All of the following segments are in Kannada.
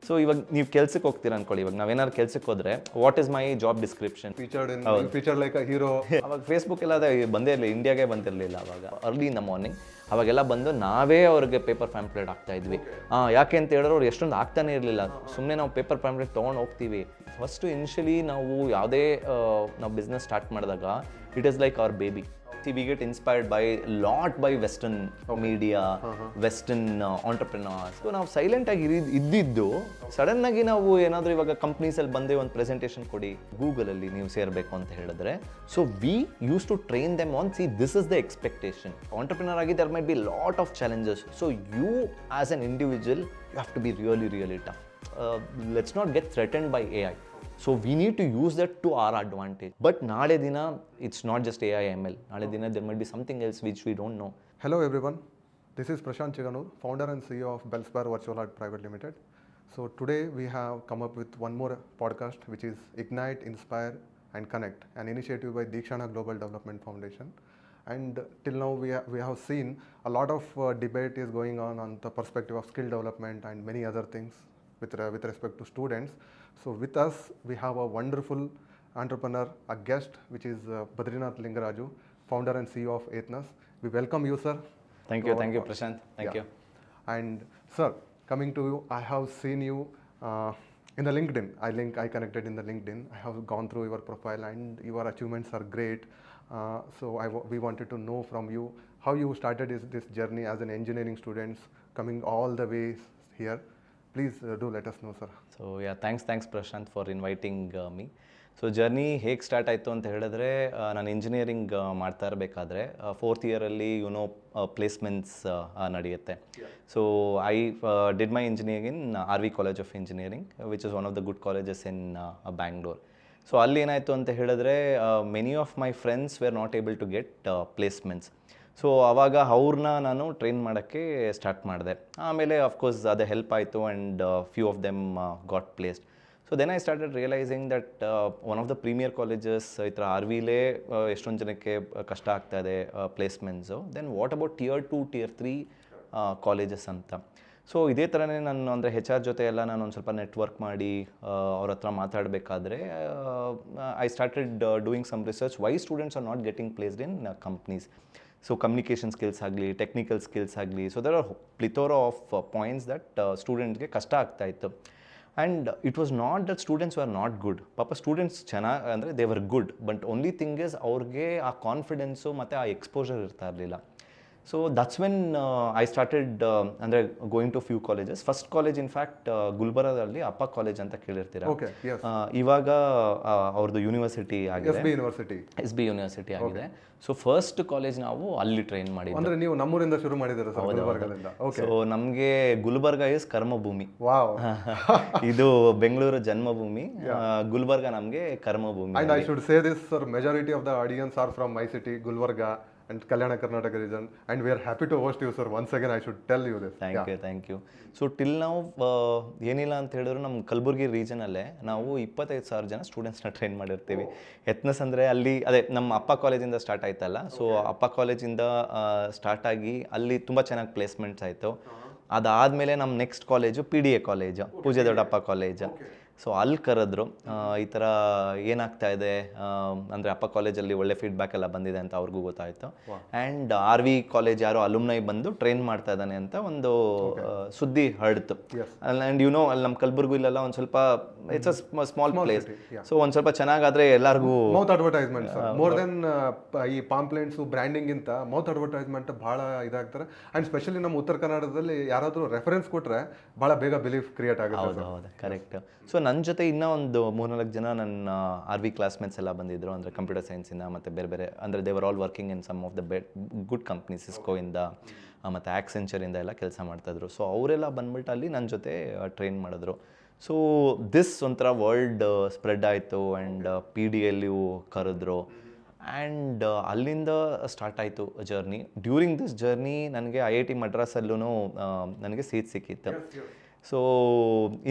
ಸೊ ಇವಾಗ ನೀವು ಕೆಲ್ಸಕ್ಕೆ ಹೋಗ್ತೀರಾ ಅನ್ಕೊಳ್ಳಿ, ಇವಾಗ ನಾವೇನಾದ್ರು ಕೆಲ್ಸಕ್ಕೆ ಹೋದ್ರೆ what is my job description, feature like hero. ಅವಾಗ ಫೇಸ್ಬುಕ್ ಎಲ್ಲ ಬಂದೇ ಇರಲಿಲ್ಲ, ಇಂಡಿಯಾಗೆ ಬಂದಿರಲಿಲ್ಲ ಅವಾಗ. ಅರ್ಲಿ ಇನ್ ದ ಮಾರ್ನಿಂಗ್ ಅವಾಗೆಲ್ಲ ಬಂದು ನಾವೇ ಅವ್ರಿಗೆ ಪೇಪರ್ ಪ್ಯಾಂಪ್ಲೆಟ್ ಆಗ್ತಾ ಇದ್ವಿ. ಯಾಕೆ ಅಂತ ಹೇಳಿದ್ರೆ ಅವ್ರು ಎಷ್ಟೊಂದು ಆಗ್ತಾನೆ ಇರಲಿಲ್ಲ, ಸುಮ್ಮನೆ ನಾವು ಪೇಪರ್ ಪ್ಯಾಂಪ್ಲೆಟ್ ತೊಗೊಂಡು ಹೋಗ್ತೀವಿ. ಫಸ್ಟು ಇನಿಷಿಯಲಿ ನಾವು ಯಾವುದೇ ನಾವು ಬಿಸ್ನೆಸ್ ಸ್ಟಾರ್ಟ್ ಮಾಡಿದಾಗ it is like our baby. We get inspired by Western media, Western entrepreneurs. So ನಾವು ಸೈಲೆಂಟಾಗಿ ಇದ್ದಿದ್ದು ಸಡನ್ನಾಗಿ ನಾವು ಏನಾದರೂ ಇವಾಗ ಕಂಪ್ನೀಸಲ್ಲಿ ಬಂದೇ ಒಂದು ಪ್ರೆಸೆಂಟೇಷನ್ ಕೊಡಿ, ಗೂಗಲಲ್ಲಿ ನೀವು ಸೇರಬೇಕು ಅಂತ ಹೇಳಿದ್ರೆ, so we use to train them on this is the expectation. Entrepreneur ಆಗಿ there might be lot of challenges. So you as an individual you have to be really tough. Let's not get threatened by AI. So we need to use that to our advantage. But naale dina, it's not just AI ML. Naale dina there might be something else which we don't know. Hello everyone, this is Prashant Chiganur, founder and CEO of Bellspire Virtual Art Private Limited. So today we have come up with one more podcast, which is Ignite, Inspire and Connect, an initiative by Deekshana Global Development Foundation. And till now we have seen a lot of debate is going on the perspective of skill development and many other things with respect to students. So with us we have a wonderful entrepreneur, a guest, which is Badrinath Lingaraju, founder and CEO of Athnas. We welcome you, sir. Thank you Prashant. Thank you. And sir, coming to you, I have seen you in the LinkedIn. I connected in the LinkedIn. I have gone through your profile and your achievements are great. So we wanted to know from you how you started this journey as an engineering student, coming all the way here. Please do let us know, sir. So yeah, thanks Prashant for inviting me. So journey ಹೇಗೆ ಸ್ಟಾರ್ಟ್ ಆಯಿತು ಅಂತ ಹೇಳಿದ್ರೆ, ನಾನು ಇಂಜಿನಿಯರಿಂಗ್ ಮಾಡ್ತಾ ಇರಬೇಕಾದ್ರೆ 4th ಇಯರಲ್ಲಿ ಪ್ಲೇಸ್ಮೆಂಟ್ಸ್ ನಡೆಯುತ್ತೆ. So I did my engineering in RV College of Engineering, which is one of the good colleges in Bangalore. So ಅಲ್ಲಿ ಏನಾಯಿತು ಅಂತ ಹೇಳಿದ್ರೆ, many of my friends were not able to get placements. So ಆವಾಗ ಅವ್ರನ್ನ ನಾನು ಟ್ರೈನ್ ಮಾಡೋಕ್ಕೆ ಸ್ಟಾರ್ಟ್ ಮಾಡಿದೆ. ಆಮೇಲೆ ಅಫ್ಕೋರ್ಸ್ ಅದೇ ಹೆಲ್ಪ್ ಆಯಿತು and few of them got placed. So then I started realising that one of the premier colleges ಈ ಥರ RVಲೇ ಎಷ್ಟೊಂದು ಜನಕ್ಕೆ ಕಷ್ಟ ಆಗ್ತಾ ಇದೆ placements. Then what about Tier 2, Tier 3 colleges ಅಂತ. ಸೊ ಇದೇ ಥರನೇ ನಾನು ಅಂದರೆ HR ಜೊತೆ ಎಲ್ಲ ನಾನು ಒಂದು ಸ್ವಲ್ಪ ನೆಟ್ವರ್ಕ್ ಮಾಡಿ ಅವ್ರ ಹತ್ರ ಮಾತಾಡಬೇಕಾದ್ರೆ I started doing some research why students are not getting placed in companies. So communication skills ಆಗಲಿ, ಟೆಕ್ನಿಕಲ್ ಸ್ಕಿಲ್ಸ್ ಆಗಲಿ, so there are plethora of points that ಸ್ಟೂಡೆಂಟ್ಗೆ ಕಷ್ಟ ಆಗ್ತಾಯಿತ್ತು. And it was not that students are not good. ಪಾಪ ಸ್ಟೂಡೆಂಟ್ಸ್ ಚೆನ್ನಾಗಿ ಅಂದರೆ they were good, but only thing is ಅವ್ರಿಗೆ ಆ ಕಾನ್ಫಿಡೆನ್ಸು ಮತ್ತು ಆ ಎಕ್ಸ್ಪೋಜರ್ ಇರ್ತಾ ಇರಲಿಲ್ಲ. So that's when I started ಅಂದರೆ going to few colleges. First college in fact ಗುಲ್ಬರ್ಗದಲ್ಲಿ ಅಪ್ಪ ಕಾಲೇಜ್ ಅಂತ ಕೇಳಿರ್ತೀರ. ಇವಾಗ ಅವ್ರದ್ದು ಯೂನಿವರ್ಸಿಟಿ ಆಗಿದೆ, SB ಯೂನಿವರ್ಸಿಟಿ ಆಗಿದೆ. ಸೊ ಫಸ್ಟ್ ಕಾಲೇಜ್ ನಾವು ಅಲ್ಲಿ ಟ್ರೈನ್ ಮಾಡಿದ್ವಿ. ಅಂದ್ರೆ ನೀವು ನಮ್ಮೂರಿಂದ ಶುರು ಮಾಡಿದ್ದೀರಾ ಸರ್? ಗುಲ್ಬರ್ಗದಿಂದ. ಸೊ ನಮಗೆ ಗುಲ್ಬರ್ಗ ಇಸ್ ಕರ್ಮಭೂಮಿ. ಇದು ಬೆಂಗಳೂರು ಜನ್ಮಭೂಮಿ, ಗುಲ್ಬರ್ಗ ನಮಗೆ ಕರ್ಮಭೂಮಿ. And I should say this, sir, majority of the audience are from my city, Gulbarga and Kalyana Karnataka region, and we are happy to host you, sir. Once again I should tell you this. Thank you. So till ನಾವು ಏನಿಲ್ಲ ಅಂತ ಹೇಳಿದ್ರು ನಮ್ಮ ಕಲಬುರಗಿ ರೀಜನಲ್ಲೇ ನಾವು 25,000 ಜನ ಸ್ಟೂಡೆಂಟ್ಸ್ನ ಟ್ರೈನ್ ಮಾಡಿರ್ತೀವಿ. ಎತ್ನಸ್ ಅಂದರೆ ಅಲ್ಲಿ ಅದೇ ನಮ್ಮ ಅಪ್ಪ ಕಾಲೇಜಿಂದ ಸ್ಟಾರ್ಟ್ ಆಯ್ತಲ್ಲ. ಸೊ ಅಪ್ಪ ಕಾಲೇಜಿಂದ ಸ್ಟಾರ್ಟ್ ಆಗಿ ಅಲ್ಲಿ ತುಂಬ ಚೆನ್ನಾಗಿ ಪ್ಲೇಸ್ಮೆಂಟ್ಸ್ ಆಯಿತು. ಅದಾದಮೇಲೆ ನಮ್ಮ ನೆಕ್ಸ್ಟ್ ಕಾಲೇಜು PDA ಕಾಲೇಜು, ಪೂಜೆ ದೊಡ್ಡಪ್ಪ ಕಾಲೇಜು. ಸೊ ಅಲ್ಲಿ ಕರೆದ್ರು, ಈ ಥರ ಏನಾಗ್ತಾ ಇದೆ ಅಂದರೆ ಅಪ್ಪ ಕಾಲೇಜಲ್ಲಿ ಒಳ್ಳೆ ಫೀಡ್ಬ್ಯಾಕ್ ಎಲ್ಲ ಬಂದಿದೆ ಅಂತ ಅವ್ರಿಗೂ ಗೊತ್ತಾಯಿತು. ಆ್ಯಂಡ್ RV ಕಾಲೇಜ್ ಯಾರೋ ಅಲುಮ್ನೈ ಬಂದು ಟ್ರೈನ್ ಮಾಡ್ತಾ ಇದ್ದಾನೆ ಅಂತ ಒಂದು ಸುದ್ದಿ ಹರಡ್ತು. ಆ್ಯಂಡ್ ಅಲ್ಲಿ ನಮ್ಮ ಕಲಬುರ್ಗಿಲೆಲ್ಲ ಒಂದು ಸ್ವಲ್ಪ it's a small place. So ಒಂದು ಸ್ವಲ್ಪ ಚೆನ್ನಾಗಾದರೆ ಎಲ್ಲರಿಗೂ ಮೌತ್ ಅಡ್ವರ್ಟೈಸ್ಮೆಂಟ್, ಮೋರ್ ದೆನ್ ಈ ಪಾಂಪ್ಲೆಂಟ್ಸ್ ಬ್ರ್ಯಾಂಡಿಂಗ್ ಇಂತ ಮೌತ್ ಅಡ್ವರ್ಟೈಸ್ಮೆಂಟ್ ಭಾಳ ಇದಾಗ್ತಾರೆ. ಆ್ಯಂಡ್ ಸ್ಪೆಷಲಿ ನಮ್ಮ ಉತ್ತರ ಕನ್ನಡದಲ್ಲಿ ಯಾರಾದರೂ ರೆಫರೆನ್ಸ್ ಕೊಟ್ಟರೆ ಭಾಳ ಬೇಗ ಬಿಲೀಫ್ ಕ್ರಿಯೇಟ್ ಆಗುತ್ತೆ. ಹೌದು, ಕರೆಕ್ಟ್. ಸೊ ನನ್ನ ಜೊತೆ ಇನ್ನೂ ಒಂದು 3-4 ಜನ ನನ್ನ RV ಕ್ಲಾಸ್ಮೇಟ್ಸ್ ಎಲ್ಲ ಬಂದಿದ್ದರು, ಅಂದರೆ ಕಂಪ್ಯೂಟರ್ ಸೈನ್ಸಿಂದ ಮತ್ತು ಬೇರೆ ಅಂದರೆ they were all working in some of the good companies, ಸಿಸ್ಕೋಯಿಂದ ಮತ್ತು ಆಕ್ಸೆಂಚರಿಂದ ಎಲ್ಲ ಕೆಲಸ ಮಾಡ್ತಾಯಿದ್ರು. ಸೊ ಅವರೆಲ್ಲ ಬಂದ್ಬಿಟ್ಟು ಅಲ್ಲಿ ನನ್ನ ಜೊತೆ ಟ್ರೈನ್ ಮಾಡಿದ್ರು. ಸೊ ದಿಸ್ ಒಂಥರ ವರ್ಲ್ಡ್ ಸ್ಪ್ರೆಡ್ ಆಯಿತು ಆ್ಯಂಡ್ PDAಲ್ಲಿಯೂ ಕರೆದ್ರು. ಆ್ಯಂಡ್ ಅಲ್ಲಿಂದ ಸ್ಟಾರ್ಟ್ ಆಯಿತು ಜರ್ನಿ. ಡ್ಯೂರಿಂಗ್ ದಿಸ್ ಜರ್ನಿ ನನಗೆ IIT ಮಡ್ರಾಸಲ್ಲೂ ನನಗೆ ಸೀಟ್ ಸಿಕ್ಕಿತ್ತು. ಸೊ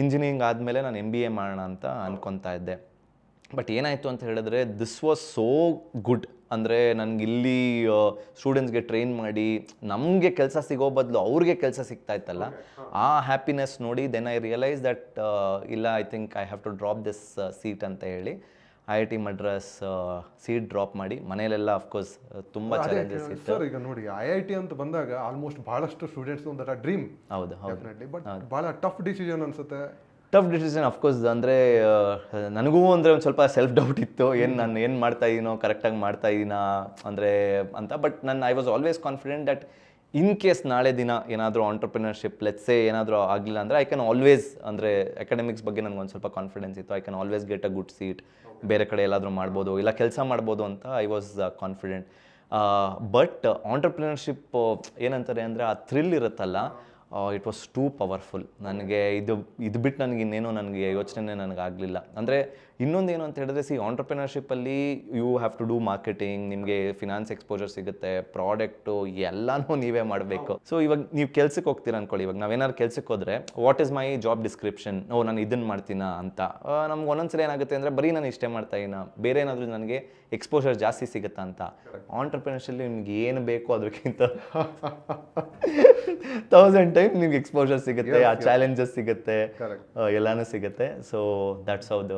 ಇಂಜಿನಿಯರಿಂಗ್ ಆದಮೇಲೆ ನಾನು MBA ಮಾಡೋಣ ಅಂತ ಅಂದ್ಕೊತಾ ಇದ್ದೆ. ಬಟ್ ಏನಾಯಿತು ಅಂತ ಹೇಳಿದ್ರೆ ದಿಸ್ ವಾಸ್ ಸೋ ಗುಡ್ ಅಂದರೆ ನನಗೆ ಇಲ್ಲಿ ಸ್ಟೂಡೆಂಟ್ಸ್ಗೆ ಟ್ರೈನ್ ಮಾಡಿ ನಮಗೆ ಕೆಲಸ ಸಿಗೋ ಬದಲು ಅವ್ರಿಗೆ ಕೆಲಸ ಸಿಗ್ತಾ ಇತ್ತಲ್ಲ, ಆ ಹ್ಯಾಪಿನೆಸ್ ನೋಡಿ ದೆನ್ ಐ ರಿಯಲೈಸ್ ದಟ್ ಇಲ್ಲ, I think I have to drop this seat ಅಂತ ಹೇಳಿ IIT ಮಡ್ರಾಸ್ ಸೀಟ್ ಡ್ರಾಪ್ ಮಾಡಿ ಮನೇಲೆಲ್ಲ ಅಫ್ಕೋರ್ಸ್ ತುಂಬ ಚಾಲೆಂಜಸ್ ಇತ್ತು. ಸರ್ ಈಗ ನೋಡಿ IIT ಅಂತ ಬಂದಾಗ ಆಲ್ಮೋಸ್ಟ್ ಬಹಳಷ್ಟು ಸ್ಟೂಡೆಂಟ್ಸ್ ಒಂಥರ ಡ್ರೀಮ್, ಹೌದು ಹೌದು, ಡೆಫಿನೆಟ್ಲಿ, ಬಟ್ ಬಹಳ ಟಫ್ ಡಿಸಿಷನ್ ಅನ್ಸುತ್ತೆ. Tough decision of course. ಅಂದರೆ ನನಗೂ ಅಂದರೆ ಒಂದು ಸ್ವಲ್ಪ ಸೆಲ್ಫ್ ಡೌಟ್ ಇತ್ತು, ನಾನು ಏನು ಮಾಡ್ತಾ ಇದ್ದೀನೋ ಕರೆಕ್ಟಾಗಿ ಮಾಡ್ತಾ ಇದ್ದೀನಾ ಅಂದರೆ ಅಂತ. But I was always confident that in case ನಾಳೆ ದಿನ ಏನಾದರೂ ಆಂಟರ್ಪ್ರಿನರ್ಶಿಪ್ ಲೆಟ್ಸೇ ಏನಾದರೂ ಆಗಲಿಲ್ಲ ಅಂದರೆ ಐ ಕ್ಯಾನ್ ಆಲ್ವೇಸ್, ಅಂದರೆ ಅಕಾಡೆಮಿಕ್ಸ್ ಬಗ್ಗೆ ನನಗೆ ಒಂದು ಸ್ವಲ್ಪ ಕಾನ್ಫಿಡೆನ್ಸ್ ಇತ್ತು, I can always get a good seat, ಬೇರೆ ಕಡೆ ಎಲ್ಲಾದರೂ ಮಾಡ್ಬೋದು, ಇಲ್ಲ ಕೆಲಸ ಮಾಡ್ಬೋದು ಅಂತ I was confident. But entrepreneurship ಏನಂತಾರೆ ಅಂದರೆ ಆ ಥ್ರಿಲ್ ಇರುತ್ತಲ್ಲ, ಇಟ್ ವಾಸ್ ಟೂ ಪವರ್ಫುಲ್. ನನಗೆ ಇದು ಬಿಟ್ಟು ನನಗೆ ಇನ್ನೇನು ನನಗೆ ಯೋಚನೆ ನನಗಾಗಲಿಲ್ಲ. ಅಂದರೆ ಇನ್ನೊಂದೇನು ಅಂತ ಹೇಳಿದ್ರೆ, ಆಂಟರ್ಪ್ರಿನರ್ಶಿಪ್ಪಲ್ಲಿ you have to do marketing, ನಿಮಗೆ ಫಿನಾನ್ಸ್ ಎಕ್ಸ್ಪೋಜರ್ ಸಿಗುತ್ತೆ, ಪ್ರಾಡಕ್ಟು ಎಲ್ಲನೂ ನೀವೇ ಮಾಡಬೇಕು. ಸೊ ಇವಾಗ ನೀವು ಕೆಲ್ಸಕ್ಕೆ ಹೋಗ್ತೀರ ಅಂದ್ಕೊಳ್ಳಿ, ಇವಾಗ ನಾವೇನಾದ್ರು ಕೆಲ್ಸಕ್ಕೆ ಹೋದರೆ what is my job description, ನಾನು ಇದನ್ನು ಮಾಡ್ತೀನಾ ಅಂತ. ನಮ್ಗೆ ಒಂದೊಂದ್ಸಲ ಏನಾಗುತ್ತೆ ಅಂದರೆ ಬರೀ ನಾನು ಇಷ್ಟೇ ಮಾಡ್ತಾ ಇದ್ದೀನ, ಬೇರೆ ಏನಾದರೂ ನನಗೆ ಎಕ್ಸ್ಪೋಜರ್ ಜಾಸ್ತಿ ಸಿಗುತ್ತಾ ಅಂತ. ಆಂಟರ್ಪ್ರಿನರ್ಶಿಪ್ಪಲ್ಲಿ ನಿಮ್ಗೆ ಏನು ಬೇಕು ಅದಕ್ಕಿಂತ 1000 ಟೈಮ್ ನಿಮ್ಗೆ ಎಕ್ಸ್ಪೋಜರ್ ಸಿಗುತ್ತೆ, ಆ ಚಾಲೆಂಜಸ್ ಸಿಗುತ್ತೆ, ಎಲ್ಲಾನು ಸಿಗುತ್ತೆ. So that's how the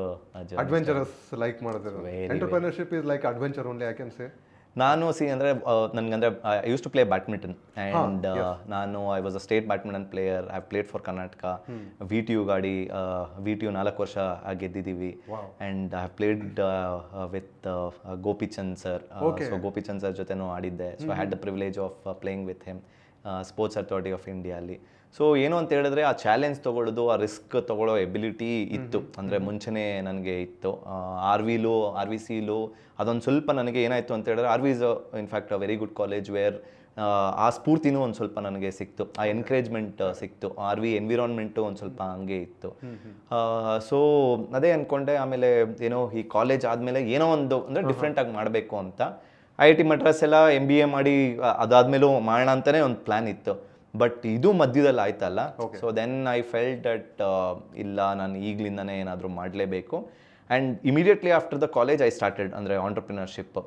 adventurous like ಮಾಡಿದ್ರು. Entrepreneurship is like adventure only, I can say. ನಾನು ಅಂದರೆ ನನಗಂದರೆ I use to play badminton and ನಾನು I was a state badminton player. I played for Karnataka, VTU ಗಾಡಿ, VTU 4 ವರ್ಷ ಗೆದ್ದಿದ್ದೀವಿ. And I have played with Gopichand sir. So Gopichand sir ಜೊತೆನೂ ಆಡಿದ್ದೆ. So I had the privilege of playing with him sports authority of India ಅಲ್ಲಿ. ಸೊ ಏನು ಅಂತ ಹೇಳಿದ್ರೆ, ಆ ಚಾಲೆಂಜ್ ತೊಗೊಳ್ಳೋದು, ಆ ರಿಸ್ಕ್ ತೊಗೊಳ್ಳೋ ಎಬಿಲಿಟಿ ಇತ್ತು, ಅಂದರೆ ಮುಂಚೆನೇ ನನಗೆ ಇತ್ತು. RVCಲು ಅದೊಂದು ಸ್ವಲ್ಪ ನನಗೆ ಏನಾಯಿತು ಅಂತ ಹೇಳಿದ್ರೆ, RV is in fact a very good college where ಆ ಸ್ಫೂರ್ತಿನೂ ಒಂದು ಸ್ವಲ್ಪ ನನಗೆ ಸಿಕ್ತು, ಆ ಎನ್ಕರೇಜ್ಮೆಂಟ್ ಸಿಕ್ತು. RV ಎನ್ವಿರಾನ್ಮೆಂಟು ಒಂದು ಸ್ವಲ್ಪ ಹಂಗೆ ಇತ್ತು. ಸೊ ಅದೇ ಅಂದ್ಕೊಂಡೆ. ಆಮೇಲೆ ಏನೋ ಈ ಕಾಲೇಜ್ ಆದಮೇಲೆ ಏನೋ ಒಂದು ಅಂದರೆ ಡಿಫ್ರೆಂಟಾಗಿ ಮಾಡಬೇಕು ಅಂತ IIT ಮಡ್ರಾಸ್ ಎಲ್ಲ MBA ಮಾಡಿ ಅದಾದಮೇಲೂ ಮಾಡೋಣ ಅಂತಲೇ ಒಂದು ಪ್ಲ್ಯಾನ್ ಇತ್ತು. ಬಟ್ ಇದು ಮಧ್ಯದಲ್ಲಿ ಆಯ್ತಲ್ಲ. So then I felt that ಇಲ್ಲ, ನಾನು ಈಗಲಿಂದನೇ ಏನಾದರೂ ಮಾಡಲೇಬೇಕು. And immediately after the college I started ಅಂದರೆ ಆಂಟರ್ಪ್ರಿನರ್ಶಿಪ್.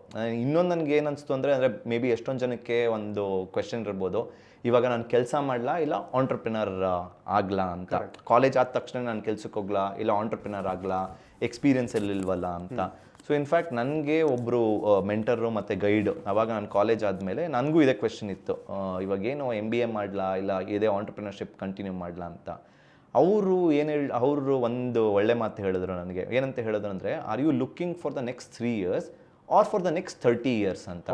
ಇನ್ನೊಂದು ನನಗೆ ಏನು ಅನಿಸ್ತು ಅಂದರೆ ಮೇ ಬಿ ಎಷ್ಟೊಂದು ಜನಕ್ಕೆ ಒಂದು ಕ್ವೆಶನ್ ಇರ್ಬೋದು, ಇವಾಗ ನಾನು ಕೆಲಸ ಮಾಡಲಾ ಇಲ್ಲ ಆಂಟರ್ಪ್ರಿನರ್ ಆಗಲಾ ಅಂತ. ಕಾಲೇಜ್ ಆದ ತಕ್ಷಣ ನಾನು ಕೆಲ್ಸಕ್ಕೆ ಹೋಗ್ಲಾ ಇಲ್ಲ ಆಂಟರ್ಪ್ರಿನರ್ ಆಗಲಾ, ಎಕ್ಸ್ಪೀರಿಯನ್ಸ್ ಎಲ್ಲಿಲ್ವಲ್ಲ ಅಂತ. ಸೊ ಇನ್ಫ್ಯಾಕ್ಟ್ ನನಗೆ ಒಬ್ಬರು ಮೆಂಟರು ಮತ್ತು ಗೈಡು, ಆವಾಗ ನಾನು ಕಾಲೇಜ್ ಆದಮೇಲೆ ನನಗೂ ಇದೇ ಕ್ವೆಶನ್ ಇತ್ತು, ಇವಾಗೇನು MBA ಮಾಡಲಾ ಇಲ್ಲ ಇದೇ ಆಂಟರ್ಪ್ರಿನರ್ಶಿಪ್ ಕಂಟಿನ್ಯೂ ಮಾಡಲಾ ಅಂತ. ಅವರು ಒಂದು ಒಳ್ಳೆ ಮಾತು ಹೇಳಿದ್ರು ನನಗೆ. ಏನಂತ ಹೇಳಿದ್ರು ಅಂದರೆ, are you looking for the next 3 years or for the next 30 years ಅಂತ.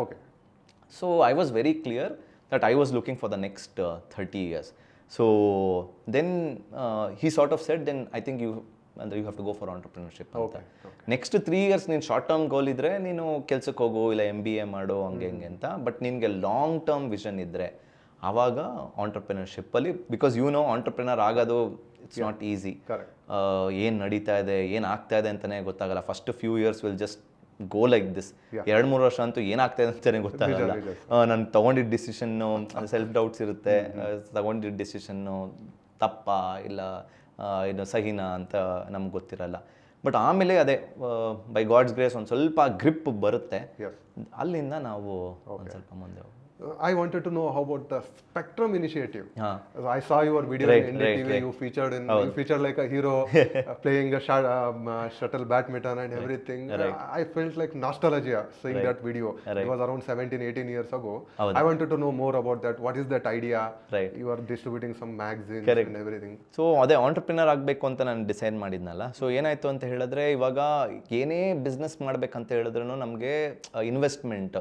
So I was very clear that I was looking for the next 30 years. So then he sort of said, then I think you have to go for entrepreneurship ಅಂತ. ನೆಕ್ಸ್ಟ್ 3 years ನೀನು ಶಾರ್ಟ್ ಟರ್ಮ್ ಗೋಲ್ ಇದ್ದರೆ ನೀನು ಕೆಲ್ಸಕ್ಕೆ ಹೋಗು, ಇಲ್ಲ MBA ಮಾಡು, ಹಂಗೆ ಅಂತ. ಬಟ್ ನಿನಗೆ ಲಾಂಗ್ ಟರ್ಮ್ ವಿಷನ್ ಇದ್ದರೆ ಆವಾಗ ಆಂಟರ್ಪ್ರಿನರ್ಶಿಪ್ಪಲ್ಲಿ, ಬಿಕಾಸ್ ಆಂಟರ್ಪ್ರಿನರ್ ಆಗೋದು ಇಟ್ಸ್ ನಾಟ್ ಈಸಿ. ಏನು ನಡೀತಾ ಇದೆ, ಏನು ಆಗ್ತಾ ಇದೆ ಅಂತಲೇ ಗೊತ್ತಾಗಲ್ಲ. First few years will just go like this. 2-3 ವರ್ಷ ಅಂತೂ ಏನಾಗ್ತಾ ಇದೆ ಅಂತಲೇ ಗೊತ್ತಾಗಲ್ಲ. ನಾನು ತೊಗೊಂಡಿದ್ದ ಡಿಸಿಷನ್ನು ಸೆಲ್ಫ್ ಡೌಟ್ಸ್ ಇರುತ್ತೆ, ತೊಗೊಂಡಿದ್ದ ಡಿಸಿಷನ್ನು ತಪ್ಪ ಇಲ್ಲ ಏನು ಸಹಿನಾ ಅಂತ ನಮ್ಗೆ ಗೊತ್ತಿರಲ್ಲ. ಬಟ್ ಆಮೇಲೆ ಅದೇ ಬೈ ಗಾಡ್ಸ್ ಗ್ರೇಸ್ ಒಂದು ಸ್ವಲ್ಪ ಗ್ರಿಪ್ ಬರುತ್ತೆ, ಅಲ್ಲಿಂದ ನಾವು ಒಂದು ಸ್ವಲ್ಪ ಮುಂದೆ. I wanted to know how about the Spectrum initiative. I saw your video in NDTV. You featured like a hero playing a shuttle badminton and everything. I felt like nostalgia seeing that video. It was around 17-18 years ago. I wanted to know more about that. What is that idea? You are distributing some magazines and everything. So ಅದೇ ಆಂಟರ್ಪ್ರಿನರ್ ಆಗಬೇಕು ಅಂತ ನಾನು ಡಿಸೈಡ್ ಮಾಡಿದ್ನಲ್ಲ. ಸೊ ಏನಾಯಿತು ಅಂತ ಹೇಳಿದ್ರೆ, ಇವಾಗ ಏನೇ ಬಿಸ್ನೆಸ್ ಮಾಡ್ಬೇಕಂತ ಹೇಳಿದ್ರು ನಮಗೆ ಇನ್ವೆಸ್ಟ್ಮೆಂಟ್,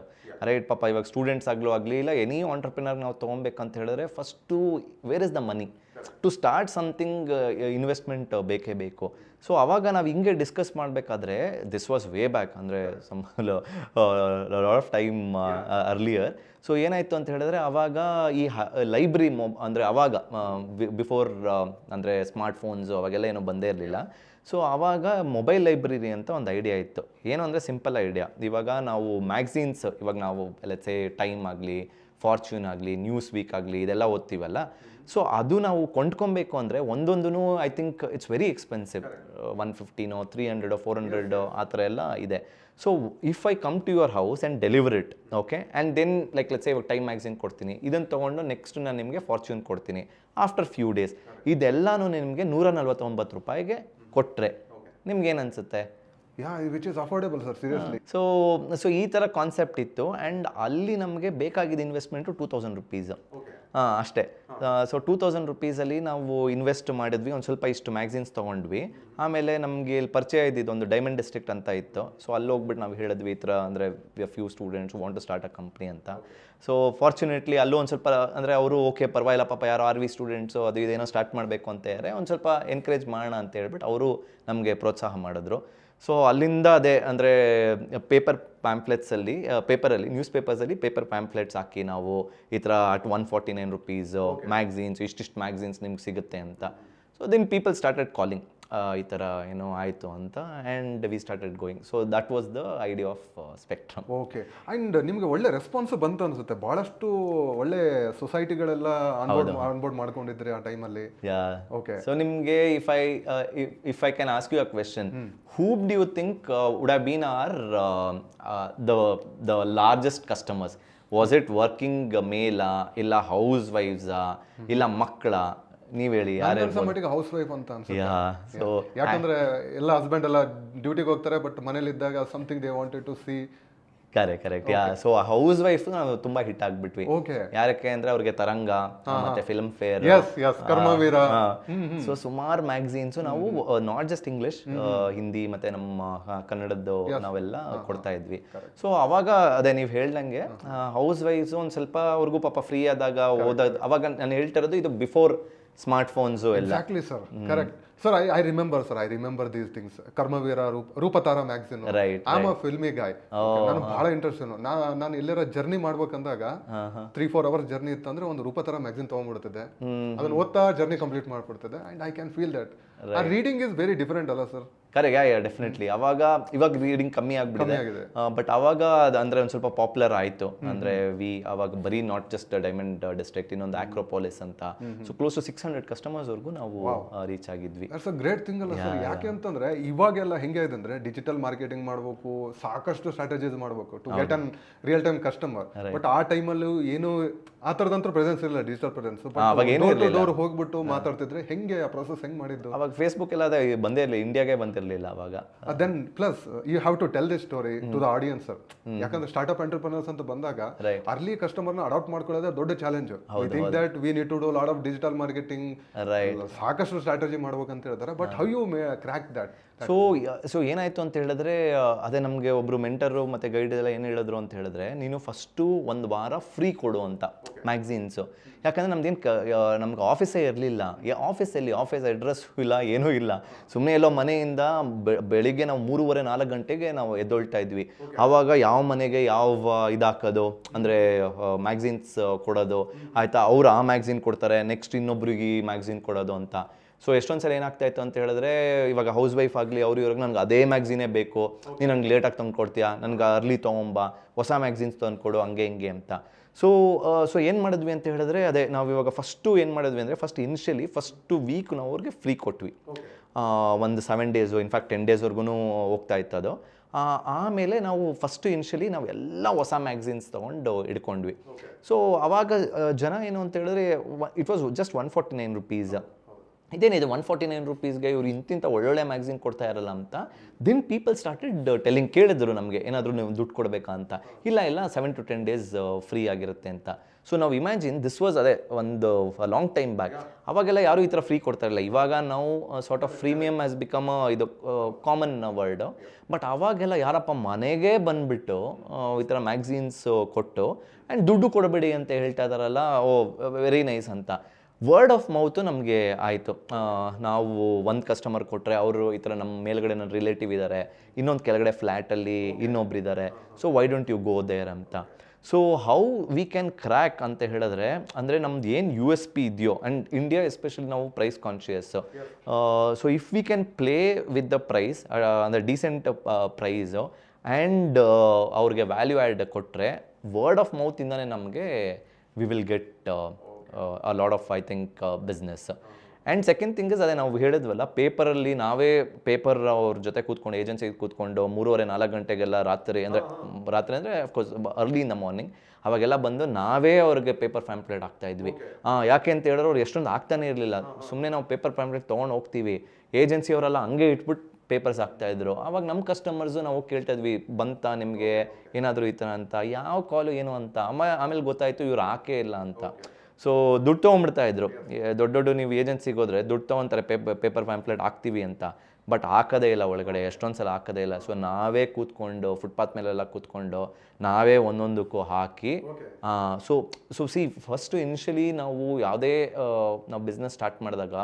ರೈಟ್? ಪಾಪ ಇವಾಗ ಸ್ಟೂಡೆಂಟ್ಸ್ ಆಗಲಿ ಇಲ್ಲ ಎನಿ ಆಂಟರ್ಪ್ರಿನರ್ ನಾವು ತೊಗೊಬೇಕಂತ ಹೇಳಿದ್ರೆ first where is the money to start something, investment ಬೇಕೇ ಬೇಕು. ಸೊ ಆವಾಗ ನಾವು ಹಿಂಗೆ ಡಿಸ್ಕಸ್ ಮಾಡಬೇಕಾದ್ರೆ, ದಿಸ್ ವಾಸ್ ವೇ ಬ್ಯಾಕ್, ಅಂದರೆ some lot of time earlier. So ಏನಾಯಿತು ಅಂತ ಹೇಳಿದ್ರೆ, ಆವಾಗ ಈ ಲೈಬ್ರರಿ ಅಂದರೆ ಆವಾಗ ಬಿಫೋರ್ ಅಂದರೆ ಸ್ಮಾರ್ಟ್ಫೋನ್ಸು ಅವಾಗೆಲ್ಲ ಏನೋ ಬಂದೇ ಇರಲಿಲ್ಲ. ಸೊ ಆವಾಗ ಮೊಬೈಲ್ ಲೈಬ್ರರಿ ಅಂತ ಒಂದು ಐಡಿಯಾ ಇತ್ತು. ಏನು ಅಂದರೆ ಸಿಂಪಲ್ ಐಡಿಯಾ, ಇವಾಗ ನಾವು ಮ್ಯಾಗ್ಝೀನ್ಸ್, ಇವಾಗ ನಾವು ಲೆಟ್ಸ್ ಟೈಮ್ ಆಗಲಿ, ಫಾರ್ಚ್ಯೂನ್ ಆಗಲಿ, ನ್ಯೂಸ್ ವೀಕ್ ಆಗಲಿ, ಇದೆಲ್ಲ ಓದ್ತೀವಲ್ಲ. ಸೊ ಅದು ನಾವು ಕೊಂಡ್ಕೊಬೇಕು ಅಂದರೆ ಒಂದೊಂದೂ I think it's very expensive, 150 300 400 ಆ ಥರ ಎಲ್ಲ ಇದೆ. So if I come to your house and deliver it, okay, and then like let's say ಇವಾಗ ಟೈಮ್ ಮ್ಯಾಗ್ಝಿನ್ ಕೊಡ್ತೀನಿ, ಇದನ್ನು ತೊಗೊಂಡು ನೆಕ್ಸ್ಟ್ ನಾನು ನಿಮಗೆ ಫಾರ್ಚೂನ್ ಕೊಡ್ತೀನಿ ಆಫ್ಟರ್ ಫ್ಯೂ ಡೇಸ್, ಇದೆಲ್ಲನೂ ನಿಮಗೆ 149 ರೂಪಾಯಿಗೆ ಕೊಟ್ಟರೆ ನಿಮ್ಗೇನು ಅನಿಸುತ್ತೆ? Yeah, which is affordable, sir, seriously. So ಈ ಥರ ಕಾನ್ಸೆಪ್ಟ್ ಇತ್ತು. ಆ್ಯಂಡ್ ಅಲ್ಲಿ ನಮಗೆ ಬೇಕಾಗಿದ್ದ ಇನ್ವೆಸ್ಟ್ಮೆಂಟು 2000 ರುಪೀಸ್ ಅಷ್ಟೇ. ಸೊ 2000 ರುಪೀಸಲ್ಲಿ ನಾವು ಇನ್ವೆಸ್ಟ್ ಮಾಡಿದ್ವಿ, ಒಂದು ಸ್ವಲ್ಪ ಇಷ್ಟು ಮ್ಯಾಗ್ಝಿನ್ಸ್ ತೊಗೊಂಡ್ವಿ. ಆಮೇಲೆ ನಮಗೆ ಇಲ್ಲಿ ಪರಿಚಯ ಇದ್ದಿದ್ದು ಒಂದು ಡೈಮಂಡ್ ಡಿಸ್ಟ್ರಿಕ್ಟ್ ಅಂತ ಇತ್ತು. ಸೊ ಅಲ್ಲಿ ಹೋಗ್ಬಿಟ್ಟು ನಾವು ಹೇಳಿದ್ವಿ ಈ ಥರ ಅಂದರೆ few students want to start a company ಅಂತ. ಸೊ ಫಾರ್ಚುನೇಟ್ಲಿ ಅಲ್ಲೂ ಒಂದು ಸ್ವಲ್ಪ ಅಂದರೆ ಅವರು ಓಕೆ ಪರವಾಗಿಲ್ಲ ಪಾಪ ಯಾರೋ RV ಸ್ಟೂಡೆಂಟ್ಸು ಅದು ಇದೇನೋ ಸ್ಟಾರ್ಟ್ ಮಾಡಬೇಕು ಅಂತ ಇದ್ದಾರೆ, ಒಂದು ಸ್ವಲ್ಪ ಎನ್ಕರೇಜ್ ಮಾಡೋಣ ಅಂತ ಹೇಳ್ಬಿಟ್ಟು ಅವರು ನಮಗೆ ಪ್ರೋತ್ಸಾಹ ಮಾಡಿದ್ರು. ಸೊ ಅಲ್ಲಿಂದ ಅದೇ ಅಂದರೆ ಪೇಪರ್ ಪ್ಯಾಂಪ್ಲೆಟ್ಸಲ್ಲಿ ನ್ಯೂಸ್ ಪೇಪರ್ಸಲ್ಲಿ ಪೇಪರ್ ಪ್ಯಾಂಪ್ಲೆಟ್ಸ್ ಹಾಕಿ ನಾವು ಈ ಥರ ಅಟ್ 149 ರುಪೀಸು ಮ್ಯಾಗ್ಝೀನ್ಸ್, ಇಷ್ಟಿಷ್ಟು ಮ್ಯಾಗ್ಝೀನ್ಸ್ ನಿಮ್ಗೆ ಸಿಗುತ್ತೆ ಅಂತ. So then people started calling, ಈ ಥರ ಏನೋ ಆಯಿತು ಅಂತ, and we started going. So that was the idea of Spectrum. Okay, and ನಿಮಗೆ ಒಳ್ಳೆ ರೆಸ್ಪಾನ್ಸ್ ಬಂತು ಅನಿಸುತ್ತೆ. ಭಾಳಷ್ಟು ಒಳ್ಳೆ ಸೊಸೈಟಿಗಳೆಲ್ಲ ಆನ್ಬೋರ್ಡ್ ಮಾಡ್ಕೊಂಡಿದ್ರಿ ಆ ಟೈಮಲ್ಲಿ. ಓಕೆ, ಸೊ ನಿಮಗೆ if I can ask you a question, who do you think would have been our the largest customers? Was it working male ಇಲ್ಲ ಹೌಸ್ ವೈಫ್ಸ್ ಇಲ್ಲ ಮಕ್ಕಳ? ನೀವ್ ಹೇಳಿ ಮಟ್ಟಿಗೆ ಹೌಸ್ ವೈಫ್ ಅಂತ ಅನ್ಸುತ್ತೆ. ಸೊ ಯಾಕಂದ್ರೆ ಎಲ್ಲ ಹಸ್ಬೆಂಡ್ ಎಲ್ಲ ಡ್ಯೂಟಿಗೆ ಹೋಗ್ತಾರೆ, ಬಟ್ ಮನೇಲಿ ಇದ್ದಾಗ something they wanted to see. Correct. So house wife ನಾವು ತುಂಬಾ ಹಿಟ್ ಆಗ್ಬಿಟ್ವಿ. ಯಾರಕ್ಕೆ ಅಂದ್ರೆ ಅವ್ರಿಗೆ ತರಂಗ ಮತ್ತೆ ಫಿಲ್ಮ್ ಫೇರ್, ಕರ್ಮವೀರ, ಸೊ ಸುಮಾರು ಮ್ಯಾಗಝೀನ್ಸ್ ನಾವು ನಾಟ್ ಜಸ್ಟ್ ಇಂಗ್ಲಿಷ್, ಹಿಂದಿ ಮತ್ತೆ ನಮ್ಮ ಕನ್ನಡದ್ದು ನಾವೆಲ್ಲ ಕೊಡ್ತಾ ಇದ್ವಿ. ಸೊ ಅವಾಗ ಅದೇ ನೀವು ಹೇಳ್ದಂಗೆ ಹೌಸ್ ವೈಫ್ಸ್ ಒಂದ್ ಸ್ವಲ್ಪ ಅವ್ರಿಗೂ ಪಾಪ ಫ್ರೀ ಆದಾಗ ಓದೋದು. ಅವಾಗ ನಾನು ಹೇಳ್ತಾ ಇರೋದು ಇದು ಬಿಫೋರ್ ಸ್ಮಾರ್ಟ್ ಫೋನ್ಸು ಎಲ್ಲ. Exactly sir, correct sir. I remember these things. Karmaveera, Roopatara magazine. I am a filmy guy. ನಾನು ಬಹಳ ಇಂಟ್ರೆಸ್ಟ್. ನಾನು ಎಲ್ಲರ ಜರ್ನಿ ಮಾಡ್ಬೇಕಂದಾಗ 3-4 ಅವರ್ಸ್ ಜರ್ನಿ ಇತ್ತಂದ್ರೆ ಒಂದು ರೂಪತಾರ ಮ್ಯಾಗಝಿನ್ ತಗೊಂಡ್ಬಿಡ್ತಿದ್ದೆ, ಅದನ್ನ ಓದ್ತಾ ಜರ್ನಿ ಕಂಪ್ಲೀಟ್ ಮಾಡ್ಬಿಡ್ತಿದ್ದೆ. And I can feel that reading is very different ಅಲ್ಲ ಸರ್? ಡೆಫಿನೆಟ್ಲಿ. ಇವಾಗ ರೀಡಿಂಗ್ ಕಮ್ಮಿ ಆಗ್ಬಿಟ್ಟಿದೆ, ಬಟ್ ಅವಾಗ ಅಂದ್ರೆ ಒಂದು ಸ್ವಲ್ಪ ಪಾಪ್ಯುಲರ್ ಆಯ್ತು. ಅಂದ್ರೆ ಅವಾಗ ಬರೀ ನಾಟ್ ಜಸ್ಟ್ ಡೈಮಂಡ್ ಡಿಸ್ಟ್ರಿಕ್ಟ್, ಇನ್ನೊಂದು ಆಕ್ರೋಪೋಲಿಸ್ ಅಂತ. ಸೊ ಕ್ಲೋಸ್ ಟು 600 ಕಸ್ಟಮರ್ಸ್ ವರ್ಗೂ ನಾವು ರೀಚ್ ಆಗಿದ್ವಿ. ದಟ್ಸ್ ಅ ಗ್ರೇಟ್ ಥಿಂಗ್ ಅಲ್ಲ ಸರ್? ಯಾಕೆ ಅಂತಂದ್ರೆ ಇವಾಗೆಲ್ಲ ಹೆಂಗೆ ಇದೆ ಅಂದ್ರೆ ಡಿಜಿಟಲ್ ಮಾರ್ಕೆಟಿಂಗ್ ಮಾಡಬೇಕು, ಸಾಕಷ್ಟು ಸ್ಟ್ರಾಟಜೀಸ್ ಮಾಡಬೇಕು to get an real time customer. But ಆ ಟೈಮಲ್ಲೂ ಏನು ಆ ಥರದಂತೂ ಪ್ರೆಸೆನ್ಸ್ ಇಲ್ಲ, ಡಿಜಿಟಲ್ ಪ್ರೆಸೆನ್ಸ್. ಡೋರ್ ಹೋಗ್ಬಿಟ್ಟು ಮಾತಾಡ್ತಿದ್ರೆ ಹೆಂಗೆ ಆ ಪ್ರೊಸೆಸ್ ಹೆಂಗ್ ಮಾಡಿದ್ದು? ಅವಾಗ ಫೇಸ್ಬುಕ್ ಎಲ್ಲ ಬಂದೇ ಇರಲಿಲ್ಲ, ಇಂಡಿಯಾಗೆ ಬಂದಿರಲಿಲ್ಲ ಅವಾಗ. Then plus you have to tell this story to the audience sir. ಯಾಕಂದ್ರೆ ಸ್ಟಾರ್ಟ್ಅಪ್ ಎಂಟರ್ಪ್ರಿನರ್ಸ್ ಅಂತ ಬಂದಾಗ ಅರ್ಲಿ ಕಸ್ಟಮರ್ನ ಅಡಾಪ್ಟ್ ಮಾಡ್ಕೊಳ್ಳೋದೇ ದೊಡ್ಡ challenge. We think that we need to do lot of digital marketing, ಸಾಕಷ್ಟು ಸ್ಟ್ರಾಟಜಿ ಮಾಡ್ಬೇಕಂತ ಹೇಳ್ತಾರೆ. But how you crack that? So ಏನಾಯ್ತು ಅಂತ ಹೇಳಿದ್ರೆ, ಅದೇ ನಮಗೆ ಒಬ್ರು ಮೆಂಟರು ಮತ್ತೆ ಗೈಡ್ ಎಲ್ಲ ಏನು ಹೇಳಿದ್ರು ಅಂತ ಹೇಳಿದ್ರೆ, ನೀನು ಫಸ್ಟು ಒಂದು ವಾರ ಫ್ರೀ ಕೊಡು ಅಂತ ಮ್ಯಾಗ್ಝೀನ್ಸು. ಯಾಕಂದರೆ ನಮ್ಗೆ ಆಫೀಸೇ ಇರಲಿಲ್ಲ. ಆಫೀಸ್ ಅಡ್ರೆಸ್ ಇಲ್ಲ, ಏನೂ ಇಲ್ಲ. ಸುಮ್ಮನೆ ಎಲ್ಲೋ ಮನೆಯಿಂದ ಬೆಳಿಗ್ಗೆ ನಾವು 3:30-4 ಗಂಟೆಗೆ ನಾವು ಎದ್ದೊಳ್ತಾ ಇದ್ವಿ. ಆವಾಗ ಯಾವ ಮನೆಗೆ ಯಾವ ಇದಾಕೋದು ಅಂದರೆ ಮ್ಯಾಗ್ಝೀನ್ಸ್ ಕೊಡೋದು ಆಯಿತಾ, ಅವ್ರು ಆ ಮ್ಯಾಗ್ಝೀನ್ ಕೊಡ್ತಾರೆ, ನೆಕ್ಸ್ಟ್ ಇನ್ನೊಬ್ರಿಗೆ ಈ ಮ್ಯಾಗ್ಝೀನ್ ಕೊಡೋದು ಅಂತ. ಸೊ ಎಷ್ಟೊಂದು ಸಲ ಏನಾಗ್ತಾ ಇತ್ತು ಅಂತ ಹೇಳಿದ್ರೆ, ಇವಾಗ ಹೌಸ್ ವೈಫ್ ಆಗಲಿ ಇವ್ರಿಗೆ ನನಗೆ ಅದೇ ಮ್ಯಾಗ್ಝೀನೇ ಬೇಕು, ನೀನು ನಂಗೆ ಲೇಟಾಗಿ ತಂದು ಕೊಡ್ತೀಯಾ, ನನಗೆ ಅರ್ಲಿ ತೊಗೊಂಬ, ಹೊಸ ಮ್ಯಾಗ್ಝೀನ್ಸ್ ತಂದುಕೊಡು, ಹಂಗೆ ಹಿಂಗೆ ಅಂತ. ಸೊ ಏನು ಮಾಡಿದ್ವಿ ಅಂತ ಹೇಳಿದ್ರೆ, ಅದೇ ನಾವು ಇವಾಗ ಫಸ್ಟು ಏನು ಮಾಡಿದ್ವಿ ಅಂದರೆ, ಫಸ್ಟ್ ವೀಕ್ ನಾವು ಅವ್ರಿಗೆ ಫ್ರೀ ಕೊಟ್ವಿ. ಒಂದು 7 ಡೇಸು, ಇನ್ಫ್ಯಾಕ್ಟ್ 10 ಡೇಸ್ವರೆಗೂ ಹೋಗ್ತಾ ಇತ್ತು ಅದು. ಆಮೇಲೆ ನಾವು ಇನಿಷಿಯಲಿ ನಾವು ಎಲ್ಲ ಹೊಸ ಮ್ಯಾಗ್ಝೀನ್ಸ್ ತೊಗೊಂಡು ಹಿಡ್ಕೊಂಡ್ವಿ. ಸೊ ಅವಾಗ ಜನ ಏನು ಅಂತ ಹೇಳಿದ್ರೆ, ಇಟ್ ವಾಸ್ ಜಸ್ಟ್ 149 ರುಪೀಸ್. ಇದೇನಿದೆ 149 ರುಪೀಸ್ಗೆ ಇವ್ರು ಇಂತಿಂಥ ಒಳ್ಳೊಳ್ಳೆ ಮ್ಯಾಗ್ಝಿನ್ ಕೊಡ್ತಾ ಇರಲ್ಲ ಅಂತ. ದೆನ್ ಪೀಪಲ್ ಸ್ಟಾರ್ಟೆಡ್ ಟೆಲ್ಲಿಂಗ್, ಕೇಳಿದ್ರು ನಮಗೆ ಏನಾದರೂ ನೀವು ದುಡ್ಡು ಕೊಡಬೇಕಾ ಅಂತ. ಇಲ್ಲ 7 to 10 ಡೇಸ್ ಫ್ರೀ ಆಗಿರುತ್ತೆ ಅಂತ. ಸೊ ನಾವು ಇಮ್ಯಾಜಿನ್ ದಿಸ್ ವಾಸ್ ಅದೇ ಒಂದು ಲಾಂಗ್ ಟೈಮ್ ಬ್ಯಾಕ್. ಅವಾಗೆಲ್ಲ ಯಾರೂ ಈ ಥರ ಫ್ರೀ ಕೊಡ್ತಾ ಇರಲಿಲ್ಲ. ಇವಾಗ ನಾವು sort of premium has become ಇದು ಕಾಮನ್ ವರ್ಡ್. ಬಟ್ ಅವಾಗೆಲ್ಲ ಯಾರಪ್ಪ ಮನೆಗೆ ಬಂದುಬಿಟ್ಟು ಈ ಥರ ಮ್ಯಾಗ್ಝೀನ್ಸ್ ಕೊಟ್ಟು ಆ್ಯಂಡ್ ದುಡ್ಡು ಕೊಡಬೇಡಿ ಅಂತ ಹೇಳ್ತಾ ಇದ್ದಾರಲ್ಲ, ವೆರಿ ನೈಸ್ ಅಂತ. ವರ್ಡ್ ಆಫ್ ಮೌತು ನಮಗೆ ಆಯಿತು. ನಾವು ಒಂದು ಕಸ್ಟಮರ್ ಕೊಟ್ಟರೆ ಅವರು ಈ ಥರ ನಮ್ಮ ಮೇಲ್ಗಡೆ ನನ್ನ ರಿಲೇಟಿವ್ ಇದ್ದಾರೆ, ಇನ್ನೊಂದು ಕೆಳಗಡೆ ಫ್ಲ್ಯಾಟಲ್ಲಿ ಇನ್ನೊಬ್ರು ಇದ್ದಾರೆ, so why don't you go there ಅಂತ. So how we can crack ಅಂತ ಹೇಳಿದ್ರೆ, ಅಂದರೆ ನಮ್ದು ಏನು USP ಇದೆಯೋ, ಆ್ಯಂಡ್ ಇಂಡಿಯಾ ಎಸ್ಪೆಷಲಿ ನಾವು price conscious. So if we can play with the price, ಅಂದರೆ ಡೀಸೆಂಟ್ ಪ್ರೈಸು, ಆ್ಯಂಡ್ ಅವ್ರಿಗೆ ವ್ಯಾಲ್ಯೂ ಆ್ಯಡ್ ಕೊಟ್ಟರೆ, ವರ್ಡ್ ಆಫ್ ಮೌತಿಂದನೇ ನಮಗೆ we will get a lot of I think business. And second thing is ಅದೇ ನಾವು ಹೇಳಿದ್ವಲ್ಲ, ಪೇಪರಲ್ಲಿ ನಾವೇ ಪೇಪರ್ ಅವ್ರ ಜೊತೆ ಕೂತ್ಕೊಂಡು ಏಜೆನ್ಸಿಗೆ ಕೂತ್ಕೊಂಡು 3:30-4 ಗಂಟೆಗೆಲ್ಲ ರಾತ್ರಿ ಅಂದರೆ of course early in the morning ಅವಾಗೆಲ್ಲ ಬಂದು ನಾವೇ ಅವ್ರಿಗೆ ಪೇಪರ್ ಪ್ಯಾಂಪ್ಲೆಟ್ ಆಗ್ತಾ ಇದ್ವಿ. ಯಾಕೆ ಅಂತ ಹೇಳಿದ್ರೆ ಅವ್ರು ಎಷ್ಟೊಂದು ಆಗ್ತಾನೆ ಇರಲಿಲ್ಲ. ಸುಮ್ಮನೆ ನಾವು ಪೇಪರ್ ಪ್ಯಾಂಪ್ಲೆಟ್ ತೊಗೊಂಡು ಹೋಗ್ತೀವಿ, ಏಜೆನ್ಸಿಯವರೆಲ್ಲ ಹಂಗೆ ಇಟ್ಬಿಟ್ಟು ಪೇಪರ್ಸ್ ಆಗ್ತಾಯಿದ್ರು. ಆವಾಗ ನಮ್ಮ ಕಸ್ಟಮರ್ಸು ನಾವು ಕೇಳ್ತಾ ಇದ್ವಿ, ಬಂತಾ ನಿಮಗೆ ಏನಾದರೂ ಈ ಥರ ಅಂತ, ಯಾವ ಕಾಲು ಏನು ಅಂತ. ಆಮೇಲೆ ಗೊತ್ತಾಯಿತು ಇವ್ರು ಹಾಕೇ ಇಲ್ಲ ಅಂತ. ಸೊ ದುಡ್ಡು ತೊಗೊಂಡ್ಬಿಡ್ತಾ ಇದ್ರು. ದೊಡ್ಡ ನೀವು ಏಜೆನ್ಸಿಗೆ ಹೋದರೆ ದುಡ್ಡು ತೊಗೊತಾರೆ ಪೇಪರ್ ಪ್ಯಾಂಪ್ಲೆಟ್ ಹಾಕ್ತೀವಿ ಅಂತ, ಬಟ್ ಹಾಕೋದೇ ಇಲ್ಲ ಒಳಗಡೆ, ಎಷ್ಟೊಂದು ಸಲ ಹಾಕೋದೇ ಇಲ್ಲ. ಸೊ ನಾವೇ ಕೂತ್ಕೊಂಡು ಫುಟ್ಪಾತ್ ಮೇಲೆಲ್ಲ ಕೂತ್ಕೊಂಡು ನಾವೇ ಒಂದೊಂದಕ್ಕೂ ಹಾಕಿ ಸಿ ಫಸ್ಟು ಇನಿಷಿಯಲಿ ನಾವು ಯಾವುದೇ ನಾವು ಬಿಸ್ನೆಸ್ ಸ್ಟಾರ್ಟ್ ಮಾಡಿದಾಗ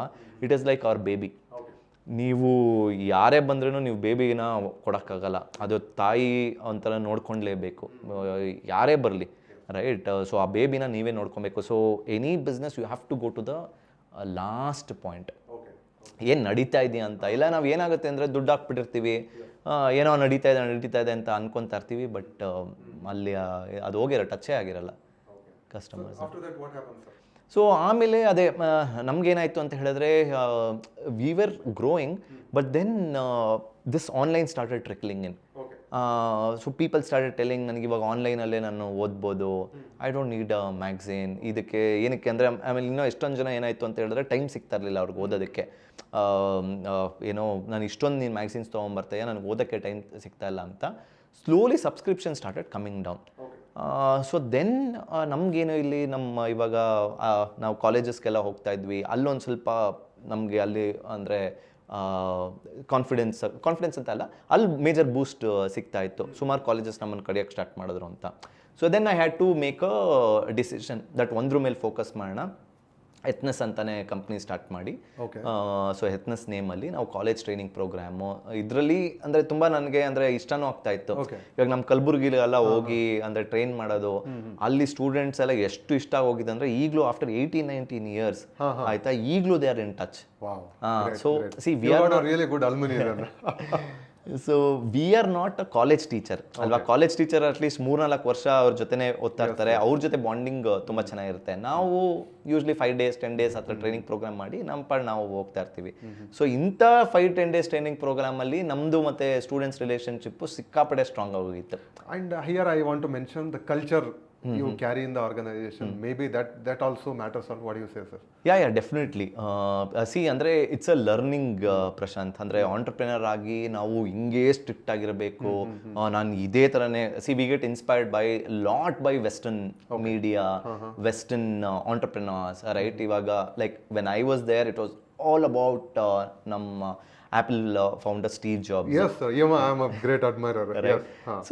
it is like our baby. ನೀವು ಯಾರೇ ಬಂದ್ರೂ ನೀವು ಬೇಬಿನ ಕೊಡೋಕ್ಕಾಗಲ್ಲ, ಅದು ತಾಯಿ ಒಂಥರ ನೋಡ್ಕೊಳ್ಲೇಬೇಕು, ಯಾರೇ ಬರಲಿ, ರೈಟ್? ಸೊ ಆ ಬೇಬಿನ ನೀವೇ ನೋಡ್ಕೊಬೇಕು. So any business you have to go to the last point, ಏನು ನಡೀತಾ ಇದೆಯಾ ಅಂತ. ಇಲ್ಲ ನಾವು ಏನಾಗುತ್ತೆ ಅಂದರೆ ದುಡ್ಡು ಹಾಕ್ಬಿಟ್ಟಿರ್ತೀವಿ, ಏನೋ ನಡೀತಾ ಇದೆ ಅಂತ ಅನ್ಕೊತಾ ಇರ್ತೀವಿ, ಬಟ್ ಅಲ್ಲಿ ಅದು ಹೋಗಿರೋ ಟಚ್ಚೇ ಆಗಿರಲ್ಲ ಕಸ್ಟಮರ್ಸ್. ಸೊ ಆಮೇಲೆ ಅದೇ ನಮಗೇನಾಯಿತು ಅಂತ ಹೇಳಿದ್ರೆ, we were growing, but then this online started trickling in. So people started telling, ನನಗೆ ಇವಾಗ ಆನ್ಲೈನಲ್ಲೇ ನಾನು ಓದ್ಬೋದು, I don't need a magazine. ಇದಕ್ಕೆ ಏನಕ್ಕೆ ಅಂದರೆ ಆಮೇಲೆ ಇನ್ನೂ ಎಷ್ಟೊಂದು ಜನ ಏನಾಯಿತು ಅಂತ ಹೇಳಿದ್ರೆ ಟೈಮ್ ಸಿಗ್ತಾ ಇರಲಿಲ್ಲ ಅವ್ರಿಗೆ ಓದೋದಕ್ಕೆ. ಏನೋ ನಾನು ಇಷ್ಟೊಂದು ನೀನು ಮ್ಯಾಗ್ಝಿನ್ಸ್ ತೊಗೊಂಬರ್ತೀಯ, ನನಗೆ ಓದೋಕ್ಕೆ ಟೈಮ್ ಸಿಗ್ತಾ ಇಲ್ಲ ಅಂತ. Slowly subscription started coming down. So then ನಮಗೇನು ಇಲ್ಲಿ ಇವಾಗ ನಾವು ಕಾಲೇಜಸ್ಗೆಲ್ಲ ಹೋಗ್ತಾ ಇದ್ವಿ, ಅಲ್ಲೊಂದು ಸ್ವಲ್ಪ ನಮಗೆ ಅಲ್ಲಿ ಅಂದರೆ ಕಾನ್ಫಿಡೆನ್ಸ್ ಅಂತ ಅಲ್ಲ, ಅಲ್ಲಿ ಮೇಜರ್ ಬೂಸ್ಟ್ ಸಿಗ್ತಾ ಇತ್ತು. ಸುಮಾರು ಕಾಲೇಜಸ್ ನಮ್ಮನ್ನು ಕಡಿಯೋಕ್ಕೆ ಸ್ಟಾರ್ಟ್ ಮಾಡಿದ್ರು ಅಂತ. So then I had to make a decision that ಒಂದ್ರ ಮೇಲೆ ಫೋಕಸ್ ಮಾಡೋಣ. ಎತ್ನಸ್ ಅಂತಾನೆ ಕಂಪ್ನಿ ಸ್ಟಾರ್ಟ್ ಮಾಡಿ, ಸೊ ಎತ್ನಸ್ ನೇಮಲ್ಲಿ ನಾವು ಕಾಲೇಜ್ ಟ್ರೈನಿಂಗ್ ಪ್ರೋಗ್ರಾಮು ಇದರಲ್ಲಿ ಅಂದರೆ ತುಂಬ ನನಗೆ ಅಂದರೆ ಇಷ್ಟನೂ ಆಗ್ತಾ ಇತ್ತು. ಇವಾಗ ನಮ್ಮ ಕಲಬುರ್ಗಿಲೆಲ್ಲ ಹೋಗಿ ಅಂದರೆ ಟ್ರೈನ್ ಮಾಡೋದು, ಅಲ್ಲಿ ಸ್ಟೂಡೆಂಟ್ಸ್ ಎಲ್ಲ ಎಷ್ಟು ಇಷ್ಟ ಆಗೋಗಿದೆ ಅಂದರೆ ಈಗಲೂ ಆಫ್ಟರ್ 18-19 ಇಯರ್ಸ್ ಆಯ್ತಾ, ಈಗಲೂ they are in touch. So see we are really good alumni. So we are not a college teacher ಅಲ್ವಾ? ಕಾಲೇಜ್ ಟೀಚರ್ ಅಟ್ಲೀಸ್ಟ್ 3-4 ವರ್ಷ ಅವ್ರ ಜೊತೆನೇ ಓದ್ತಾ ಇರ್ತಾರೆ, ಅವ್ರ ಜೊತೆ ಬಾಂಡಿಂಗ್ ತುಂಬ ಚೆನ್ನಾಗಿರುತ್ತೆ. ನಾವು ಯೂಶ್ವಲಿ 5 days 10 days ಹತ್ರ ಟ್ರೈನಿಂಗ್ ಪ್ರೋಗ್ರಾಮ್ ಮಾಡಿ ನಮ್ಮ ಪಾಡು ನಾವು ಹೋಗ್ತಾ ಇರ್ತೀವಿ. ಸೊ ಇಂಥ 5-10 days ಟ್ರೈನಿಂಗ್ ಪ್ರೋಗ್ರಾಮಲ್ಲಿ ನಮ್ಮದು ಮತ್ತು ಸ್ಟೂಡೆಂಟ್ಸ್ ರಿಲೇಷನ್ಶಿಪ್ಪು ಸಿಕ್ಕಾಪಟ್ಟೆ ಸ್ಟ್ರಾಂಗ್ ಆಗೋಗಿತ್ತು. And here I want to mention the culture you carry in the organization. Maybe that also matters. On what do you say, sir? Yeah, definitely. See, ಅಂದರೆ ಇಟ್ಸ್ ಅ ಲರ್ನಿಂಗ್, ಪ್ರಶಾಂತ್. ಅಂದರೆ ಆಂಟರ್ಪ್ರಿನರ್ ಆಗಿ ನಾವು ಹಿಂಗೇ ಸ್ಟ್ರಿಕ್ಟ್ ಆಗಿರಬೇಕು, ನಾನು ಇದೇ ಥರನೇ. See we get inspired by western media, western entrepreneurs, right? ಇವಾಗ like when I was there it was all about ನಮ್ಮ Apple founder Steve Jobs. Yes, sir. I am a great admirer. Right. Yes.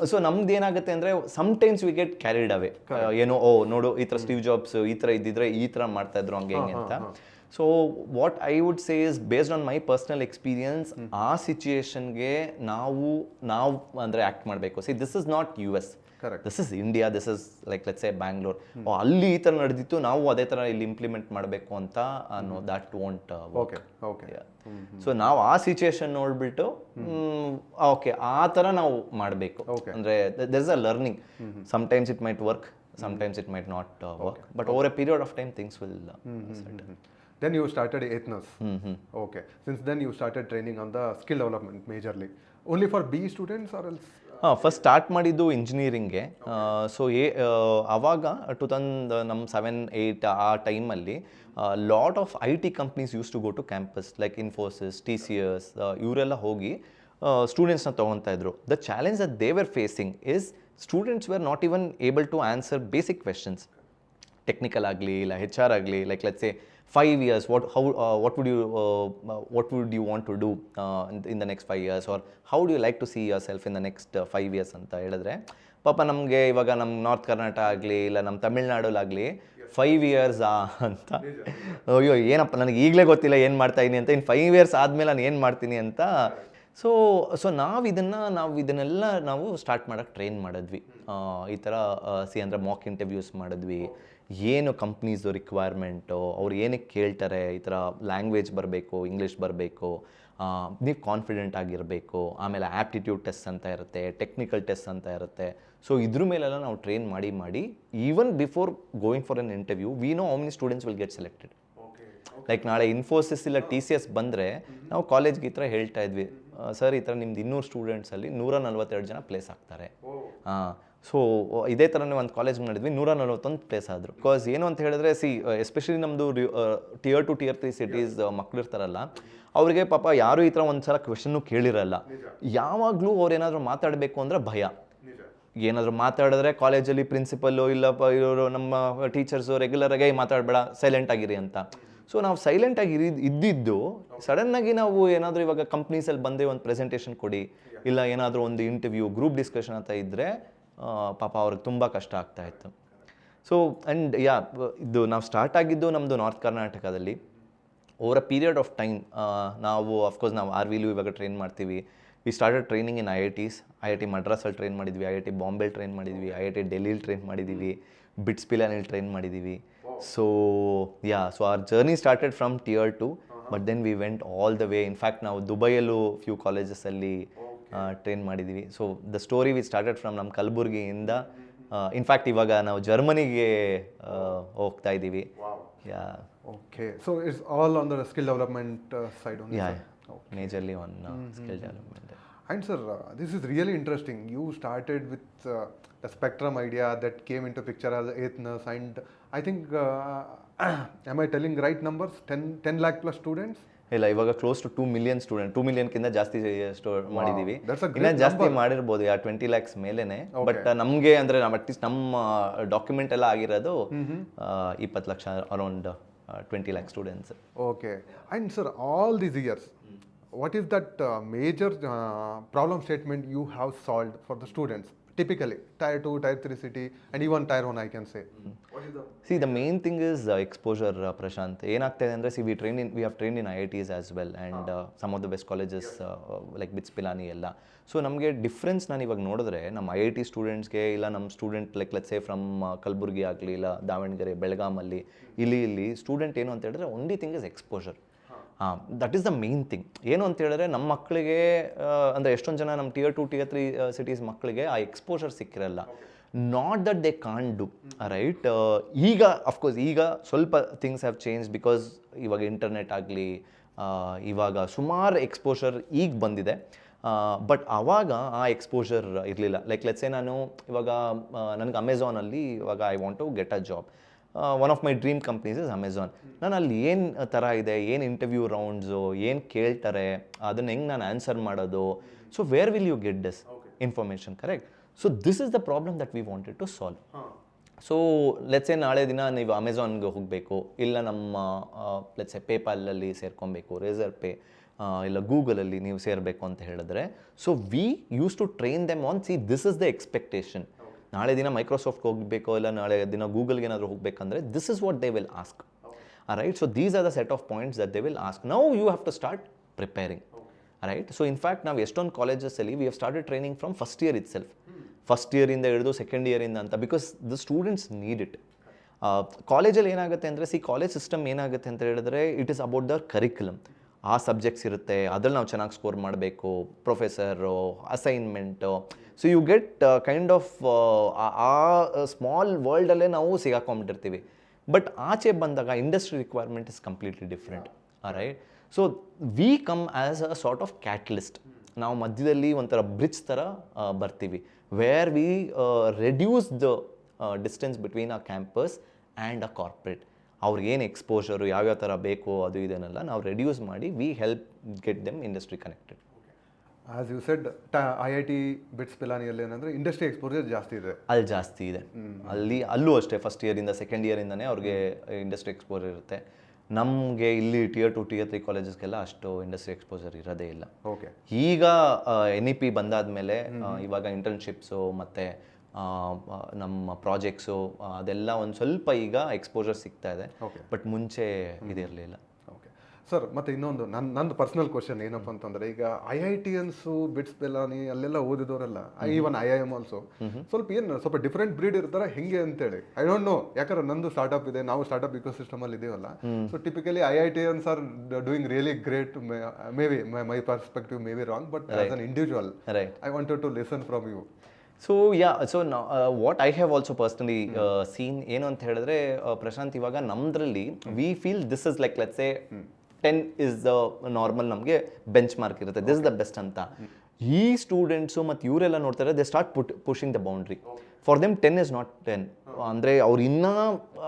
So ನಮ್ದು ಏನಾಗುತ್ತೆ ಅಂದರೆ ಸಮ್ಟೈಮ್ಸ್ ವಿ ಗೆಟ್ ಕ್ಯಾರಿಡ್ ಅವೇ. ಏನೋ ನೋಡು ಈ ಥರ ಸ್ಟೀವ್ ಜಾಬ್ಸ್ ಈ ಥರ ಇದ್ದಿದ್ರೆ ಈ ಥರ ಮಾಡ್ತಾ ಇದ್ರು ಹಂಗೆ ಹೆಂಗೆ ಅಂತ. So what I would say is based on my personal experience, ಆ ಸಿಚುಯೇಷನ್ಗೆ ನಾವು ಅಂದರೆ ಆ್ಯಕ್ಟ್ ಮಾಡಬೇಕು. See this is not US, this is India, this is like let's ಸೇ ಬ್ಯಾಂಗ್ಳೂರ್. ಅಲ್ಲಿ ಈ ಥರ ನಡೆದಿತ್ತು, ನಾವು ಅದೇ ಥರ ಇಲ್ಲಿ ಇಂಪ್ಲಿಮೆಂಟ್ ಮಾಡಬೇಕು ಅಂತ ಅನ್ನೋ ದ್ಯಾಟ್ ವೋಂಟ್ ವರ್ಕ್. ಸೊ ನಾವು ಆ ಸಿಚುಯೇಷನ್ ನೋಡ್ಬಿಟ್ಟು ಓಕೆ ಆ ಥರ ನಾವು ಮಾಡಬೇಕು. ಅಂದರೆ there is a learning. Sometimes it might work, sometimes it might not work, but over a period of time things will settle. Then you started Ethnos. Okay, since then you started training on the skill development majorly, only for B students or else? First start ಮಾಡಿದ್ದು ಇಂಜಿನಿಯರಿಂಗ್ಗೆ. ಸೊ ಆವಾಗ 2007-8 ಆ ಟೈಮಲ್ಲಿ lot of IT companies used to go to campus, like Infosys, TCS, ಇವರೆಲ್ಲ ಹೋಗಿ ಸ್ಟೂಡೆಂಟ್ಸ್ನ ತೊಗೊತಾ ಇದ್ರು. The challenge that they were facing is students were not even able to answer basic questions, technical agli illa HR agli, like let's say 5 years what would you want to do in the next 5 years, or how do you like to see yourself in the next 5 years ಅಂತ ಹೇಳಿದ್ರೆ ಪಾಪ ನಮಗೆ ಇವಾಗ ನಮ್ಮ ನಾರ್ತ್ ಕರ್ನಾಟಕ ಆಗಲಿ ಇಲ್ಲ ನಮ್ಮ ತಮಿಳ್ನಾಡಲ್ಲಾಗಲಿ 5 years ಅಂತ, ಅಯ್ಯೋ ಏನಪ್ಪ ನನಗೆ ಈಗಲೇ ಗೊತ್ತಿಲ್ಲ ಏನು ಮಾಡ್ತಾಯಿದ್ದೀನಿ ಅಂತ, ಇನ್ನು 5 years ಆದಮೇಲೆ ನಾನು ಏನು ಮಾಡ್ತೀನಿ ಅಂತ. ಸೊ ನಾವು ಇದನ್ನೆಲ್ಲ ನಾವು ಸ್ಟಾರ್ಟ್ ಮಾಡೋಕ್ಕೆ ಟ್ರೈನ್ ಮಾಡಿದ್ವಿ. ಈ ಥರ ಅಂದರೆ ಮಾಕ್ ಇಂಟರ್ವ್ಯೂಸ್ ಮಾಡಿದ್ವಿ, ಏನು ಕಂಪ್ನೀಸು ರಿಕ್ವೈರ್ಮೆಂಟು, ಅವ್ರು ಏನಕ್ಕೆ ಕೇಳ್ತಾರೆ, ಈ ಥರ ಲ್ಯಾಂಗ್ವೇಜ್ ಬರಬೇಕು, ಇಂಗ್ಲೀಷ್ ಬರಬೇಕು, ನೀವು ಕಾನ್ಫಿಡೆಂಟ್ ಆಗಿರಬೇಕು, ಆಮೇಲೆ ಆ್ಯಪ್ಟಿಟ್ಯೂಡ್ ಟೆಸ್ಟ್ ಅಂತ ಇರುತ್ತೆ, ಟೆಕ್ನಿಕಲ್ ಟೆಸ್ಟ್ ಅಂತ ಇರುತ್ತೆ. ಸೊ ಇದ್ರ ಮೇಲೆಲ್ಲ ನಾವು ಟ್ರೈನ್ ಮಾಡಿ even before going for an interview we know how many students will get selected. Like ನಾಳೆ ಇನ್ಫೋಸಿಸ್ ಇಲ್ಲ TCS ಬಂದರೆ ನಾವು ಕಾಲೇಜ್ಗೆ ಈ ಥರ ಹೇಳ್ತಾ ಇದ್ವಿ, ಸರ್ ಈ ಥರ ನಿಮ್ದು 200 ಸ್ಟೂಡೆಂಟ್ಸಲ್ಲಿ 142 ಜನ ಪ್ಲೇಸ್ ಆಗ್ತಾರೆ. ಸೊ ಇದೇ ಥರನೇ ಒಂದು ಕಾಲೇಜ್ ಮಾಡಿದ್ವಿ, 141 ಪ್ಲೇಸ್ ಆದರು. ಬಿಕಾಸ್ ಏನು ಅಂತ ಹೇಳಿದ್ರೆ ಎಸ್ಪೆಷಲಿ ನಮ್ಮದು Tier 2 Tier 3 ಸಿಟೀಸ್ ಮಕ್ಳು ಇರ್ತಾರಲ್ಲ, ಅವ್ರಿಗೆ ಪಾಪ ಯಾರು ಈ ಥರ ಒಂದು ಸಲ ಕ್ವೆಶನ್ನು ಕೇಳಿರಲ್ಲ. ಯಾವಾಗಲೂ ಅವ್ರು ಏನಾದರೂ ಮಾತಾಡಬೇಕು ಅಂದರೆ ಭಯ. ಏನಾದರೂ ಮಾತಾಡಿದ್ರೆ ಕಾಲೇಜಲ್ಲಿ ಪ್ರಿನ್ಸಿಪಲ್ಲು ಇಲ್ಲಪ್ಪ ಇವರು ನಮ್ಮ ಟೀಚರ್ಸು ರೆಗ್ಯುಲರಾಗಿ ಮಾತಾಡಬೇಡ, ಸೈಲೆಂಟ್ ಆಗಿರಿ ಅಂತ. ಸೊ ನಾವು ಸೈಲೆಂಟಾಗಿ ಇದ್ದಿದ್ದು ಸಡನ್ನಾಗಿ ನಾವು ಏನಾದರೂ ಇವಾಗ ಕಂಪ್ನೀಸಲ್ಲಿ ಬಂದೇ ಒಂದು ಪ್ರೆಸೆಂಟೇಷನ್ ಕೊಡಿ, ಇಲ್ಲ ಏನಾದರೂ ಒಂದು ಇಂಟರ್ವ್ಯೂ ಗ್ರೂಪ್ ಡಿಸ್ಕಷನ್ ಅಂತ ಇದ್ದರೆ ಪಾಪ ಅವ್ರಿಗೆ ತುಂಬ ಕಷ್ಟ ಆಗ್ತಾಯಿತ್ತು. ಸೊ ಆ್ಯಂಡ್ ಇದು ನಾವು ಸ್ಟಾರ್ಟ್ ಆಗಿದ್ದು ನಮ್ಮದು ನಾರ್ತ್ ಕರ್ನಾಟಕದಲ್ಲಿ. Over a period of time ನಾವು ಅಫ್ಕೋರ್ಸ್ ನಾವು RVLU ಇವಾಗ ಟ್ರೈನ್ ಮಾಡ್ತೀವಿ. We started training in IITs. IIT ಮಡ್ರಾಸಲ್ಲಿ ಟ್ರೈನ್ ಮಾಡಿದ್ವಿ, IIT ಬಾಂಬೆಲಿ ಟ್ರೈನ್ ಮಾಡಿದ್ವಿ, IIT ಡೆಲ್ಲಿಲಿ ಟ್ರೈನ್ ಮಾಡಿದ್ದೀವಿ, ಬಿಟ್ಸ್ ಪಿಲಾನಿಲಿ ಟ್ರೈನ್ ಮಾಡಿದ್ದೀವಿ. So our journey started from Tier 2, but then we went all the way. In fact ನಾವು ದುಬೈಯಲ್ಲೂ ಫ್ಯೂ ಕಾಲೇಜಸಲ್ಲಿ ಟ್ರೈನ್ ಮಾಡಿದ್ದೀವಿ. So the story we started from ನಮ್ಮ ಕಲಬುರ್ಗಿಯಿಂದ. ಇನ್ಫ್ಯಾಕ್ಟ್ ಇವಾಗ ನಾವು ಜರ್ಮನಿಗೆ ಹೋಗ್ತಾ ಇದ್ದೀವಿ. Okay, so it's all on the skill development side only. Majorly on skill development. And sir, this is really interesting. You started with the spectrum idea that came into picture as 8th nurse, and I think, am I telling right numbers? 10 lakh plus students? ಇಲ್ಲ, ಇವಾಗ close to 2 million student, 2 million ಜಾಸ್ತಿ ಮಾಡಿದ್ದೀವಿ. That's a great ಇನ್ನೂ ಜಾಸ್ತಿ ಮಾಡಿರ್ಬೋದು, 20 lakhs ಮೇಲೇನೆ. ಬಟ್ ನಮಗೆ ಅಂದರೆ ಅಟ್ಲೀಸ್ಟ್ ನಮ್ಮ ಡಾಕ್ಯುಮೆಂಟ್ ಎಲ್ಲ ಆಗಿರೋದು 20 lakh, around 20 lakh students. Okay. And sir, all these years, what is that major problem statement you have solved for the students? Typically, Tier 2, Tier 3 city, and even Tier 1, I can say. What is the... the main thing is exposure, Prashant. ಏನಾಗ್ತಾಯಿದೆ ಅಂದರೆ we have trained in IITs as well, and some of the best colleges like BITS Pilani ಎಲ್ಲ. ಸೊ ನಮಗೆ ಡಿಫ್ರೆನ್ಸ್ ನಾನು ಇವಾಗ ನೋಡಿದ್ರೆ ನಮ್ಮ IIT ಸ್ಟೂಡೆಂಟ್ಸ್ಗೆ ಇಲ್ಲ ನಮ್ಮ student like let's say from Kalaburagi ಆಗಲಿ ಇಲ್ಲ ದಾವಣಗೆರೆ ಬೆಳಗಾಮಲ್ಲಿ ಇಲ್ಲಿ ಸ್ಟೂಡೆಂಟ್ ಏನು ಅಂತ ಹೇಳಿದ್ರೆ only thing is exposure. That is the main thing. ಏನು ಅಂತ ಹೇಳಿದ್ರೆ ನಮ್ಮ ಮಕ್ಕಳಿಗೆ ಅಂದರೆ ಎಷ್ಟೊಂದು ಜನ ನಮ್ಮ Tier 2 Tier 3 ಸಿಟೀಸ್ ಮಕ್ಕಳಿಗೆ ಆ ಎಕ್ಸ್ಪೋಜರ್ ಸಿಕ್ಕಿರಲ್ಲ. Not that they can do, right. ಈಗ ಅಫ್ಕೋರ್ಸ್ ಈಗ ಸ್ವಲ್ಪ ಥಿಂಗ್ಸ್ ಹ್ಯಾವ್ ಚೇಂಜ್, ಬಿಕಾಸ್ ಇವಾಗ ಇಂಟರ್ನೆಟ್ ಆಗಲಿ ಇವಾಗ ಸುಮಾರು ಎಕ್ಸ್ಪೋಜರ್ ಈಗ ಬಂದಿದೆ. ಬಟ್ ಆವಾಗ ಆ ಎಕ್ಸ್ಪೋಜರ್ ಇರಲಿಲ್ಲ. ಲೈಕ್ ಲೆಟ್ಸ್ ಸೇ ನಾನು ಇವಾಗ ನನಗೆ ಅಮೆಝಾನಲ್ಲಿ ಇವಾಗ I want to get a job. One of my dream companies is Amazon. ನಾನು ಅಲ್ಲಿ ಏನು ಥರ ಇದೆ, ಏನು ಇಂಟರ್ವ್ಯೂ ರೌಂಡ್ಸು, ಏನು ಕೇಳ್ತಾರೆ, ಅದನ್ನು ಹೆಂಗೆ ನಾನು ಆನ್ಸರ್ ಮಾಡೋದು. So where will you get this information, correct? So this is the problem that we wanted to solve. So let's say ನಾಳೆ ದಿನ ನೀವು ಅಮೆಝಾನ್ಗೆ ಹೋಗಬೇಕು, ಇಲ್ಲ ನಮ್ಮ ಲೆಟ್ಸ್ ಸೇ ಪೇಪಾಲಲ್ಲಿ ಸೇರ್ಕೊಬೇಕು, ರೇಸರ್ ಪೇ ಇಲ್ಲ ಗೂಗಲಲ್ಲಿ ನೀವು ಸೇರಬೇಕು ಅಂತ ಹೇಳಿದ್ರೆ, so we use to train them on this is the expectation. ನಾಳೆ ದಿನ ಮೈಕ್ರೋಸಾಫ್ಟ್ಗೆ ಹೋಗಬೇಕು ಇಲ್ಲ ನಾಳೆ ದಿನ ಗೂಗಲ್ಗೆ ಏನಾದರೂ ಹೋಗಬೇಕಂದ್ರೆ this is what they will ask, right? So these are the set of points that they will ask. Now you have to start preparing, right? So in fact ನಾವು ಎಷ್ಟೊಂದು ಕಾಲೇಜಸಲ್ಲಿ we have started training from first year itself, first ಇಯರಿಂದ ಹಿಡಿದು ಸೆಕೆಂಡ್ ಇಯರಿಂದ ಅಂತ, because the students need it. ಕಾಲೇಜಲ್ಲಿ ಏನಾಗುತ್ತೆ ಅಂದರೆ ಕಾಲೇಜ್ ಸಿಸ್ಟಮ್ ಏನಾಗುತ್ತೆ ಅಂತ ಹೇಳಿದ್ರೆ it is about the curriculum. ಆ ಸಬ್ಜೆಕ್ಟ್ಸ್ ಇರುತ್ತೆ, ಅದ್ರಲ್ಲಿ ನಾವು ಚೆನ್ನಾಗಿ ಸ್ಕೋರ್ ಮಾಡಬೇಕು, professor, assignment. So you get kind of a small ವರ್ಲ್ಡಲ್ಲೇ ನಾವು ಸಿಗಾಕೊಂಡ್ಬಿಟ್ಟಿರ್ತೀವಿ. ಬಟ್ ಆಚೆ ಬಂದಾಗ industry requirement is completely different, right? So we come as a sort of catalyst. ನಾವು ಮಧ್ಯದಲ್ಲಿ ಒಂಥರ ಬ್ರಿಡ್ಜ್ ಥರ ಬರ್ತೀವಿ, where we reduce the distance between a campus and a corporate. ಅವ್ರಿಗೇನು ಎಕ್ಸ್ಪೋಜರು ಯಾವ್ಯಾವ ಥರ ಬೇಕು ಅದು ಇದನ್ನೆಲ್ಲ ನಾವು ರೆಡ್ಯೂಸ್ ಮಾಡಿ we help get them industry connected. As you shed, IIT bits ಪಿಲಾನಿಯಲ್ಲಿ ಏನಂದರೆ ಇಂಡಸ್ಟ್ರಿ ಎಕ್ಸ್ಪೋಜರ್ ಜಾಸ್ತಿ ಇದೆ, ಅಲ್ಲಿ ಜಾಸ್ತಿ ಇದೆ. ಅಲ್ಲೂ ಅಷ್ಟೇ ಫಸ್ಟ್ ಇಯರಿಂದ ಸೆಕೆಂಡ್ ಇಯರಿಂದನೇ ಅವ್ರಿಗೆ ಇಂಡಸ್ಟ್ರಿ ಎಕ್ಸ್ಪೋಜರ್ ಇರುತ್ತೆ. ನಮಗೆ ಇಲ್ಲಿ Tier 2 Tier 3 ಕಾಲೇಜಸ್ಗೆಲ್ಲ ಅಷ್ಟು ಇಂಡಸ್ಟ್ರಿ ಎಕ್ಸ್ಪೋಜರ್ ಇರೋದೇ ಇಲ್ಲ. ಓಕೆ. ಈಗ NEP ಬಂದಾದಮೇಲೆ ಇವಾಗ ಇಂಟರ್ನ್ಶಿಪ್ಸು ಮತ್ತು ನಮ್ಮ ಪ್ರಾಜೆಕ್ಟ್ಸು ಅದೆಲ್ಲ ಒಂದು ಸ್ವಲ್ಪ ಈಗ ಎಕ್ಸ್ಪೋಜರ್ ಸಿಗ್ತಾ ಇದೆ. ಬಟ್ ಮುಂಚೆ ಇದಿರಲಿಲ್ಲ. ಓಕೆ ಸರ್, ಮತ್ತು ಇನ್ನೊಂದು ನಂದು ಪರ್ಸ್ನಲ್ ಕ್ವಶನ್ ಏನಪ್ಪ ಅಂತಂದರೆ, ಈಗ IITians ಬಿಟ್ಸ್ ಪಿಲಾನಿ ಅಲ್ಲೆಲ್ಲ ಓದಿದವರೆಲ್ಲ, ಈವನ್ IIM ಆಲ್ಸೋ ಸ್ವಲ್ಪ ಡಿಫ್ರೆಂಟ್ ಬ್ರೀಡ್ ಇರ್ತಾರೆ ಹೆಂಗೆ ಅಂತೇಳಿ ಐ ಡೋಂಟ್ ನೋ. ಯಾಕಂದ್ರೆ ನಂದು ಸ್ಟಾರ್ಟ್ಅಪ್ ಇದೆ, ನಾವು ಸ್ಟಾರ್ಟ್ಅಪ್ ಇಕೋಸಿಸ್ಟಮಲ್ಲಿ ಇದೀವಲ್ಲ. So typically IITians are doing really great. Maybe my perspective may be wrong, but as an individual I wanted to listen from you. So what I have also personally seen ಏನು ಅಂತ ಹೇಳಿದ್ರೆ ಪ್ರಶಾಂತ್, ಇವಾಗ ನಮ್ದ್ರಲ್ಲಿ we feel this is like let's say 10 is the normal, ನಮಗೆ ಬೆಂಚ್ ಮಾರ್ಕ್ ಇರುತ್ತೆ, ದಿಸ್ ಇಸ್ ದ ಬೆಸ್ಟ್ ಅಂತ. ಈ ಸ್ಟೂಡೆಂಟ್ಸು ಮತ್ತು ಇವರೆಲ್ಲ ನೋಡ್ತಾರೆ, they start pushing the boundary. For them 10 is not 10. ಅಂದರೆ ಅವ್ರು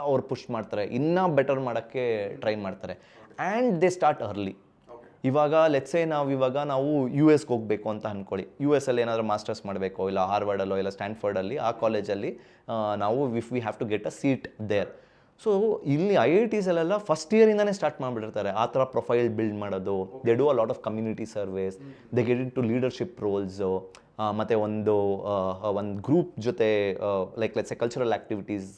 ಅವ್ರು ಪುಷ್ ಮಾಡ್ತಾರೆ, ಇನ್ನೂ ಬೆಟರ್ ಮಾಡೋಕ್ಕೆ ಟ್ರೈ ಮಾಡ್ತಾರೆ. And they start early. ಇವಾಗ ಲೆಟ್ಸೇ ನಾವು ಯು ಎಸ್ಗೆ ಹೋಗಬೇಕು ಅಂತ ಅಂದ್ಕೊಳ್ಳಿ. ಯು ಎಸ್ ಅಲ್ಲಿ ಏನಾದರೂ ಮಾಸ್ಟರ್ಸ್ ಮಾಡಬೇಕು, ಇಲ್ಲ ಹಾರ್ವರ್ಡಲ್ಲೋ ಇಲ್ಲ ಸ್ಟ್ಯಾನ್ಫರ್ಡಲ್ಲಿ, ಆ ಕಾಲೇಜಲ್ಲಿ ನಾವು if we have to get a seat there. So ಇಲ್ಲಿ IITಸಲ್ಲೆಲ್ಲ ಫಸ್ಟ್ ಇಯರಿಂದನೇ ಸ್ಟಾರ್ಟ್ ಮಾಡಿಬಿಡ್ತಾರೆ ಆ ಥರ ಪ್ರೊಫೈಲ್ ಬಿಲ್ಡ್ ಮಾಡೋದು. They do a lot of community service, they get into leadership roles, ಮತ್ತು ಒಂದು ಗ್ರೂಪ್ ಜೊತೆ like let's a cultural activities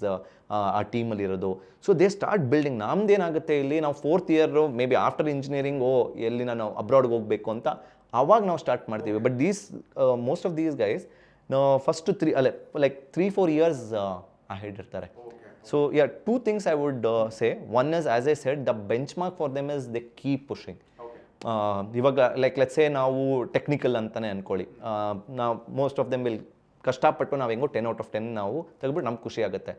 ಆ ಟೀಮಲ್ಲಿ ಇರೋದು. So they start building. ನಮ್ದೇನಾಗುತ್ತೆ ಇಲ್ಲಿ, ನಾವು 4th year maybe after engineering ಎಲ್ಲಿ ನಾನು ಅಬ್ರಾಡ್ಗೆ ಹೋಗಬೇಕು ಅಂತ ಆವಾಗ ನಾವು ಸ್ಟಾರ್ಟ್ ಮಾಡ್ತೀವಿ. But most of these guys first 3-4 years ahead ಇರ್ತಾರೆ. So yeah, 2 things I would say. One is, as I said, the benchmark for them is they keep pushing. ಇವಾಗ ಲೈಕ್ ಲೆಟ್ಸ್ ಸೇ ನಾವು ಟೆಕ್ನಿಕಲ್ ಅಂತಲೇ ಅಂದ್ಕೊಳ್ಳಿ, ನಾವು ಮೋಸ್ಟ್ ಆಫ್ ದೆಮ್ ವಿಲ್ ಕಷ್ಟಪಟ್ಟು ನಾವು ಹೆಂಗೋ 10 out of 10 ನಾವು ತೆಗೆದ್ಬಿಟ್ಟು ನಮ್ಗೆ ಖುಷಿ ಆಗುತ್ತೆ.